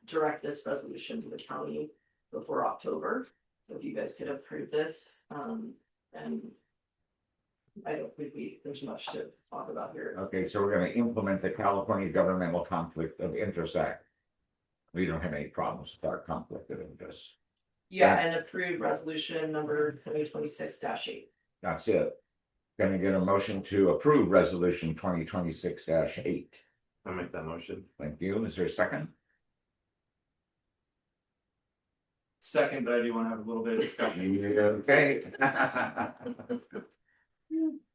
direct this resolution to the county before October. So if you guys could approve this, and I don't think there's much to talk about here. Okay, so we're gonna implement the California Governmental Conflict of Interest Act. We don't have any problems with our conflict of interest. Yeah, and approve resolution number 2026-8. That's it. Gonna get a motion to approve resolution 2026-8. I'll make that motion. Thank you. Is there a second? Second, but I do want to have a little bit of discussion. Okay.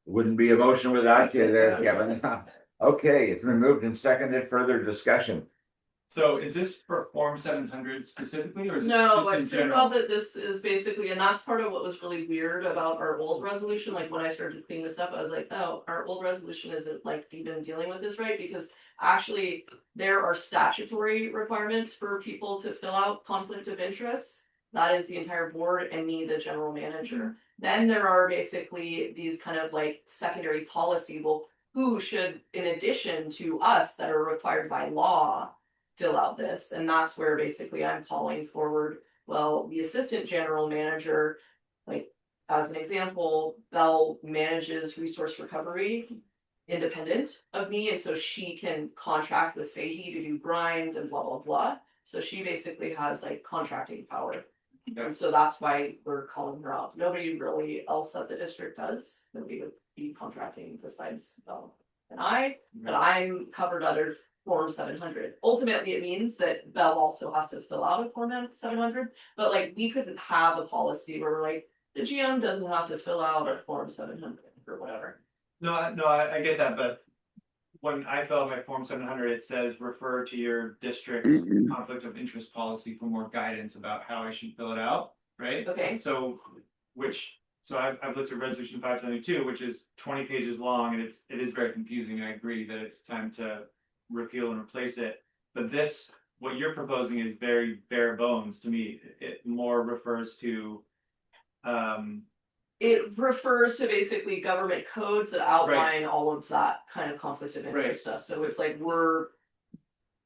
Wouldn't be a motion without you there, Kevin. Okay, it's been moved and seconded. Further discussion. So is this for Form 700 specifically, or is this No, just I in think general? that this is basically, and that's part of what was really weird about our old resolution, like when I started to clean this up, I was like, oh, our old resolution isn't like even dealing with this, right? Because Actually, there are statutory requirements for people to fill out conflict of interest. That is the entire board and me, the general manager. Then there are basically these kind of like secondary policy, well, who should, in addition to us that are required by law, fill out this, and that's where basically I'm calling forward, well, the assistant general manager, like, as an example, Belle manages resource recovery independent of me, and so she can contract with Fahey to do brines and blah, blah, blah. So she basically has like contracting power. And so that's why we're calling her out. Nobody really else at the district does. Nobody would be contracting besides Belle and I, but I'm covered under Form 700. Ultimately, it means that Belle also has to fill out a Form 700, but like we couldn't have a policy where we're like, the GM doesn't have to fill out a Form 700 or whatever. No, I get that, but when I fill out my Form 700, it says refer to your district's conflict of interest policy for more guidance about how I should fill it out, right? Okay. So, I've looked at Resolution 572, which is 20 pages long, and it is very confusing. I agree that it's time to repeal and replace it. But this, what you're proposing, is very bare bones to me. It more refers to, it refers to basically government codes that outline all of that kind of conflict of interest stuff. So it's like we're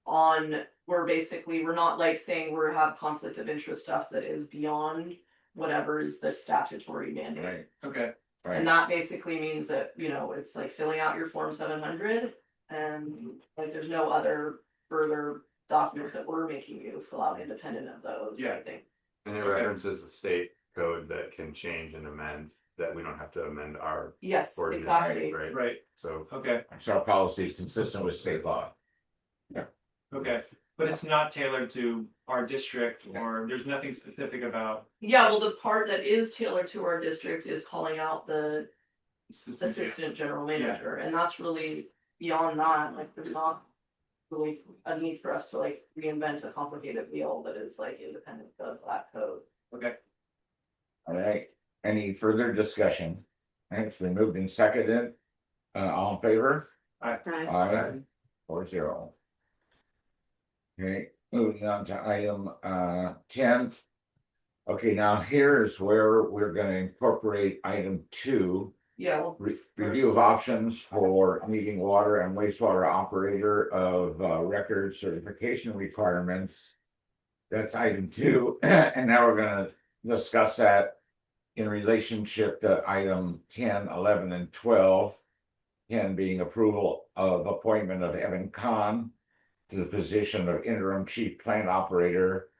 not like saying we have conflict of interest stuff that is beyond whatever is the statutory mandate. Right, okay, right. And that basically means that, you know, it's like filling out your Form 700 and like there's no other further documents that we're making you fill out independent of those, Yeah. I think. And it references the state code that can change and amend, that we don't have to amend our Yes, ordinance, exactly. right? right, So, okay, So our policy is consistent with state law. okay. But it's not tailored to our district, or there's nothing specific about Yeah, well, the part that is tailored to our district is calling out the assistant general manager, and that's really beyond that, like, there's not really a need for us to like reinvent a complicated wheel that is like independent of that code. Okay. All right, any further discussion? And it's been moved and seconded. All in favor? Aye. 4-0. Okay, moving on to item 10. Okay, now here's where we're gonna incorporate item 2. Yeah, well, Review of options for meeting water and wastewater operator of record certification requirements. That's item 2, and now we're gonna discuss that in relationship to item 10, 11, and 12. 10 being approval of appointment of Evan Kahn to the position of interim chief plant operator.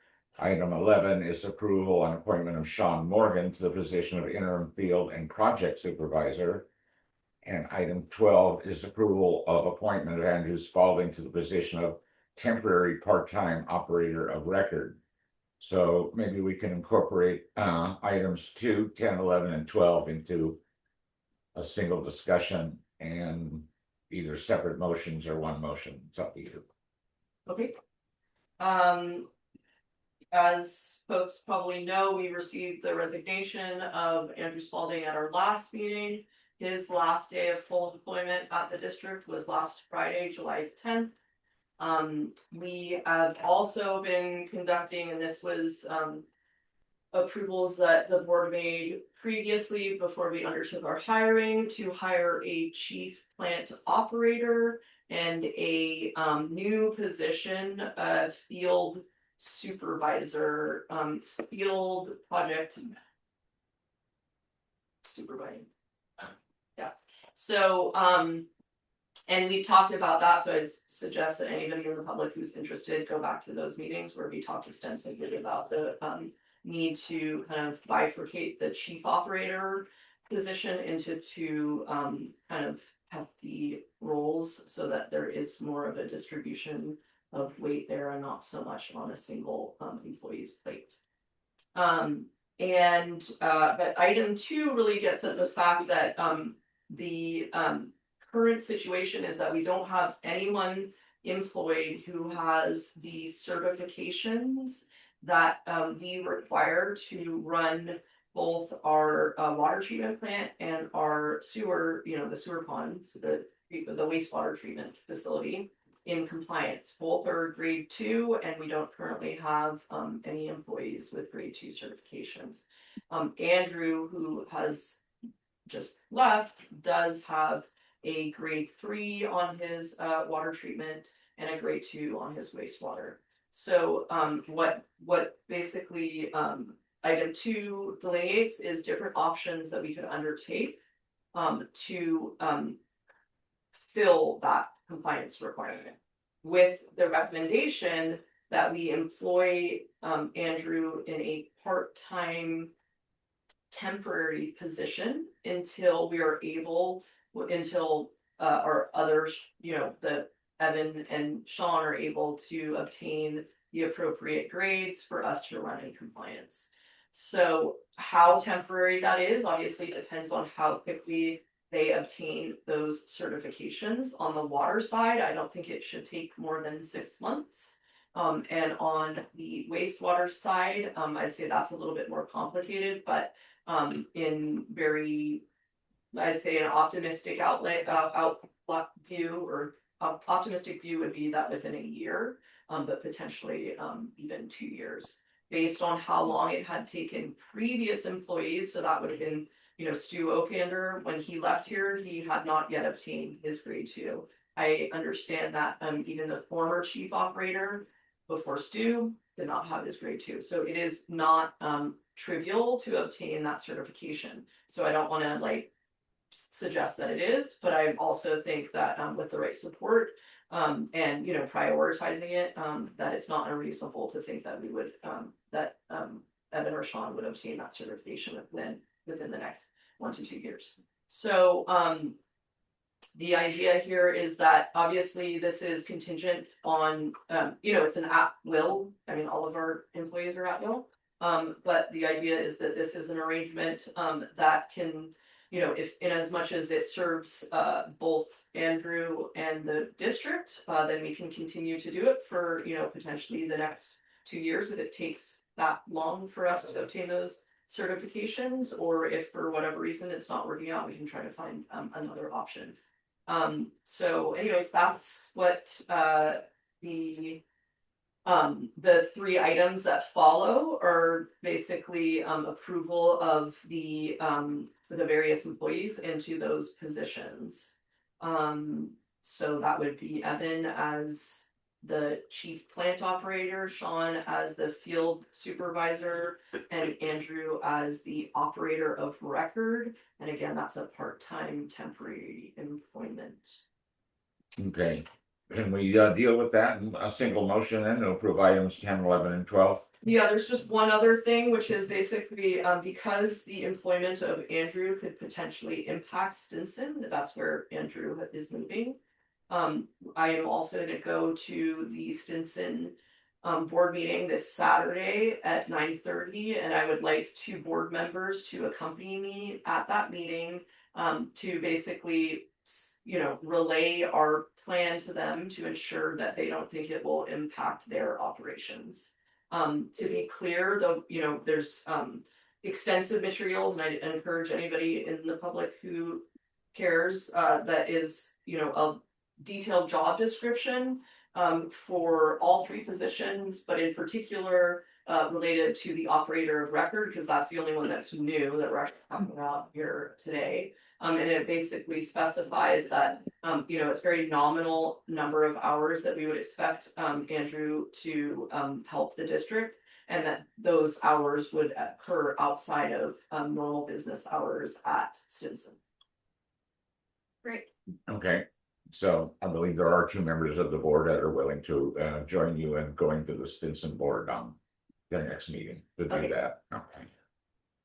Item 11 is approval and appointment of Sean Morgan to the position of interim field and project supervisor. And item 12 is approval of appointment of Andrew Spalding to the position of temporary part-time operator of record. So maybe we can incorporate items 2, 10, 11, and 12 into a single discussion and either separate motions or one motion. It's up to you. okay. As folks probably know, we received the resignation of Andrew Spalding at our last meeting. His last day of full employment at the district was last Friday, July 10th. We have also been conducting, and this was approvals that the board made previously before we undertook our hiring, to hire a chief plant operator and a new position, field supervisor, field project supervisor. Yeah, so and we've talked about that, so I'd suggest that anybody in the public who's interested go back to those meetings where we talked extensively about the need to kind of bifurcate the chief operator position into 2 kind of hefty roles, so that there is more of a distribution of weight there and not so much on a single employee's plate. But item 2 really gets at the fact that the current situation is that we don't have anyone employed who has the certifications that we require to run both our water treatment plant and our sewer, the sewer ponds, the wastewater treatment facility. in compliance. Both are grade 2, and we don't currently have any employees with grade 2 certifications. Andrew, who has just left, does have a grade 3 on his water treatment and a grade 2 on his wastewater. So what basically item 2 delineates is different options that we could undertake to fill that compliance requirement, with the recommendation that we employ Andrew in a part-time temporary position until we are able, until our others, the Evan and Sean are able to obtain the appropriate grades for us to run in compliance. So how temporary that is obviously depends on how quickly they obtain those certifications. On the water side, I don't think it should take more than 6 months. And on the wastewater side, I'd say that's a little bit more complicated, but in very, I'd say an optimistic optimistic view would be that within a year, but potentially even 2 years, based on how long it had taken previous employees. So that would have been, Stu Okander, when he left here, he had not yet obtained his grade 2. I understand that even the former chief operator before Stu did not have his grade 2. So it is not trivial to obtain that certification. So I don't want to suggest that it is, but I also think that with the right support and prioritizing it, that it's not unreasonable to think that we would that Evan or Sean would obtain that certification within the next 1 to 2 years. So the idea here is that obviously this is contingent on it's an at will. I mean, all of our employees are at will. But the idea is that this is an arrangement that can, if in as much as it serves both Andrew and the district, then we can continue to do it for, potentially the next 2 years if it takes that long for us to obtain those certifications, or if for whatever reason it's not working out, we can try to find another option. So anyways, that's what the 3 items that follow are basically approval of the various employees into those positions. So that would be Evan as the chief plant operator, Sean as the field supervisor, and Andrew as the operator of record. And again, that's a part-time temporary employment. Okay, can we deal with that in a single motion then to approve items 10, 11, and 12? Yeah, there's just one other thing, which is basically because the employment of Andrew could potentially impact Stinson, that's where Andrew is moving. I am also going to go to the Stinson board meeting this Saturday at 9:30, and I would like 2 board members to accompany me at that meeting to basically, relay our plan to them to ensure that they don't think it will impact their operations. To be clear, though, there's extensive materials, and I encourage anybody in the public who cares that is, a detailed job description for all 3 positions, but in particular related to the operator of record, because that's the only one that's new that we're actually talking about here today. And it basically specifies that, it's very nominal number of hours that we would expect Andrew to help the district, and that those hours would occur outside of normal business hours at Stinson. Great. Okay, so I believe there are 2 members of the board that are willing to join you in going to the Stinson board on the next meeting to do Okay. that. Okay.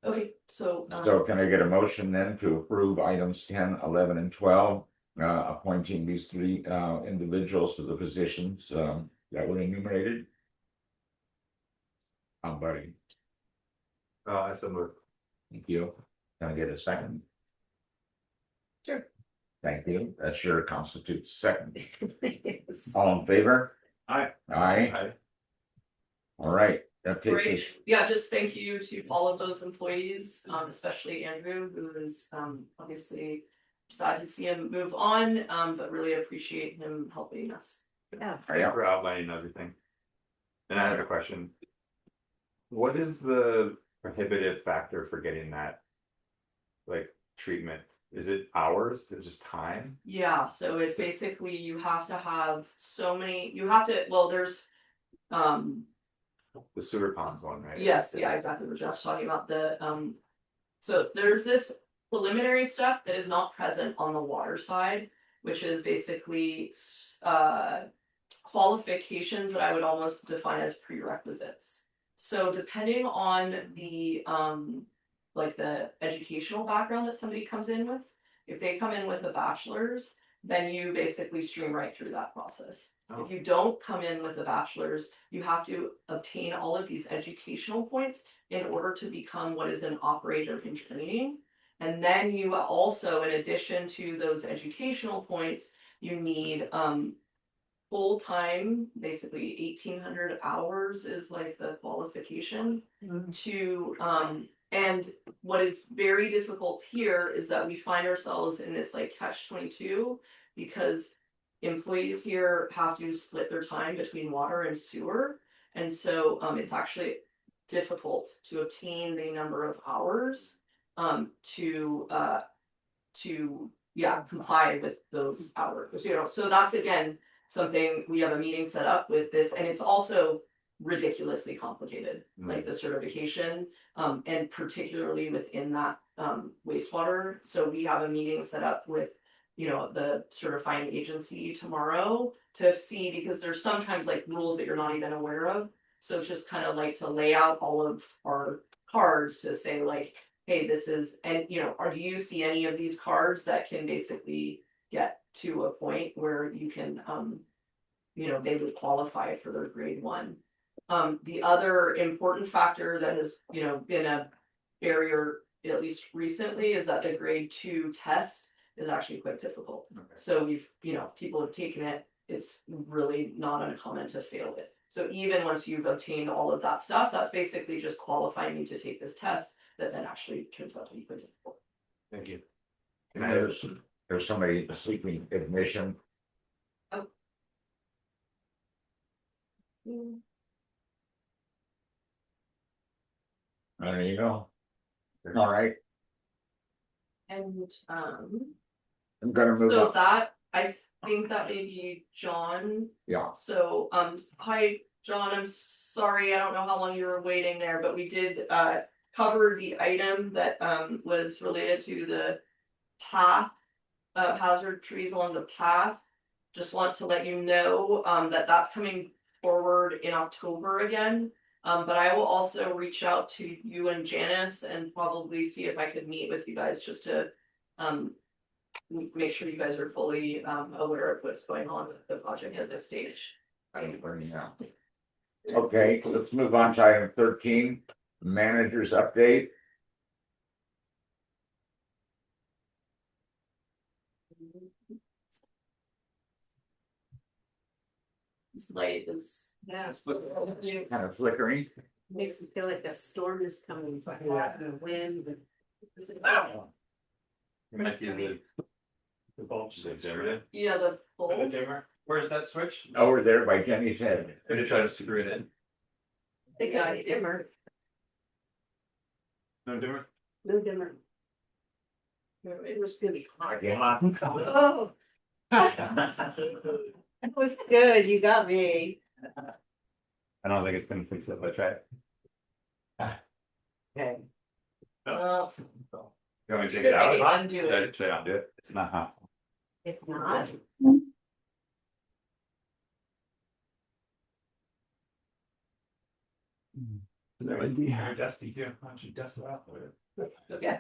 Okay, so So can I get a motion then to approve items 10, 11, and 12, appointing these 3 individuals to the positions that were enumerated? Buddy, I so moved. thank you. Can I get a second? Sure. Thank you. That sure constitutes second. All in favor? Aye. Aye. Aye. All right, that takes us. great. Yeah, just thank you to all of those employees, especially Andrew, who is obviously sad to see him move on, but really appreciate him helping us. Yeah. Yeah. For outlining everything. And I have a question. What is the prohibitive factor for getting that? Like treatment? Is it hours? Is it just time? Yeah, so it's basically you have to have so many, you have to, well, there's, um, The sewer ponds one, right? yes, yeah, exactly, we're just talking about so there's this preliminary step that is not present on the water side, which is basically, qualifications that I would almost define as prerequisites. So depending on the, like the educational background that somebody comes in with, if they come in with a bachelor's, then you basically stream right through that process. Oh. If you don't come in with a bachelor's, you have to obtain all of these educational points in order to become what is an operator in training. And then you also, in addition to those educational points, you need full-time, basically 1,800 hours is like the qualification to and what is very difficult here is that we find ourselves in this like catch-22 because employees here have to split their time between water and sewer, and so it's actually difficult to obtain the number of hours to comply with those hours, you know. So that's again something, we have a meeting set up with this, and it's also ridiculously complicated, like the certification, and particularly within that wastewater. So we have a meeting set up with, you know, the certifying agency tomorrow to see, because there's sometimes like rules that you're not even aware of. So just kind of like to lay out all of our cards to say like, hey, this is, and you know, do you see any of these cards that can basically get to a point where you can, you know, they would qualify for their grade 1. The other important factor that has, you know, been a barrier, at least recently, is that the grade 2 test is actually quite difficult. Okay. So we've, you know, people have taken it, it's really not uncommon to fail it. So even once you've obtained all of that stuff, that's basically just qualifying you to take this test that then actually turns out to be quite difficult. Thank you. And there's somebody seeking admission. There you go. All right, And I'm gonna move so on. that, I think that may be John. Yeah, So, hi, John, I'm sorry, I don't know how long you were waiting there, but we did, cover the item that, was related to the path, hazard trees along the path. Just want to let you know, that that's coming forward in October again. But I will also reach out to you and Janice and probably see if I could meet with you guys just to, make sure you guys are fully, aware of what's going on with the project at this stage. okay, let's move on to item 13, managers update. This light is, Yeah. Kind of flickering. Makes me feel like a storm is coming, it's like the wind. You might see the bulbs. The dimmer. yeah, the The bulb. dimmer, where's that switch? Over there by Jenny's head. I'm gonna try to screw it in. Yeah, dimmer, No dimmer? no dimmer. It was gonna be hot. Yeah. Oh. That was good, you got me. I don't think it's gonna fix it, but try it. Okay. You want me to take it out? Maybe undo Should I- it. should I undo it? It's not hot. It's not. That would be very dusty too. Why don't you dust it off with it? Okay.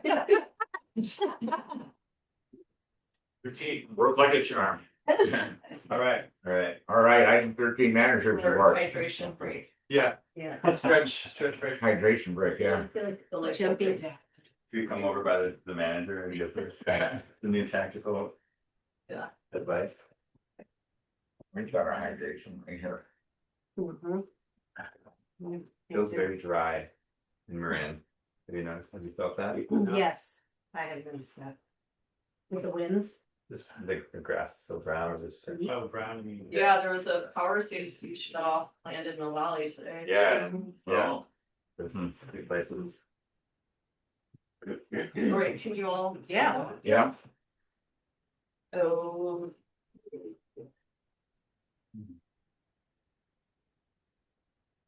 Routine. Work like a charm. All right, All right. All right, item 13, managers report. Hydration break. yeah, Yeah. stretch break. Hydration break, yeah. I feel like The light jumping. break. Can you come over by the manager and get the new tactical? Yeah. Advice. We've got our hydration right here. Mhm. Feels very dry in Marin. Have you noticed? Have you felt that? Yes, I have noticed that. With the winds. This, the grass is still brown or just? Oh, brown, you mean? Yeah, there was a power safety shut off landed in the valley today. Yeah, yeah. Oh. Good places. Alright, can you all? see Yeah. that? Yeah. Oh.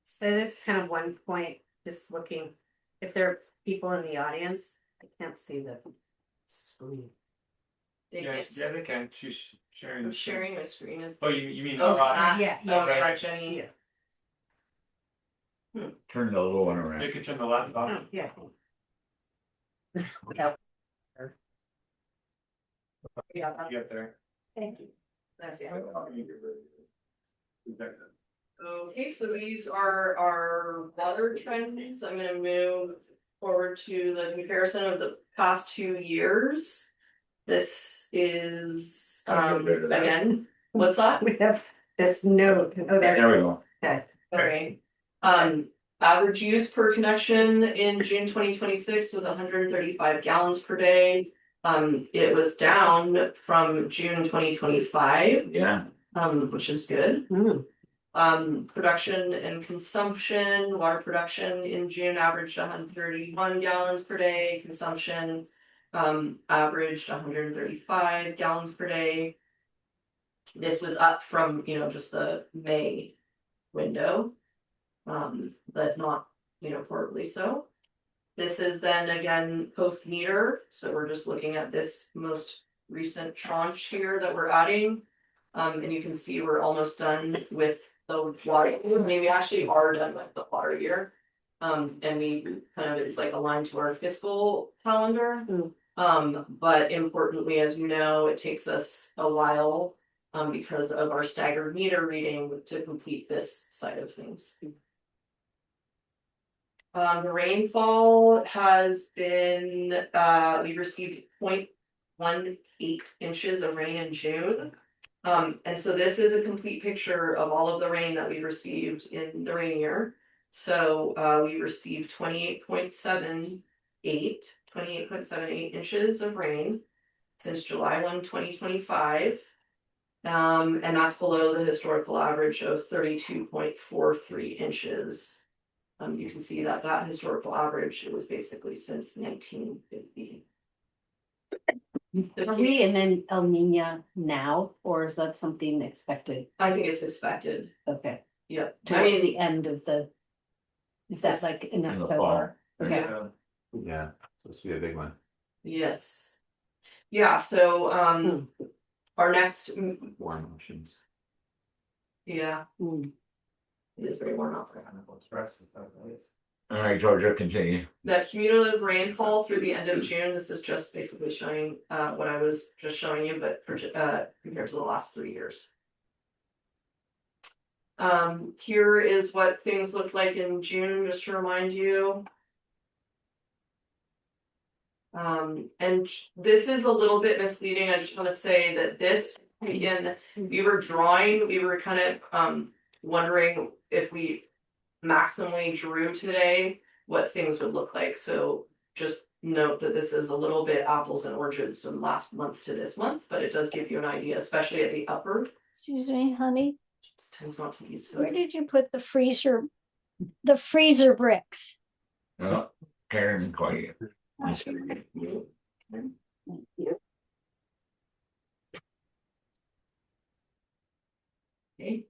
So this is kind of one point, just looking, if there are people in the audience, I can't see the screen. They Yeah, can't yeah, they can, she's sharing. I'm the screen. sharing my screen. and- Oh, you mean? Oh, that, yeah, oh, yeah. right, Jenny. Turn the little one You around. can turn the laptop. Oh, yeah. Yeah, that- Get there. Thank you. that's it. Okay, so these are our water trends. I'm gonna move forward to the comparison of the past 2 years. This is, I'll get rid of that. again, what's that? We have this note, oh, there. There we go. Okay. Okay, average use per connection in June 2026 was 135 gallons per day. It was down from June 2025, Yeah, which is good. Hmm. Production and consumption, water production in June averaged 131 gallons per day, consumption averaged 135 gallons per day. This was up from, just the May window. But not, horribly so. This is then again post meter, so we're just looking at this most recent tranche here that we're adding. And you can see we're almost done with the water, I mean, we actually are done with the water year. And we kind of, it's like aligned to our fiscal calendar. But importantly, as you know, it takes us a while. Because of our staggered meter reading to complete this side of things. The rainfall has been, we received 0.18 inches of rain in June. And so this is a complete picture of all of the rain that we received in the rain year. So we received 28.78 inches of rain since July 1, 2025. And that's below the historical average of 32.43 inches. You can see that historical average, it was basically since 1950. Are we in an El Nino now, or is that something expected? I think it's expected, Okay, yep. I towards mean, the end of the. Is that like in the October? fall. Okay, Yeah, supposed to be a big one. yes. Yeah, so, our next, Warm oceans. yeah, Hmm. it is very warm out there. all right, Georgia, continue. The cumulative rainfall through the end of June, this is just basically showing what I was just showing you, but for compared to the last 3 years. Here is what things looked like in June, just to remind you. And this is a little bit misleading. I just want to say that this, again, we were kind of wondering if we maximally drew today, what things would look like. So just note that this is a little bit apples and oranges from last month to this month, but it does give you an idea, especially at the upper. Excuse me, honey, Just tends not to be so. where did you put the freezer bricks? No, Karen, quiet. Okay.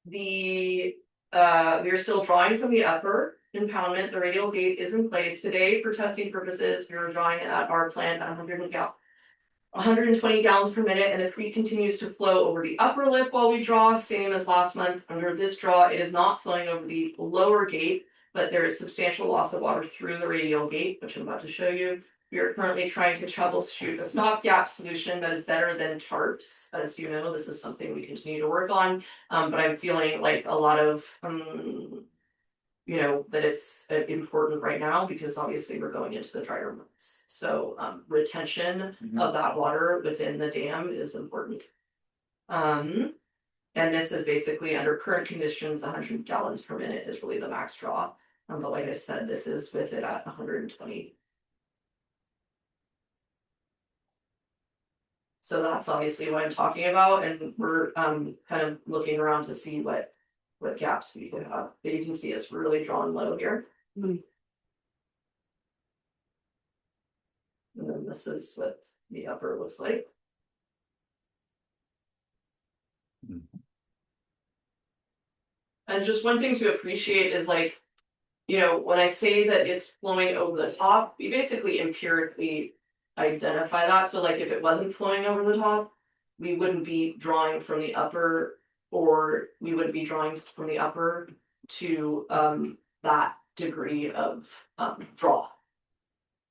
We are still drawing from the upper impoundment. The radial gate is in place today for testing purposes. We are drawing at our plant at 120 gallons per minute, and the creek continues to flow over the upper lip while we draw, same as last month. Under this draw, it is not flowing over the lower gate, but there is substantial loss of water through the radial gate, which I'm about to show you. We are currently trying to troubleshoot a stopgap solution that is better than tarps. As you know, this is something we continue to work on, but I'm feeling like a lot of, that it's important right now because obviously we're going into the drier months. So retention of that water within the dam is important. And this is basically under current conditions, 100 gallons per minute is really the max draw. But like I said, this is with it at 120. So that's obviously what I'm talking about, and we're kind of looking around to see what gaps we could have. But you can see it's really drawn low here. Mm. And then this is what the upper looks like. And just one thing to appreciate is like, you know, when I say that it's flowing over the top, we basically empirically identify that. So like if it wasn't flowing over the top, we wouldn't be drawing from the upper, or we would be drawing from the upper to that degree of draw.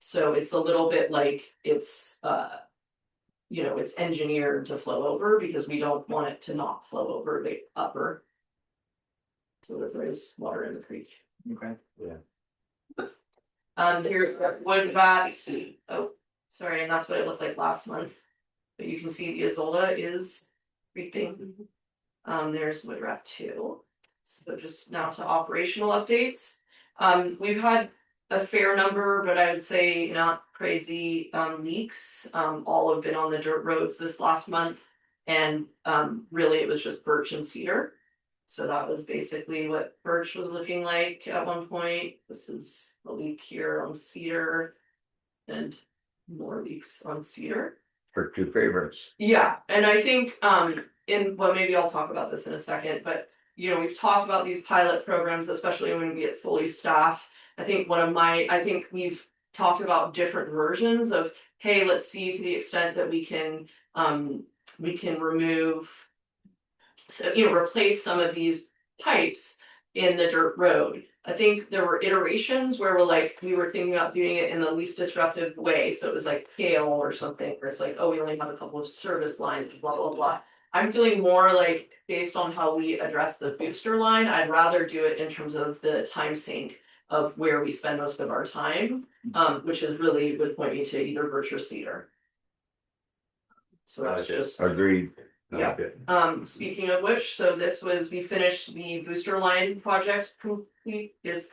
So it's a little bit like it's you know, it's engineered to flow over because we don't want it to not flow over the upper. So that there is water in the creek. Okay. Here's wood rat. Oh, sorry, and that's what it looked like last month. But you can see the Azolla is creeping. There's wood rat 2. So just now to operational updates. We've had a fair number, but I would say not crazy leaks. All have been on the dirt roads this last month, and really it was just birch and cedar. So that was basically what birch was looking like at one point. This is a leak here on cedar, and more leaks on cedar. For 2 favorites. Yeah, and I think well, maybe I'll talk about this in a second, but you know, we've talked about these pilot programs, especially when we get fully staffed. I think we've talked about different versions of, hey, let's see to the extent that we can remove, so you know, replace some of these pipes in the dirt road. I think there were iterations where we were thinking about doing it in the least disruptive way. So it was like Kale or something, where it's like, oh, we only have a couple of service lines, blah, blah, blah. I'm feeling more like, based on how we address the booster line, I'd rather do it in terms of the time sink of where we spend most of our time, which is really would point me to either birch or cedar. So that's just Agreed. yeah. Speaking of which, so we finished the booster line project complete. This,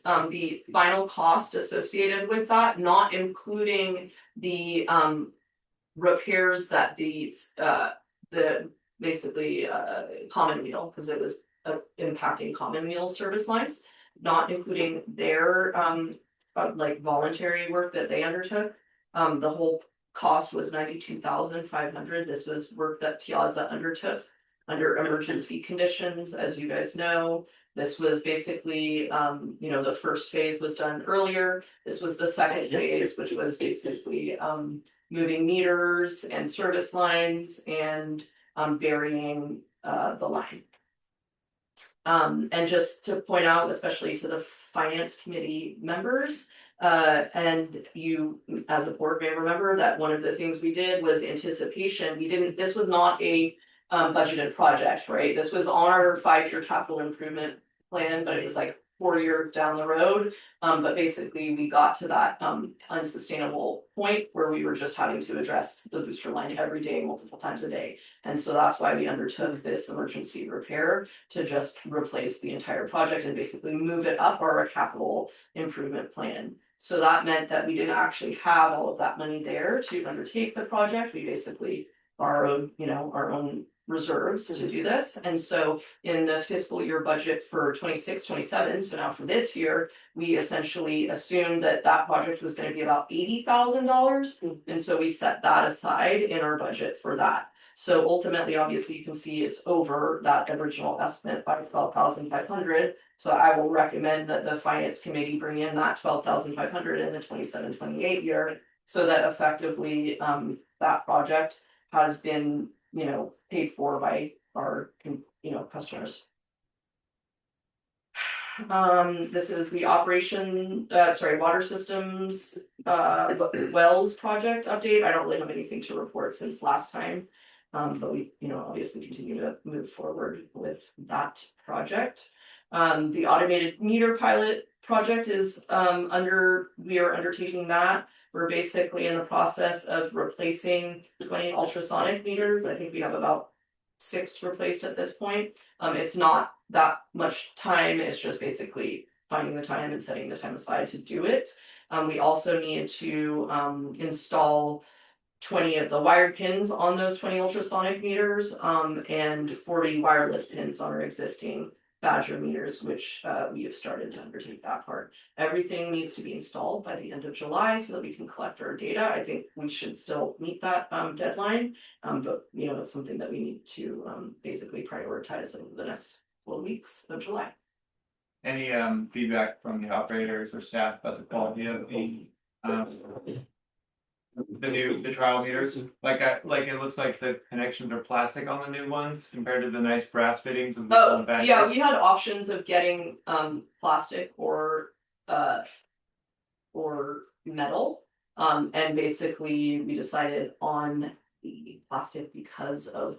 the final cost associated with that, not including the repairs that the basically Commonweal, because it was impacting Commonweal service lines, not including their like voluntary work that they undertook. The whole cost was $92,500. This was work that Piazza undertook under emergency conditions, as you guys know. This was basically, you know, the first phase was done earlier. This was the second phase, which was basically moving meters and service lines and burying the line. And just to point out, especially to the finance committee members, and you as a board may remember that one of the things we did was anticipation. This was not a budgeted project, right? This was on our 5-year capital improvement plan, but it was like 4 years down the road. But basically we got to that unsustainable point where we were just having to address the booster line every day, multiple times a day. And so that's why we undertook this emergency repair, to just replace the entire project and basically move it up our capital improvement plan. So that meant that we didn't actually have all of that money there to undertake the project. We basically borrowed, you know, our own reserves to do this. And so in the fiscal year budget for 26-27, so now for this year, we essentially assumed that that project was going to be about $80,000. And so we set that aside in our budget for that. So ultimately, obviously, you can see it's over that original estimate by $12,500. So I will recommend that the finance committee bring in that $12,500 in the 27-28 year, so that effectively that project has been, you know, paid for by our, you know, customers. This is the water systems wells project update. I don't really have anything to report since last time. But we, you know, obviously continue to move forward with that project. The automated meter pilot project is we are undertaking that. We're basically in the process of replacing 20 ultrasonic meters. I think we have about 6 replaced at this point. It's not that much time, it's just basically finding the time and setting the time aside to do it. We also need to install 20 of the wired pins on those 20 ultrasonic meters, and 40 wireless pins on our existing Badger meters, which we have started to undertake that part. Everything needs to be installed by the end of July so that we can collect our data. I think we should still meet that deadline, but you know, it's something that we need to basically prioritize over the next 12 weeks of July. Any feedback from the operators or staff about the quality of the trial meters? Like it looks like the connections are plastic on the new ones compared to the nice brass fittings of the Oh, old Badgers. yeah, we had options of getting plastic or metal. And basically we decided on the plastic because of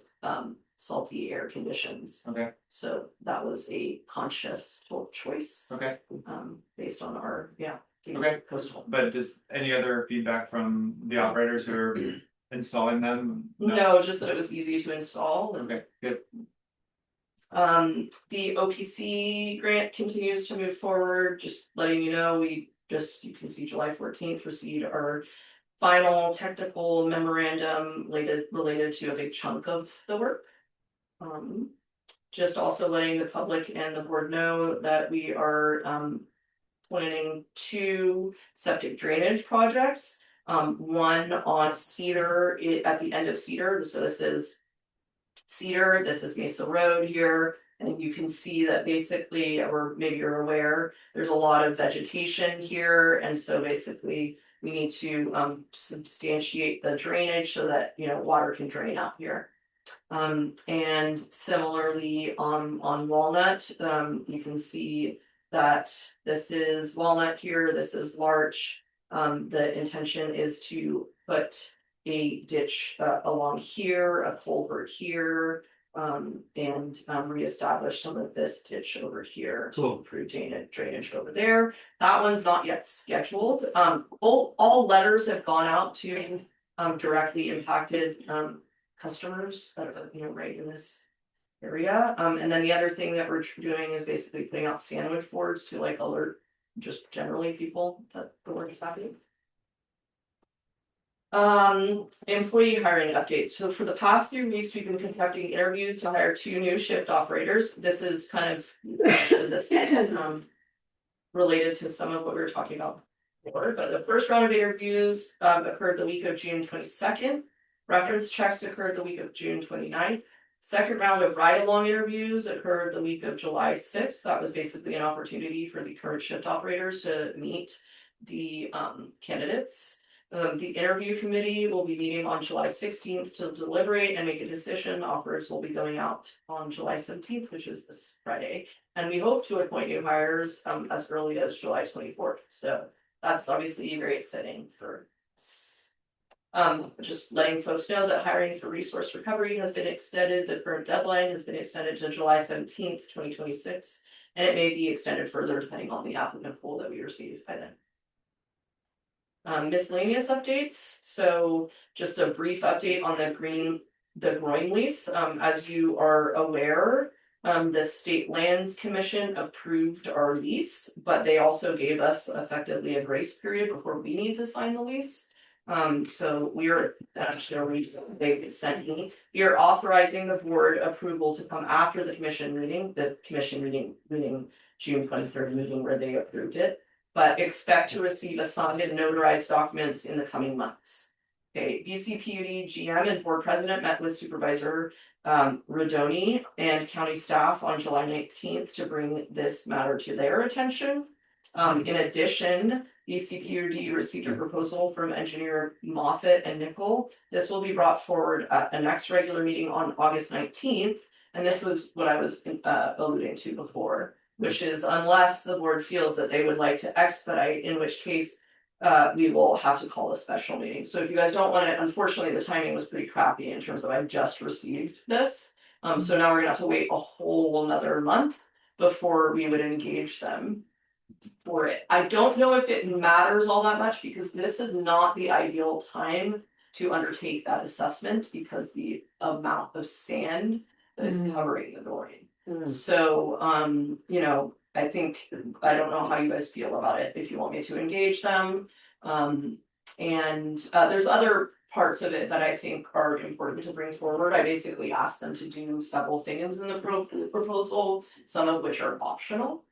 salty air conditions. Okay, So that was a conscious choice. okay, Based on our, Okay. coastal. but does any other feedback from the operators who are installing them? No, just that it was easy to install and Okay, good. the OPC grant continues to move forward, just letting you know, you can see July 14th received our final technical memorandum related to a big chunk of the work. Just also letting the public and the board know that we are planning 2 septic drainage projects. One on Cedar, at the end of Cedar, so this is Cedar, this is Mesa Road here, and you can see that basically, or maybe you're aware, there's a lot of vegetation here, and so basically we need to substantiate the drainage so that, you know, water can drain out here. And similarly on Walnut, you can see that this is Walnut here, this is Larch. The intention is to put a ditch along here, a culvert here, and reestablish some of this ditch over here to improve drainage over there. That one's not yet scheduled. All letters have gone out to directly impacted customers that are, you know, right in this area. And then the other thing that we're doing is basically putting out sandwich boards to like alert just generally people that the work is happening. Employee hiring updates. So for the past 3 weeks, we've been conducting interviews to hire 2 new shift operators. This is kind of this is related to some of what we were talking about before, but the first round of interviews occurred the week of June 22nd. Reference checks occurred the week of June 29th. Second round of ride-along interviews occurred the week of July 6th. That was basically an opportunity for the current shift operators to meet the candidates. The interview committee will be meeting on July 16th to deliberate and make a decision. Offers will be going out on July 17th, which is this Friday. And we hope to appoint new hires as early as July 24th. So that's obviously very exciting for us. Just letting folks know that hiring for resource recovery has been extended. The current deadline has been extended to July 17th, 2026, and it may be extended further depending on the applicant pool that we receive by then. Miscellaneous updates. So just a brief update on the groin lease. As you are aware, the State Lands Commission approved our lease, but they also gave us effectively a grace period before we need to sign the lease. So we are actually they sent me. We are authorizing the board approval to come after the commission meeting June 23rd meeting where they approved it, but expect to receive assigned and notarized documents in the coming months. Okay, BCPUD GM and board president met with Supervisor Rodoni and county staff on July 19th to bring this matter to their attention. In addition, BCPUD received a proposal from engineer Moffett and Nickel. This will be brought forward at the next regular meeting on August 19th. And this was what I was alluding to before, which is unless the board feels that they would like to expedite, in which case we will have to call a special meeting. So if you guys don't want to, unfortunately, the timing was pretty crappy in terms of I just received this. So now we're gonna have to wait a whole another month before we would engage them for it. I don't know if it matters all that much because this is not the ideal time to undertake that assessment because the amount of sand that is covering the groin. So you know, I don't know how you guys feel about it, if you want me to engage them. And there's other parts of it that I think are important to bring forward. I basically asked them to do several things in the proposal, some of which are optional.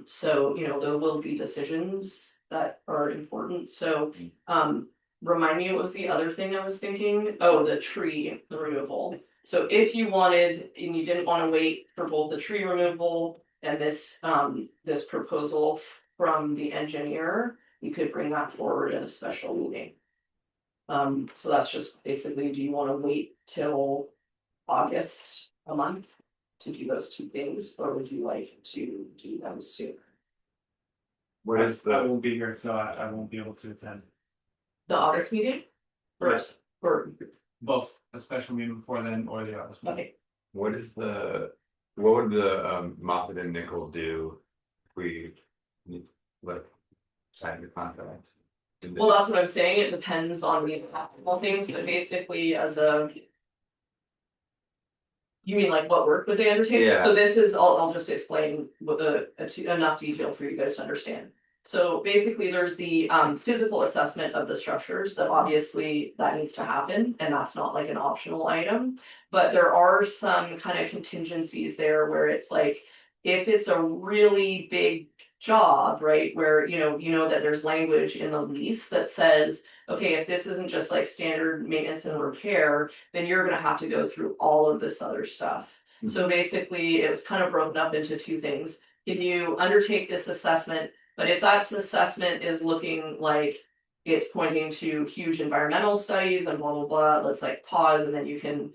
So, you know, there will be decisions that are important, so, remind me, what was the other thing I was thinking? Oh, the removal. So if you wanted, and you didn't wanna wait for both the tree removal and this proposal from the engineer, you could bring that forward in a special meeting. So that's just basically, do you wanna wait till August, a month, to do those two things, or would you like to do them sooner? What is I the, won't be here, so I won't be able to attend. The August meeting? First, or, Both, a special meeting before then or the August meeting. okay, what would the Moffett and Nichols do? If we like sign the contract? well, that's what I'm saying, it depends on the practical things, but basically as a. You mean like what work would they undertake? Yeah. So this is, I'll just explain with enough detail for you guys to understand. So basically, there's the physical assessment of the structures that obviously that needs to happen, and that's not like an optional item. But there are some kind of contingencies there where it's like, if it's a really big job, right, where you know that there's language in the lease that says, okay, if this isn't just like standard maintenance and repair, then you're gonna have to go through all of this other stuff. So basically, it was kind of broken up into two things. If you undertake this assessment, but if that assessment is looking like it's pointing to huge environmental studies and blah, blah, blah, let's like pause and then you can,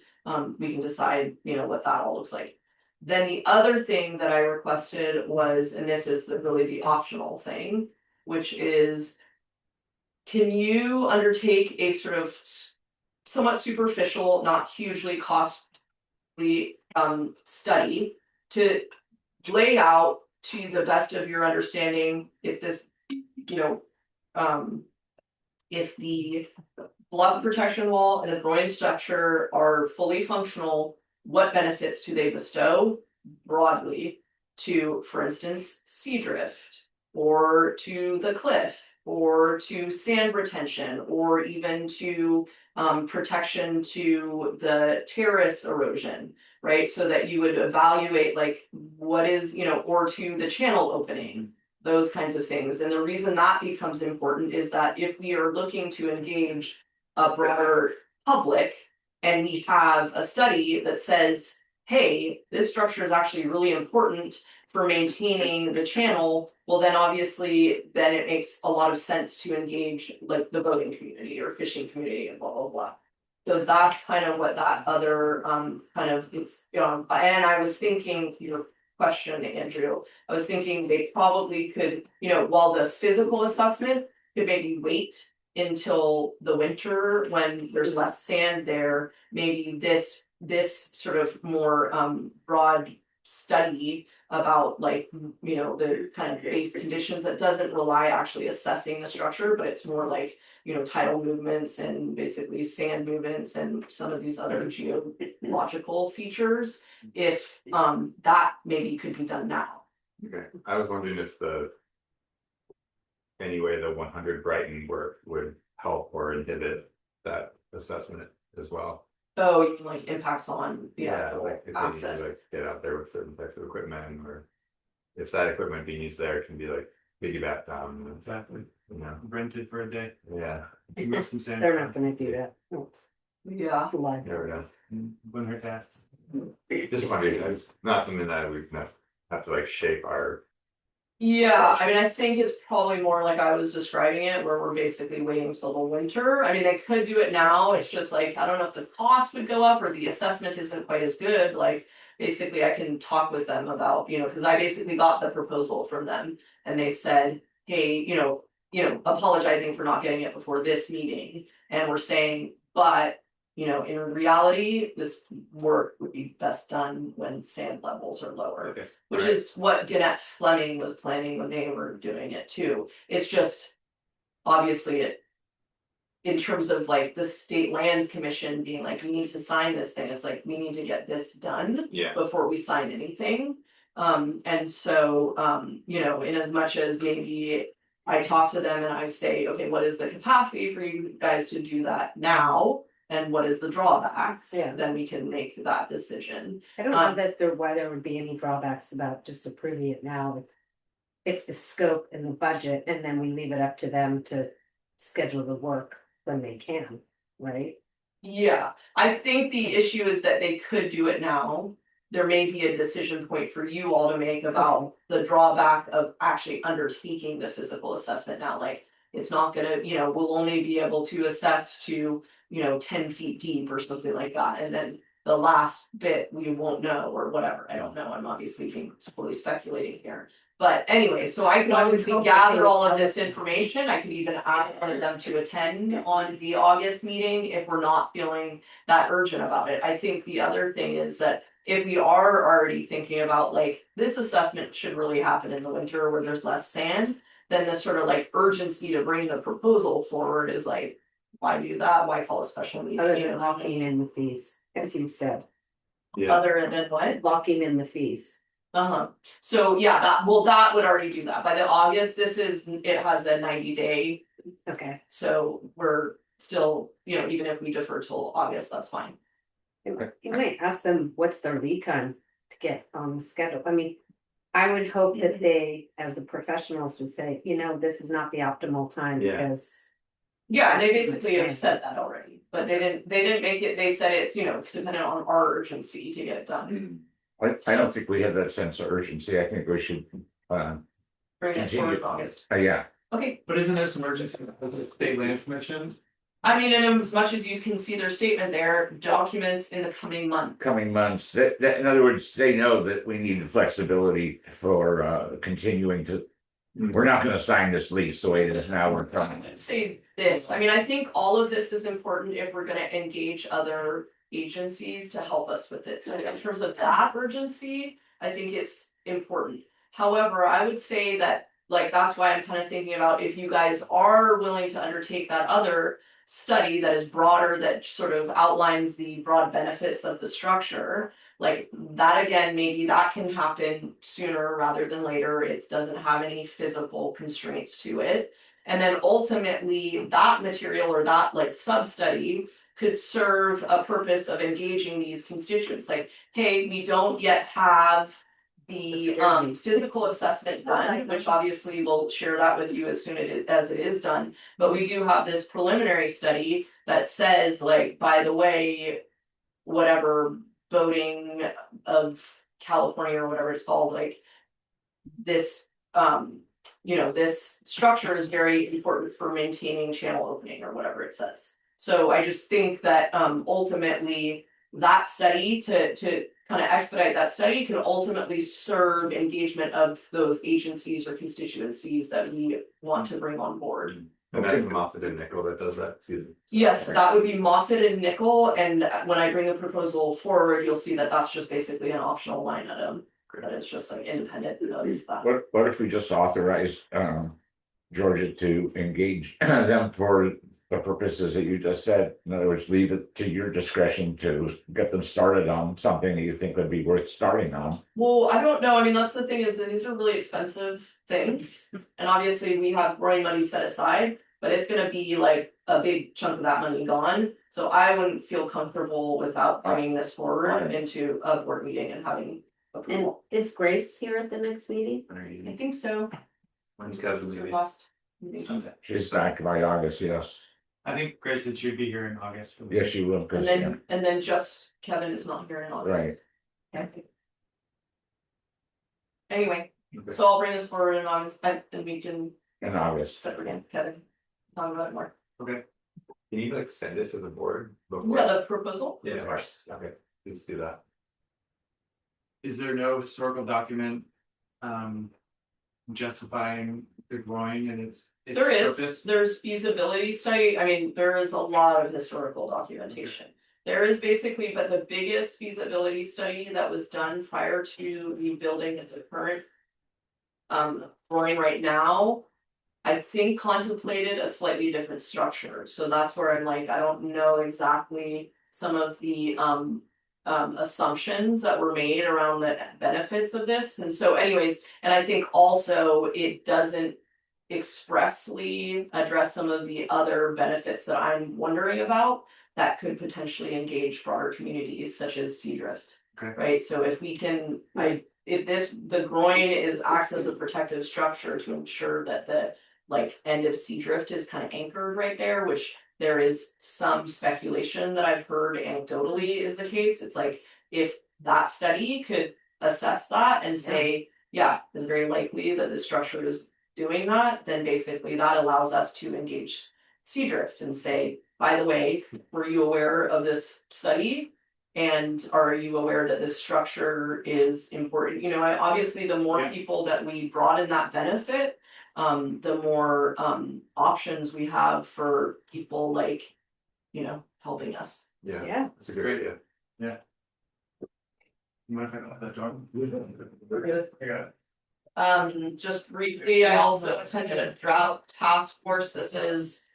we can decide, you know, what that all looks like. Then the other thing that I requested was, and this is really the optional thing, which is, can you undertake a sort of somewhat superficial, not hugely costly, study to lay out to the best of your understanding if this, you know, if the bluff protection wall and the groin structure are fully functional, what benefits do they bestow broadly to, for instance, sea drift, or to the cliff, or to sand retention, or even to protection to the terrace erosion, right? So that you would evaluate like what is, you know, or to the channel opening, those kinds of things. And the reason that becomes important is that if we are looking to engage a broader public and we have a study that says, hey, this structure is actually really important for maintaining the channel, well, then obviously, then it makes a lot of sense to engage like the boating community or fishing community and blah, blah, blah. So that's kind of what that other kind of, it's, and I was thinking, your question, Andrew, I was thinking they probably could, you know, while the physical assessment could maybe wait until the winter when there's less sand there, maybe this sort of more broad study about like, you know, the kind of base conditions that doesn't rely actually assessing the structure, but it's more like, you know, tidal movements and basically sand movements and some of these other geological features, if that maybe could be done now. Okay, I was wondering if anyway, the 100 Brighton work would help or inhibit that assessment as well. Oh, you can like impacts on the Yeah, actual like if they need access. to like get out there with certain types of equipment, or if that equipment being used there can be like piggybacked on, Exactly, you know, rented for a day, yeah, make some sand. They're not gonna do that. No, it's Yeah, live. never know. Wouldn't hurt to ask. Just wondering, it's not something that we have to like shape our. yeah, I mean, I think it's probably more like I was describing it, where we're basically waiting till the winter. I mean, they could do it now, it's just like, I don't know if the cost would go up or the assessment isn't quite as good, like. Basically, I can talk with them about, you know, cause I basically got the proposal from them and they said, hey, you know, apologizing for not getting it before this meeting. And we're saying, but, you know, in reality, this work would be best done when sand levels are lower. Okay. Which Right. is what Gannett Fleming was planning when they were doing it too. It's just, obviously it. In terms of like the state lands commission being like, we need to sign this thing, it's like, we need to get this done Yeah, before we sign anything. And so, you know, in as much as maybe I talk to them and I say, okay, what is the capacity for you guys to do that now? And what is the drawbacks? Yeah. Then we can make that decision. I don't know that why there would be any drawbacks about just approving it now. If the scope and the budget, and then we leave it up to them to schedule the work when they can, right? Yeah, I think the issue is that they could do it now. There may be a decision point for you all to make about the drawback of actually undertaking the physical assessment now, like. It's not gonna, we'll only be able to assess to, 10 feet deep or something like that, and then. The last bit we won't know or whatever, I don't know, I'm obviously being totally speculating here. But anyway, so I can Well, I would obviously hope that they gather would all of tell this us. information, I could even ask one of them to attend on the August meeting if we're not feeling that urgent about it. I think the other thing is that if we are already thinking about like, this assessment should really happen in the winter where there's less sand. Then this sort of like urgency to bring the proposal forward is like, why do that? Why call a special meeting? Other than locking in the fees, as you said, Yeah, Other than what? locking in the fees. So yeah, that would already do that. By the August, it has a 90-day, Okay. so we're still, even if we defer till August, that's fine. You might ask them, what's their lead time to get on the schedule? I mean, I would hope that they, as the professionals would say, this is not the optimal time Yeah. because. Yeah, they That's too basically much have said that already, but they didn't make it, they said it's, it's dependent on our urgency to get it done. I don't think we have that sense of urgency. I think we should, Bring it continue. forward in August. Yeah, Okay, But isn't there some urgency with the state land commission? I mean, and as much as you can see their statement there, documents in the coming month. coming months, in other words, they know that we need flexibility for, continuing to. We're not gonna sign this lease the way it is now, we're trying. Say this, I mean, I think all of this is important if we're gonna engage other agencies to help us with it. So in terms of that urgency, I think it's important. However, I would say that, like, that's why I'm kind of thinking about if you guys are willing to undertake that other study that is broader, that sort of outlines the broad benefits of the structure. Like that again, maybe that can happen sooner rather than later. It doesn't have any physical constraints to it. And then ultimately that material or that like sub-study could serve a purpose of engaging these constituents. Like, hey, we don't yet have the physical assessment done, which obviously we'll share that with you as soon as it is done. But we do have this preliminary study that says like, by the way, whatever voting of California or whatever it's called, like this, this structure is very important for maintaining channel opening or whatever it says. So I just think that ultimately that study to kind of expedite that study can ultimately serve engagement of those agencies or constituencies that we want to bring on board. and that's the Moffett and Nickel that does that too. Yes, that would be Moffett and Nickel, and when I bring the proposal forward, you'll see that that's just basically an optional line item. That is just like independent of that. what if we just authorize, Georgia to engage them for the purposes that you just said? In other words, leave it to your discretion to get them started on something that you think would be worth starting on. Well, I don't know, I mean, that's the thing is that these are really expensive things, and obviously we have growing money set aside. But it's gonna be like a big chunk of that money gone, so I wouldn't feel comfortable without bringing this forward into a board meeting and having And approval. is Grace here at the next meeting? I think so. When's This Kevin's is your meeting? last meeting. She's back by August, yes. I think Grace said she'd be here in August for the. Yes, she will, And because, then just Kevin is not here in August. right. Okay. Anyway, Okay. so I'll bring this forward in August, and we can In August. set again, Kevin. Talk about it more. Can you like send it to the board before? Yeah, the proposal? Yeah, of course, okay, let's do that. Is there no historical document? Justifying the growing and its There is, purpose? there's feasibility study, I mean, there is a lot of historical documentation. There is basically, but the biggest feasibility study that was done prior to the building of the current. Growing right now. I think contemplated a slightly different structure, so that's where I'm like, I don't know exactly some of the assumptions that were made around the benefits of this, and so anyways, and I think also it doesn't. expressly address some of the other benefits that I'm wondering about that could potentially engage broader communities such as Seadrift. Okay. Right, so if we can, if the groin acts as a protective structure to ensure that the like end of Seadrift is kind of anchored right there, which there is some speculation that I've heard anecdotally is the case. It's like if that study could assess that and say, yeah, it's very likely that the structure is doing that, then basically that allows us to engage Seadrift and say, by the way, were you aware of this study? And are you aware that this structure is important? You know, obviously the more Yeah. people that we broaden that benefit, the more options we have for people like, you know, helping us. Yeah, Yeah. that's a good idea. You mind if I got that, John? We're good. I got it. Just briefly, I also attended a drought task force. This is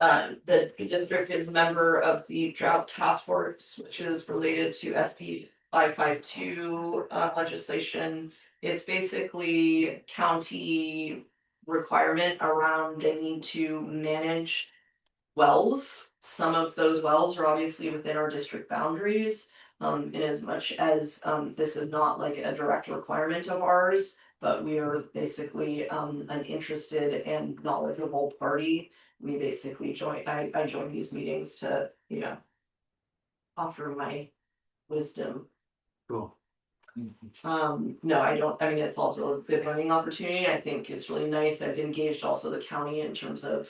the district is a member of the drought task force, which is related to SB 552 legislation. It's basically county requirement around the need to manage wells. Some of those wells are obviously within our district boundaries. In as much as this is not like a direct requirement of ours, but we are basically an interested and knowledgeable party. We basically I join these meetings to, you know, offer my wisdom. Cool. No, I don't, I mean, it's also a good learning opportunity. I think it's really nice. I've engaged also the county in terms of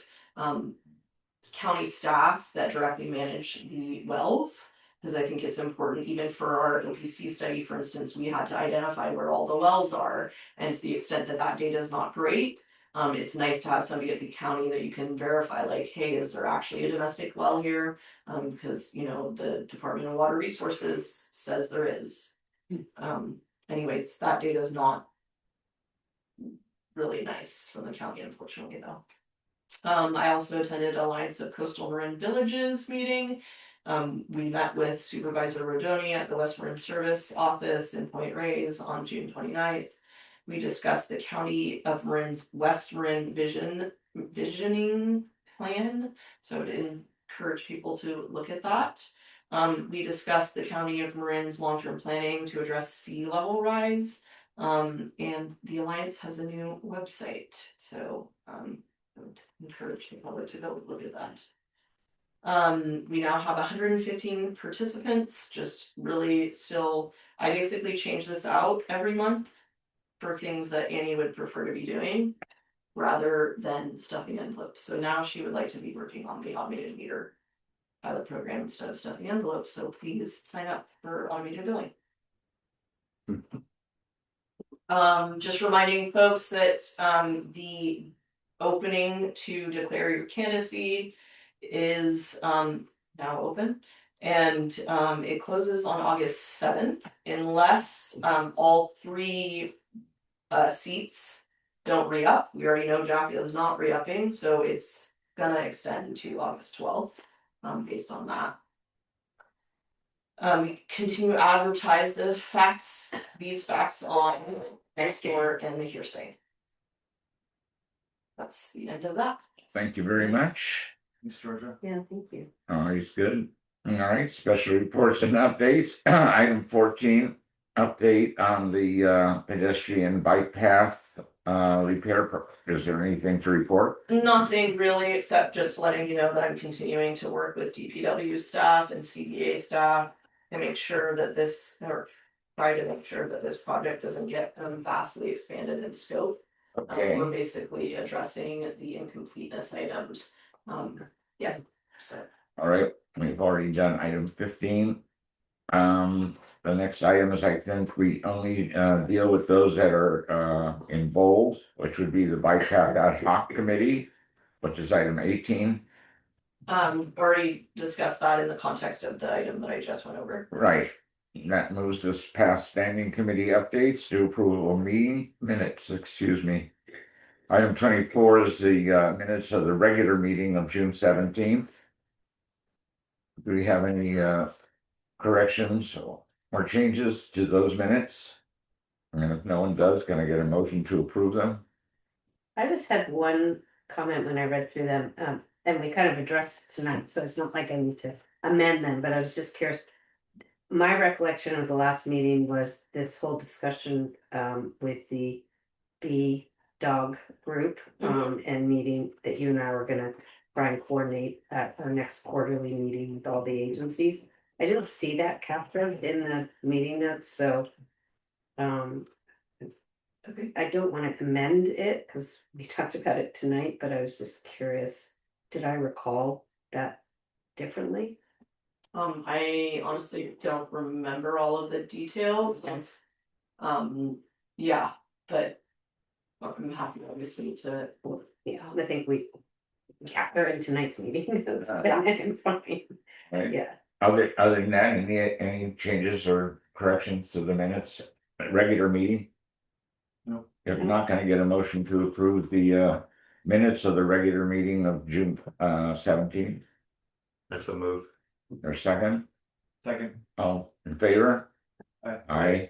county staff that directly manage the wells. Because I think it's important, even for our OPC study, for instance, we had to identify where all the wells are. And to the extent that that data is not great, it's nice to have somebody at the county that you can verify, like, hey, is there actually a domestic well here? Because, you know, the Department of Water Resources says there is. Anyways, that data is not really nice from the county, unfortunately, though. I also attended Alliance of Coastal Marin Villages meeting. We met with Supervisor Rodoni at the West Marin Service Office in Point Reyes on June 29th. We discussed the County of Marin's West Marin visioning plan, so I would encourage people to look at that. We discussed the County of Marin's long-term planning to address sea level rise. And the Alliance has a new website, so I would encourage the public to go look at that. We now have 115 participants, just really still, I basically change this out every month for things that Annie would prefer to be doing rather than stuffing envelopes. So now she would like to be working on the automated meter pilot program instead of stuffing envelopes. So please sign up for automated billing. Just reminding folks that the opening to declare your candidacy is now open, and it closes on August 7th unless all 3 seats don't re-up. We already know Jack is not re-upping, so it's gonna extend to August 12th based on that. We continue to advertise these facts on Nextdoor and the Hearsay. That's the end of that. Thank you very much. Thanks, Georgia. Yeah, thank you. Always good. All right, special reports and updates. Item 14, update on the pedestrian bike path repair. Is there anything to report? Nothing really, except just letting you know that I'm continuing to work with DPW staff and CBA staff to make sure that try to make sure that this project doesn't get vastly expanded in scope. Okay, We're basically addressing the incompleteness items. Yeah, so. all right, we've already done item 15. The next item is, I think we only deal with those that are in bold, which would be the bike path ad hoc committee, which is item 18. Already discussed that in the context of the item that I just went over. Right. That moves us past standing committee updates to approval of meeting minutes, excuse me. Item 24 is the minutes of the regular meeting of June 17th. Do we have any corrections or changes to those minutes? And if no one does, can I get a motion to approve them? I just had one comment when I read through them, and we kind of addressed it tonight, so it's not like I need to amend them, but I was just curious. My recollection of the last meeting was this whole discussion, with the bee dog group, and meeting that you and I were gonna try and coordinate at our next quarterly meeting with all the agencies. I didn't see that captured in the meeting notes, so, Okay. I don't wanna amend it, cause we talked about it tonight, but I was just curious, did I recall that differently? I honestly don't remember all of the details of, yeah, but I'm happy obviously to, Yeah, I think we captured in tonight's meeting. It's been fine. Right. Yeah, Other than that, any changes or corrections to the minutes, regular meeting? No. If not, can I get a motion to approve the minutes of the regular meeting of June 17th, That's a move. or second? Second. All in favor? Aye. Aye.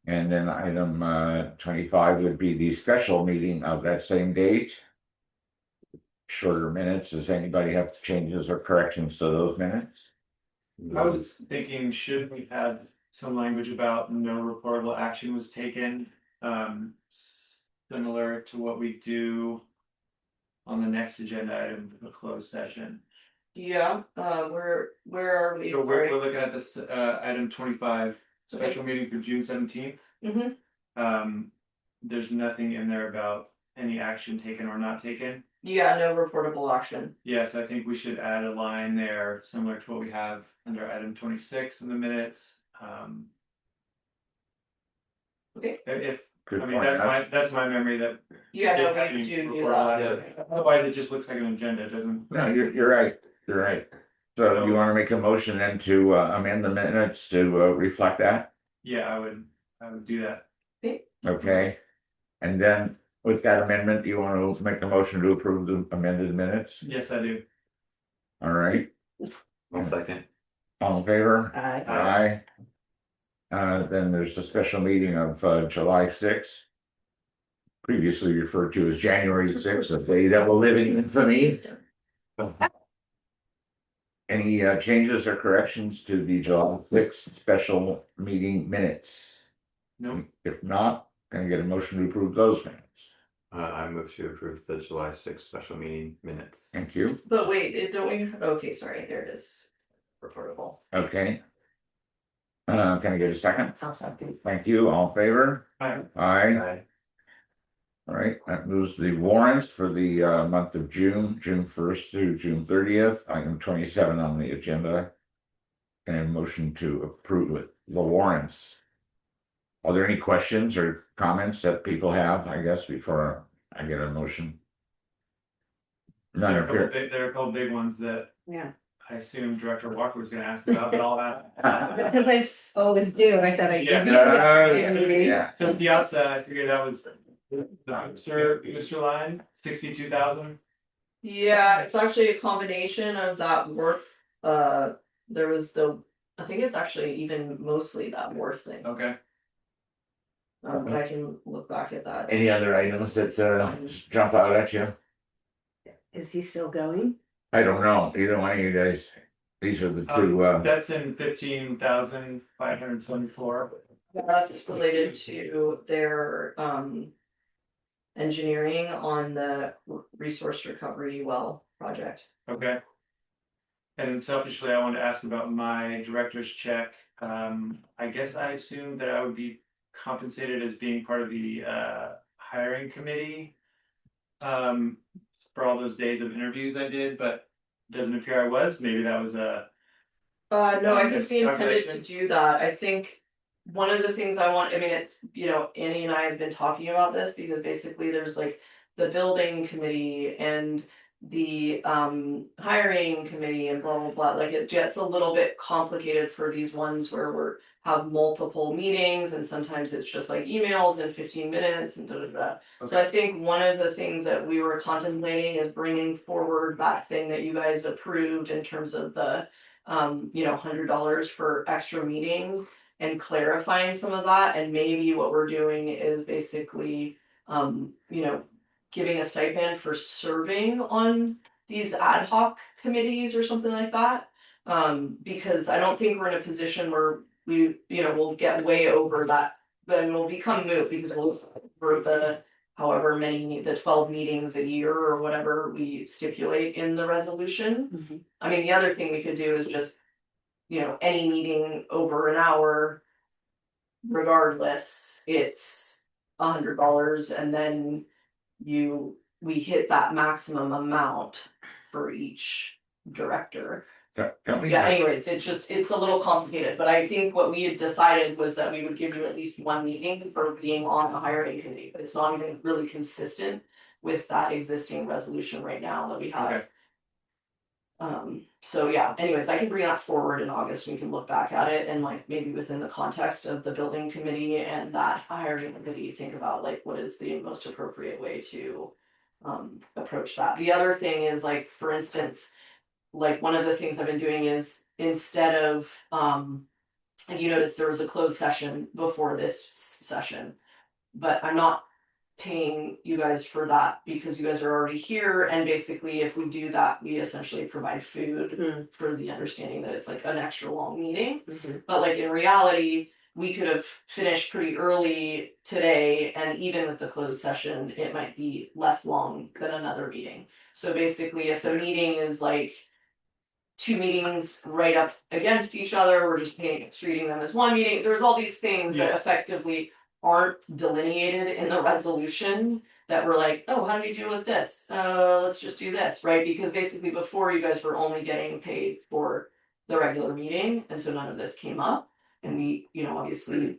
And then item 25 would be the special meeting of that same date. Shorter minutes. Does anybody have changes or corrections to those minutes? I was thinking, should we have some language about no reportable action was taken? Similar to what we do on the next agenda item, the closed session. yeah, where are we? So we're looking at this, item 25, special meeting for June 17th. Mm-hmm. There's nothing in there about any action taken or not taken. Yeah, no reportable action. Yes, I think we should add a line there similar to what we have under item 26 in the minutes. Okay. If, Good I mean, point. that's my memory that. Yeah, no, didn't have we any do reportable that. action. Otherwise, it just looks like an agenda, it doesn't. No, you're right. You're right. So you want to make a motion then to amend the minutes to reflect that? Yeah, I would do that. Okay. And then with that amendment, do you want to make a motion to approve the amended minutes? Yes, I do. All right. I'll second. All in favor? I, Aye. Then there's a special meeting of July 6th. Previously referred to as January 6th, a day that will live in infamy. Any changes or corrections to the July 6th special meeting minutes? No, If not, can I get a motion to approve those minutes? I move to approve the July 6th special meeting minutes. Thank you. But wait, don't we, okay, sorry, there it is. Reportable. Okay. Can I get a second? I'll second. Thank you. All in favor? Aye. Aye. All right, that moves the warrants for the month of June, June 1st through June 30th, item 27 on the agenda. And a motion to approve the warrants. Are there any questions or comments that people have, I guess, before I get a motion? None there are a couple appear. there are a couple big ones that yeah, I assume Director Walker was gonna ask about, but I'll ask. because I always do, I thought I. Yeah. Yeah. So at the outset, I figured that was the booster line, 62,000. Yeah, it's actually a combination of that work, there was I think it's actually even mostly that work thing. Okay. But I can look back at that. Any other items that jump out at you? Is he still going? I don't know, either one of you guys. These are the two, That's in 15,574. That's related to their engineering on the resource recovery well project. Okay. And then selfishly, I wanted to ask about my director's check. I guess I assumed that I would be compensated as being part of the hiring committee. For all those days of interviews I did, but doesn't appear I was. Maybe that was a. No, I think we intended to Miscalculation. do that. I think one of the things I want, I mean, it's, Annie and I have been talking about this because basically there's like the building committee and the hiring committee and blah, blah, blah. Like it gets a little bit complicated for these ones where have multiple meetings and sometimes it's just like emails in 15 minutes and da, da, da. So I think one of the things that we were contemplating is bringing forward that thing that you guys approved in terms of the $100 for extra meetings and clarifying some of that. And maybe what we're doing is basically, giving a stipend for serving on these ad hoc committees or something like that. Because I don't think we're in a position where we, we'll get way over that, then we'll become moot because we'll for the however many, the 12 meetings a year or whatever we stipulate in the resolution. Mhm. I mean, the other thing we could do is just, any meeting over an hour, regardless, it's $100, and then we hit that maximum amount for each director. Don't we Yeah, have- anyways, it's a little complicated, but I think what we had decided was that we would give you at least one meeting for being on the hiring committee, but it's not even really consistent with that existing resolution right now that we have. Okay. So yeah, anyways, I can bring that forward in August, we can look back at it and like maybe within the context of the building committee and that hiring committee, think about like what is the most appropriate way to approach that. The other thing is like, for instance, like one of the things I've been doing is instead of and you notice there was a closed session before this session, but I'm not paying you guys for that because you guys are already here, and basically if we do that, we essentially provide food Mm. for the understanding that it's like an extra long meeting. Mhm. But like in reality, we could have finished pretty early today, and even with the closed session, it might be less long than another meeting. So basically, if the meeting is like 2 meetings right up against each other, we're just treating them as one meeting. There's all these things that Yeah. effectively aren't delineated in the resolution that we're like, oh, how do we deal with this? Let's just do this, right? Because basically before you guys were only getting paid for the regular meeting, and so none of this came up. And we, obviously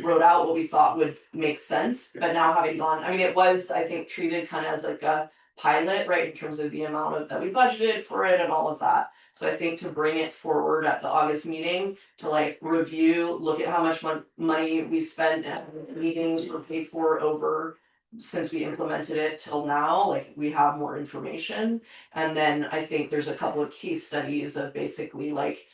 wrote out what we thought would make sense, but now having gone, I mean, it was, I think, treated kind of as like a pilot, right, in terms of the amount of that we budgeted for it and all of that. So I think to bring it forward at the August meeting to like review, look at how much money we spent at meetings were paid for over since we implemented it till now, like we have more information. And then I think there's a couple of case studies of basically like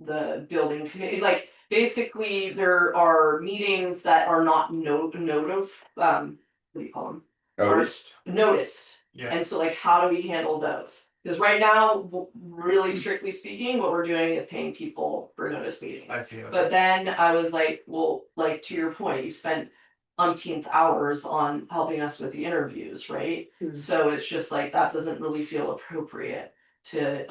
the building committee, like basically there are meetings that are not what do you call them? Noticed. Noticed. Yeah. And so like, how do we handle those? Because right now, really strictly speaking, what we're doing is paying people for notice meetings. I see. But then I was like, well, like to your point, you spent umpteenth hours on helping us with the interviews, right? Mhm. So it's just like, that doesn't really feel appropriate to,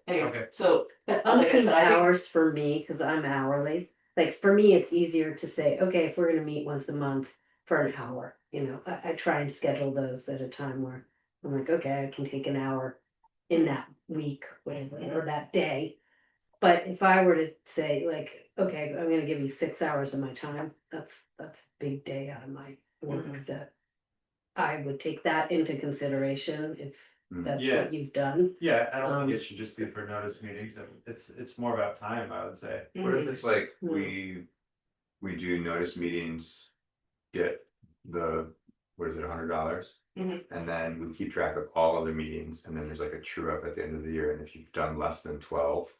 anyway, Okay. so. But like I umpteen said, I think- hours for me, cause I'm hourly, like for me, it's easier to say, okay, if we're gonna meet once a month for an hour, I try and schedule those at a time where I'm like, okay, I can take an hour in that week, whatever, or that day. But if I were to say like, okay, I'm gonna give you 6 hours of my time, that's a big day out of my work Mhm. that I would take that into consideration if Mm. that's Yeah. what you've done. Yeah, I don't Um, think it should just be for notice meetings. It's more about time, I would say. What if it's like Mm. we do notice meetings, get what is it, $100? Mhm. And then we keep track of all other meetings, and then there's like a true up at the end of the year, and if you've done less than 12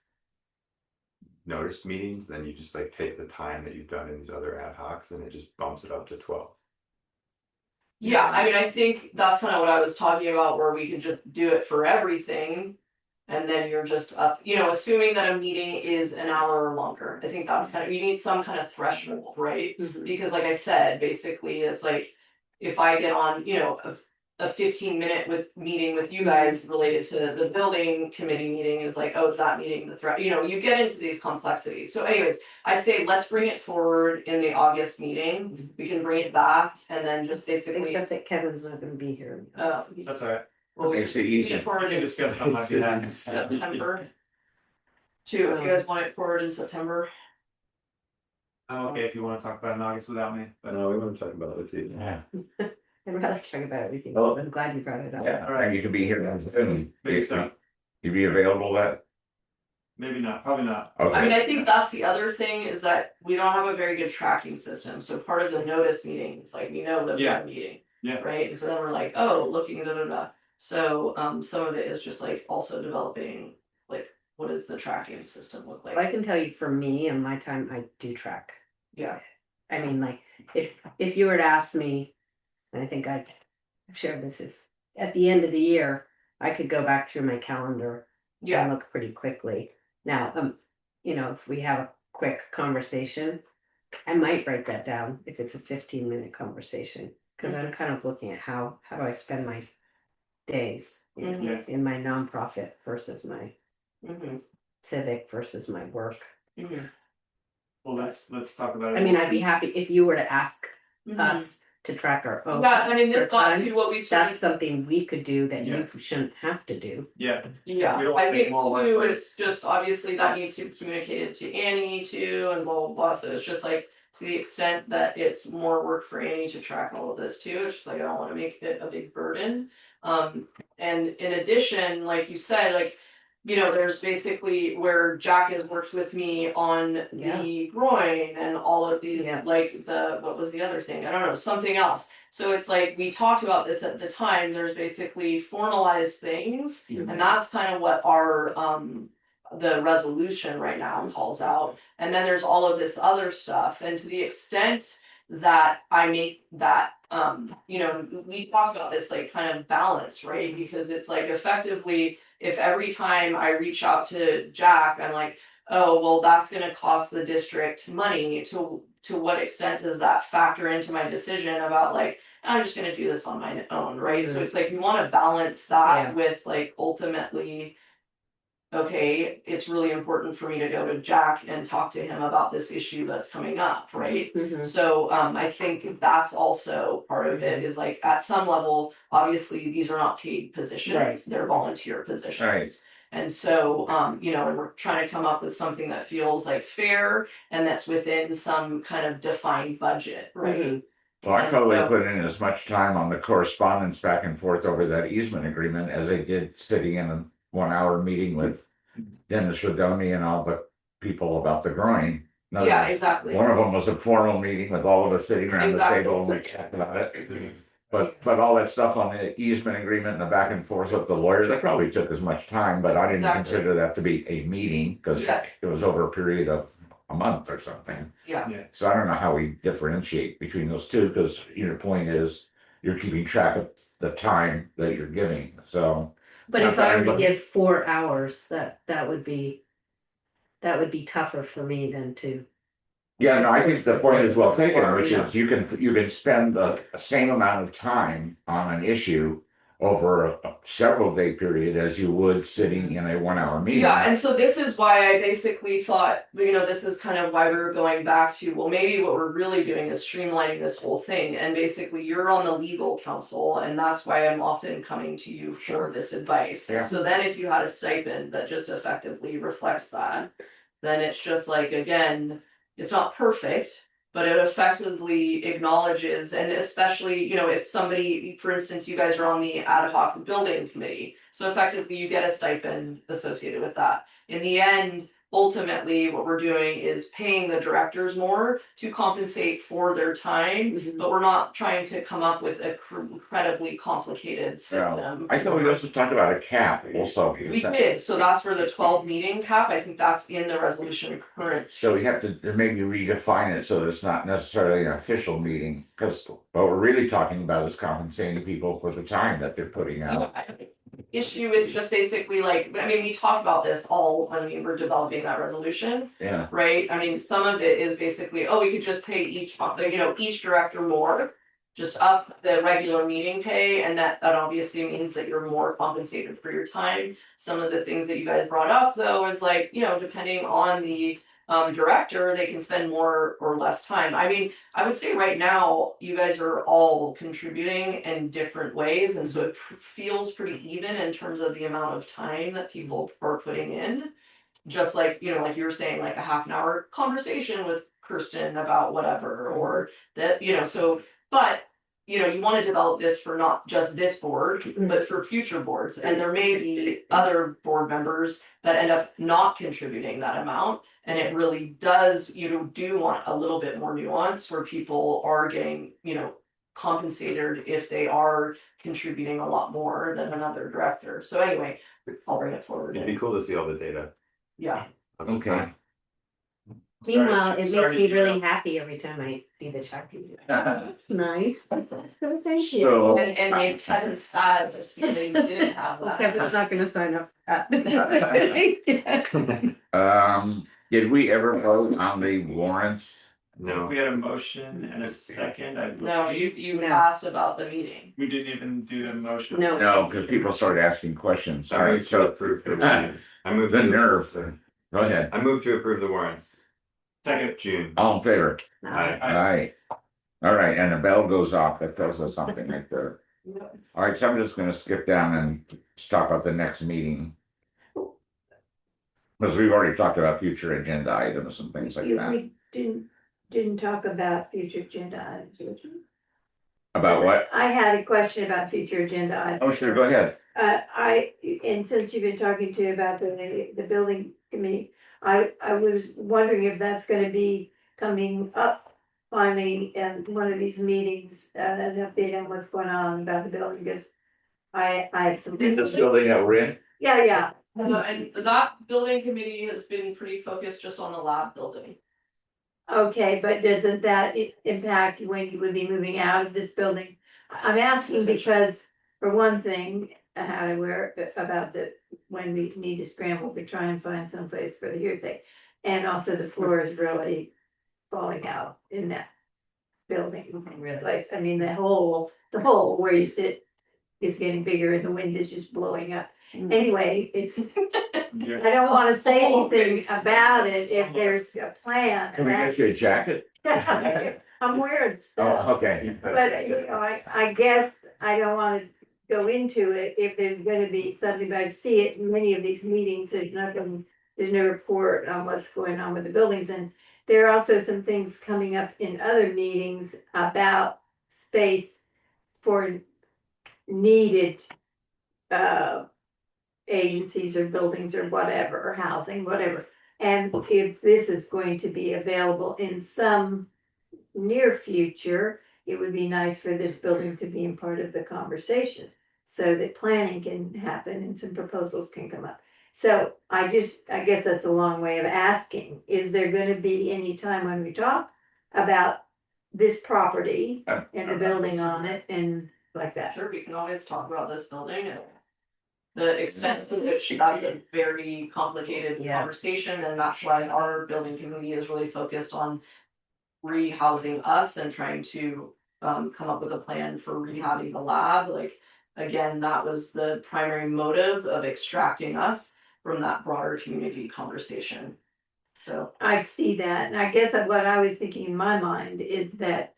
noticed meetings, then you just like take the time that you've done in these other ad hocs and it just bumps it up to 12. Yeah, I mean, I think that's kind of what I was talking about, where we could just do it for everything. And then you're just up, assuming that a meeting is an hour or longer. I think that's you need some kind of threshold, right? Mhm. Because like I said, basically it's like, if I get on, a 15-minute meeting with you guys related to the building committee meeting is like, oh, is that meeting the threat? You get into these complexities. So anyways, I'd say let's bring it forward in the August meeting. We can bring it back and then just basically, Except that Kevin's not gonna be here. Oh. That's all right. well, we Makes it can easy. bring it forward We can in discuss on my behalf. September. Too, if you guys want it forward in September. I'm okay if you want to talk about it in August without me, but No, we want to talk about it with you. Yeah, I'd rather talk about it with you. Oh. I'm glad you brought it up. yeah, and you can be here then soon. Big stuff. You be available that? maybe not, probably not. I mean, Okay, I think that's the other thing is that we don't have a very good tracking system. So part of the notice meeting is like, we know that we're Yeah. meeting. Yeah. Right, and so then we're like, oh, looking, da, da, da. So, some of it is just like also developing, like, what does the tracking system look I like? can tell you for me and my time, I do track. Yeah. I mean, like, if you were to ask me, and I think I've shared this, if at the end of the year, I could go back through my calendar and Yeah, look pretty quickly. Now, if we have a quick conversation, I might write that down if it's a 15-minute conversation, because I'm kind of looking at how do I spend my days Mhm. in my nonprofit versus my mhm, civic versus my work. mhm, Well, let's talk about it. I mean, I'd be happy if you were to ask mhm. us to track our own. Yeah, I mean, their that's not time. what we sort That's of, something we could do that Yeah. you shouldn't have to do. Yeah, yeah, we don't I make think more work. too, it's just obviously that needs to be communicated to Annie too and blah, blah, blah, so it's just like. To the extent that it's more work for Annie to track all of this too, it's just like, I don't wanna make it a big burden. And in addition, like you said, like. There's basically where Jack has worked with me on the groin and all of these, Yeah. like what was the other thing? I don't know, something else. So it's like, we talked about this at the time, there's basically formalized things, and that's kind of what our, the resolution right now calls out. And then there's all of this other stuff, and to the extent that I make that, we talked about this like kind of balance, right? Because it's like effectively, if every time I reach out to Jack, I'm like, oh, well, that's gonna cost the district money, to what extent does that factor into my decision about like, I'm just gonna do this on my own, right? So Mhm. it's like, you wanna balance that Yeah. with like ultimately. Okay, it's really important for me to go to Jack and talk to him about this issue that's coming up, right? Mhm. So I think that's also part of it, is like at some level, obviously, these are not paid positions, Right. they're volunteer positions. Right. And so, and we're trying to come up with something that feels like fair and that's within some kind of defined budget, right? Mhm. Well, I probably put in as much time on the correspondence back and forth over that easement agreement as I did sitting in a 1 hour meeting with Dennis Rodoni and all the people about the groin. In other Yeah, words, exactly. one of them was a formal meeting with all of us sitting around Exactly. the table and we talked about it. But all that stuff on the easement agreement and the back and forth with the lawyer, that probably took as much time, but I didn't Exactly. consider that to be a meeting, because Yes. it was over a period of a month or something. Yeah. So I don't know how we differentiate between those two, because your point is you're keeping track of the time that you're giving, so. But Not if that I I'm were to looking- give 4 hours, that would be tougher for me than to. Yeah, no, I think the point is well taken, which is you can spend the same amount of time on an issue over a several day period as you would sitting in a 1 hour meeting. Yeah, and so this is why I basically thought, this is kind of why we were going back to, well, maybe what we're really doing is streamlining this whole thing. And basically, you're on the legal counsel, and that's why I'm often coming to you for this advice. Yeah. So then if you had a stipend that just effectively reflects that, then it's just like, again, it's not perfect, but it effectively acknowledges, and especially, if somebody, for instance, you guys are on the ad hoc building committee, so effectively you get a stipend associated with that. In the end, ultimately, what we're doing is paying the directors more to compensate for their time, Mhm. but we're not trying to come up with a incredibly complicated system. I thought we also talked about a cap also. We did, so that's where the 12 meeting cap, I think that's in the resolution current. So we have to maybe redefine it so that it's not necessarily an official meeting, because what we're really talking about is compensating people for the time that they're putting out. Issue with just basically like, we talked about this we're developing that resolution, Yeah, right? Some of it is basically, we could just pay each director more. Just up the regular meeting pay, and that obviously means that you're more compensated for your time. Some of the things that you guys brought up though is like, depending on the director, they can spend more or less time. I would say right now, you guys are all contributing in different ways, and so it feels pretty even in terms of the amount of time that people are putting in. Just like, like you were saying, like a half an hour conversation with Kirsten about whatever, or that, but you want to develop this for not just this board, but for future boards. And there may be other board members that end up not contributing that amount. And it really does, do want a little bit more nuance where people are getting, compensated if they are contributing a lot more than another director. So anyway, I'll bring it forward. It'd be cool to see all the data. Yeah. of the Okay. time. Sorry- Meanwhile, it makes sorry me to really derail. happy every time I see the Sharpie. That's nice. So thank you. So. And made Kevin sad to see they didn't have Well, that. Kevin's not gonna sign up. Did we ever vote on the warrants? No, We had a motion and a second, I No, believe. you No. asked about the meeting. We didn't even do the motion. No. No, because people started asking questions. All I right, move to so approve the warrants. I move the to- nerve. Go ahead. I move to approve the warrants. Second. June. All in favor? Aye. Aye. All right, and the bell goes off. That tells us something right there. All right, so I'm just gonna skip down and stop at the next meeting. Because we've already talked about future agenda items and things like that. We didn't talk about future agenda items. did we? About what? I had a question about future agenda items. Oh, sure, go ahead. And since you've been talking to about the building committee, I was wondering if that's gonna be coming up finally in one of these meetings, an update on what's going on about the building, because I have some. Is this building that we're in? Yeah, And that building committee has been pretty focused just on the lab building. okay, but doesn't that impact when you would be moving out of this building? I'm asking because, for one thing, I had aware about when we need to scramble to try and find someplace for the hearsay. And also the floor is really falling out in that building, like, I mean, the hole where you sit is getting bigger and the wind is just blowing up. Anyway, it's, I don't wanna say anything about it if there's a plan. Can we get you a jacket? I'm wearing stuff. Oh, okay. But, you know, I guess I don't wanna go into it if there's gonna be something, but I see it in many of these meetings, there's no report on what's going on with the buildings, and there are also some things coming up in other meetings about space for needed agencies or buildings or whatever, or housing, whatever. And if this is going to be available in some near future, it would be nice for this building to be in part of the conversation so that planning can happen and some proposals can come up. So I guess that's a long way of asking, is there gonna be any time when we talk about this property and the building on it and like that? Sure, we can always talk about this building and the extent to which that's a very complicated Yeah. conversation, and that's why our building committee is really focused on rehousing us and trying to come up with a plan for rehabbing the lab. Like, again, that was the primary motive of extracting us from that broader community conversation. So I see that, and I guess what I was thinking in my mind is that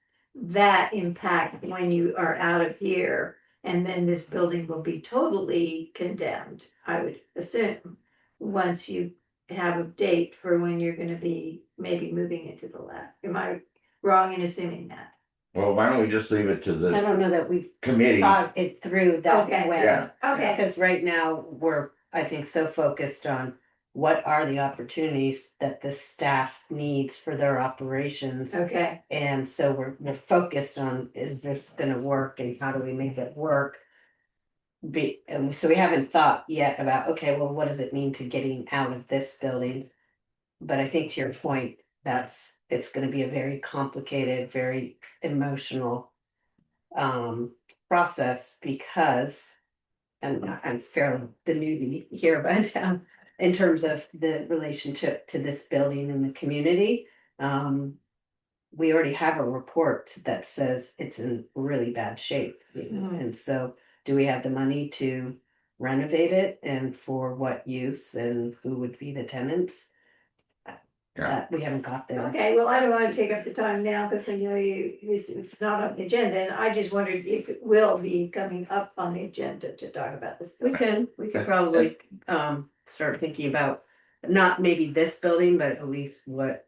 impact when you are out of here, and then this building will be totally condemned, I would assume, once you have a date for when you're gonna be maybe moving into the lab. Am I wrong in assuming that? Well, why don't we just leave it to I the don't know that we've committee? thought it through that Okay. way. Yeah. Okay, Because right now, we're, I think, so focused on what are the opportunities that the staff needs for their operations. okay, And so we're focused on, is this gonna work and how do we make it work? And so we haven't thought yet about, okay, well, what does it mean to getting out of this building? But I think to your point, it's gonna be a very complicated, very emotional process because, and I'm fairly the newbie here, but in terms of the relationship to this building and the community, we already have a report that says it's in really bad shape, you know, and so do we have the money to renovate it and for what use and who would be the tenants? That we haven't got there. okay, well, I don't wanna take up the time now, cause I know it's not on the agenda, and I just wondered if it will be coming up on the agenda to talk about this. We could probably start thinking about not maybe this building, but at least where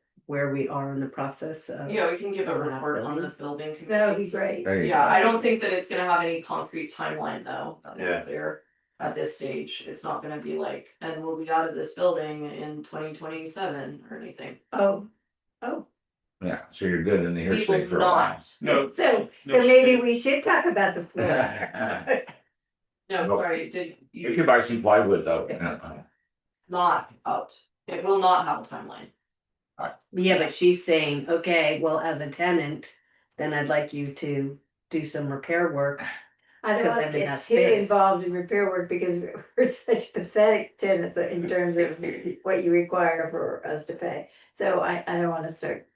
we are in the process of. yeah, we can give a on that report on the building. building That would committee. be great. There you Yeah, go. I don't think that it's gonna have any concrete timeline though. Yeah. There at this stage, it's not gonna be like, and we'll be out of this building in 2027 or anything. Oh, Yeah, so you're good in the We hearsay will for a while. not. No. so no maybe shit. we should talk about the floor. No, Nope. sorry, did You you could buy some plywood though. not out? It will not have a timeline. Yeah, but she's saying, okay, well, as a tenant, then I'd like you to do some repair work. I don't Because want I'm to in get that too space. involved in repair work because we're such pathetic tenants in terms of what you require for us to pay. So I don't want to start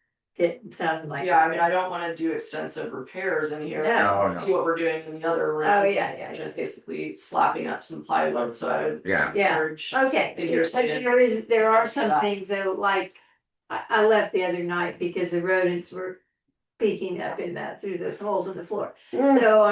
sounding like. Yeah, I mean, I don't wanna do extensive repairs in here. No, See what we're doing in the other room. Oh, yeah. Which is basically slapping up some plywood, so I would Yeah, Yeah. encourage. Okay, If you're but saying- there are some Yeah. things though, like, I left the other night because the rodents were peeking up in that through those holes in the floor. So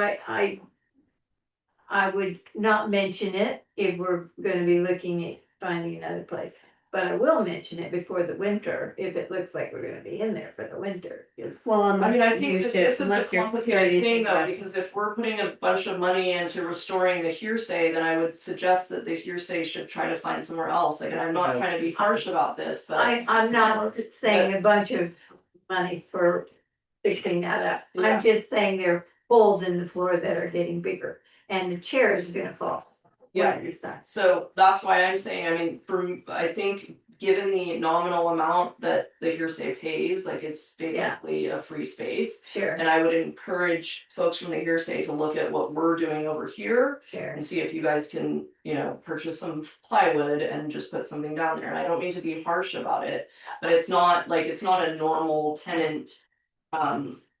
I would not mention it if we're gonna be looking at finding another place. But I will mention it before the winter, if it looks like we're gonna be in there for the winter. Well, I unless mean, I you think use that it- this is the unless you're complicated thing though, creating- because if we're putting a bunch of money into restoring the hearsay, then I would suggest that the hearsay should try to find somewhere else, like, and I'm not trying to be harsh about this, but. I'm not saying a bunch of money for fixing that up. Yeah. I'm just saying there are holes in the floor that are getting bigger and the chair is gonna fall. Yeah. one of these times. So that's why I'm saying, I mean, I think, given the nominal amount that the hearsay pays, like, it's basically a free space. Sure, And I would encourage folks from the hearsay to look at what we're doing over here sure. and see if you guys can, purchase some plywood and just put something down there. And I don't mean to be harsh about it, but it's not a normal tenant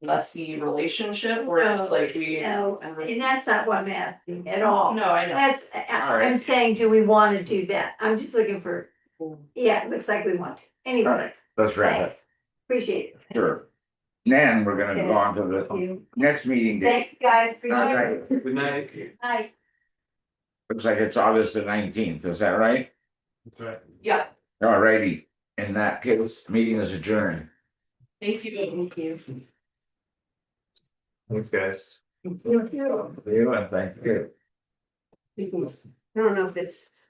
lessee relationship where it's like we. No, and that's not what I'm asking at all. No, I know. That's, I'm saying, do we wanna do that? I'm just looking for, yeah, it looks like we want to. all Anyway, right, let's wrap thanks. it. Appreciate it. Sure. Then we're gonna go on to Thank the you. next meeting date. Thanks, guys. for All your- right, Good night. Bye. looks like it's August the 19th, is that right? That's right. Yeah, All righty, in that case, meeting is adjourned. thank you. Thank you. Thanks, guys. You too. You and thank you. I don't know if this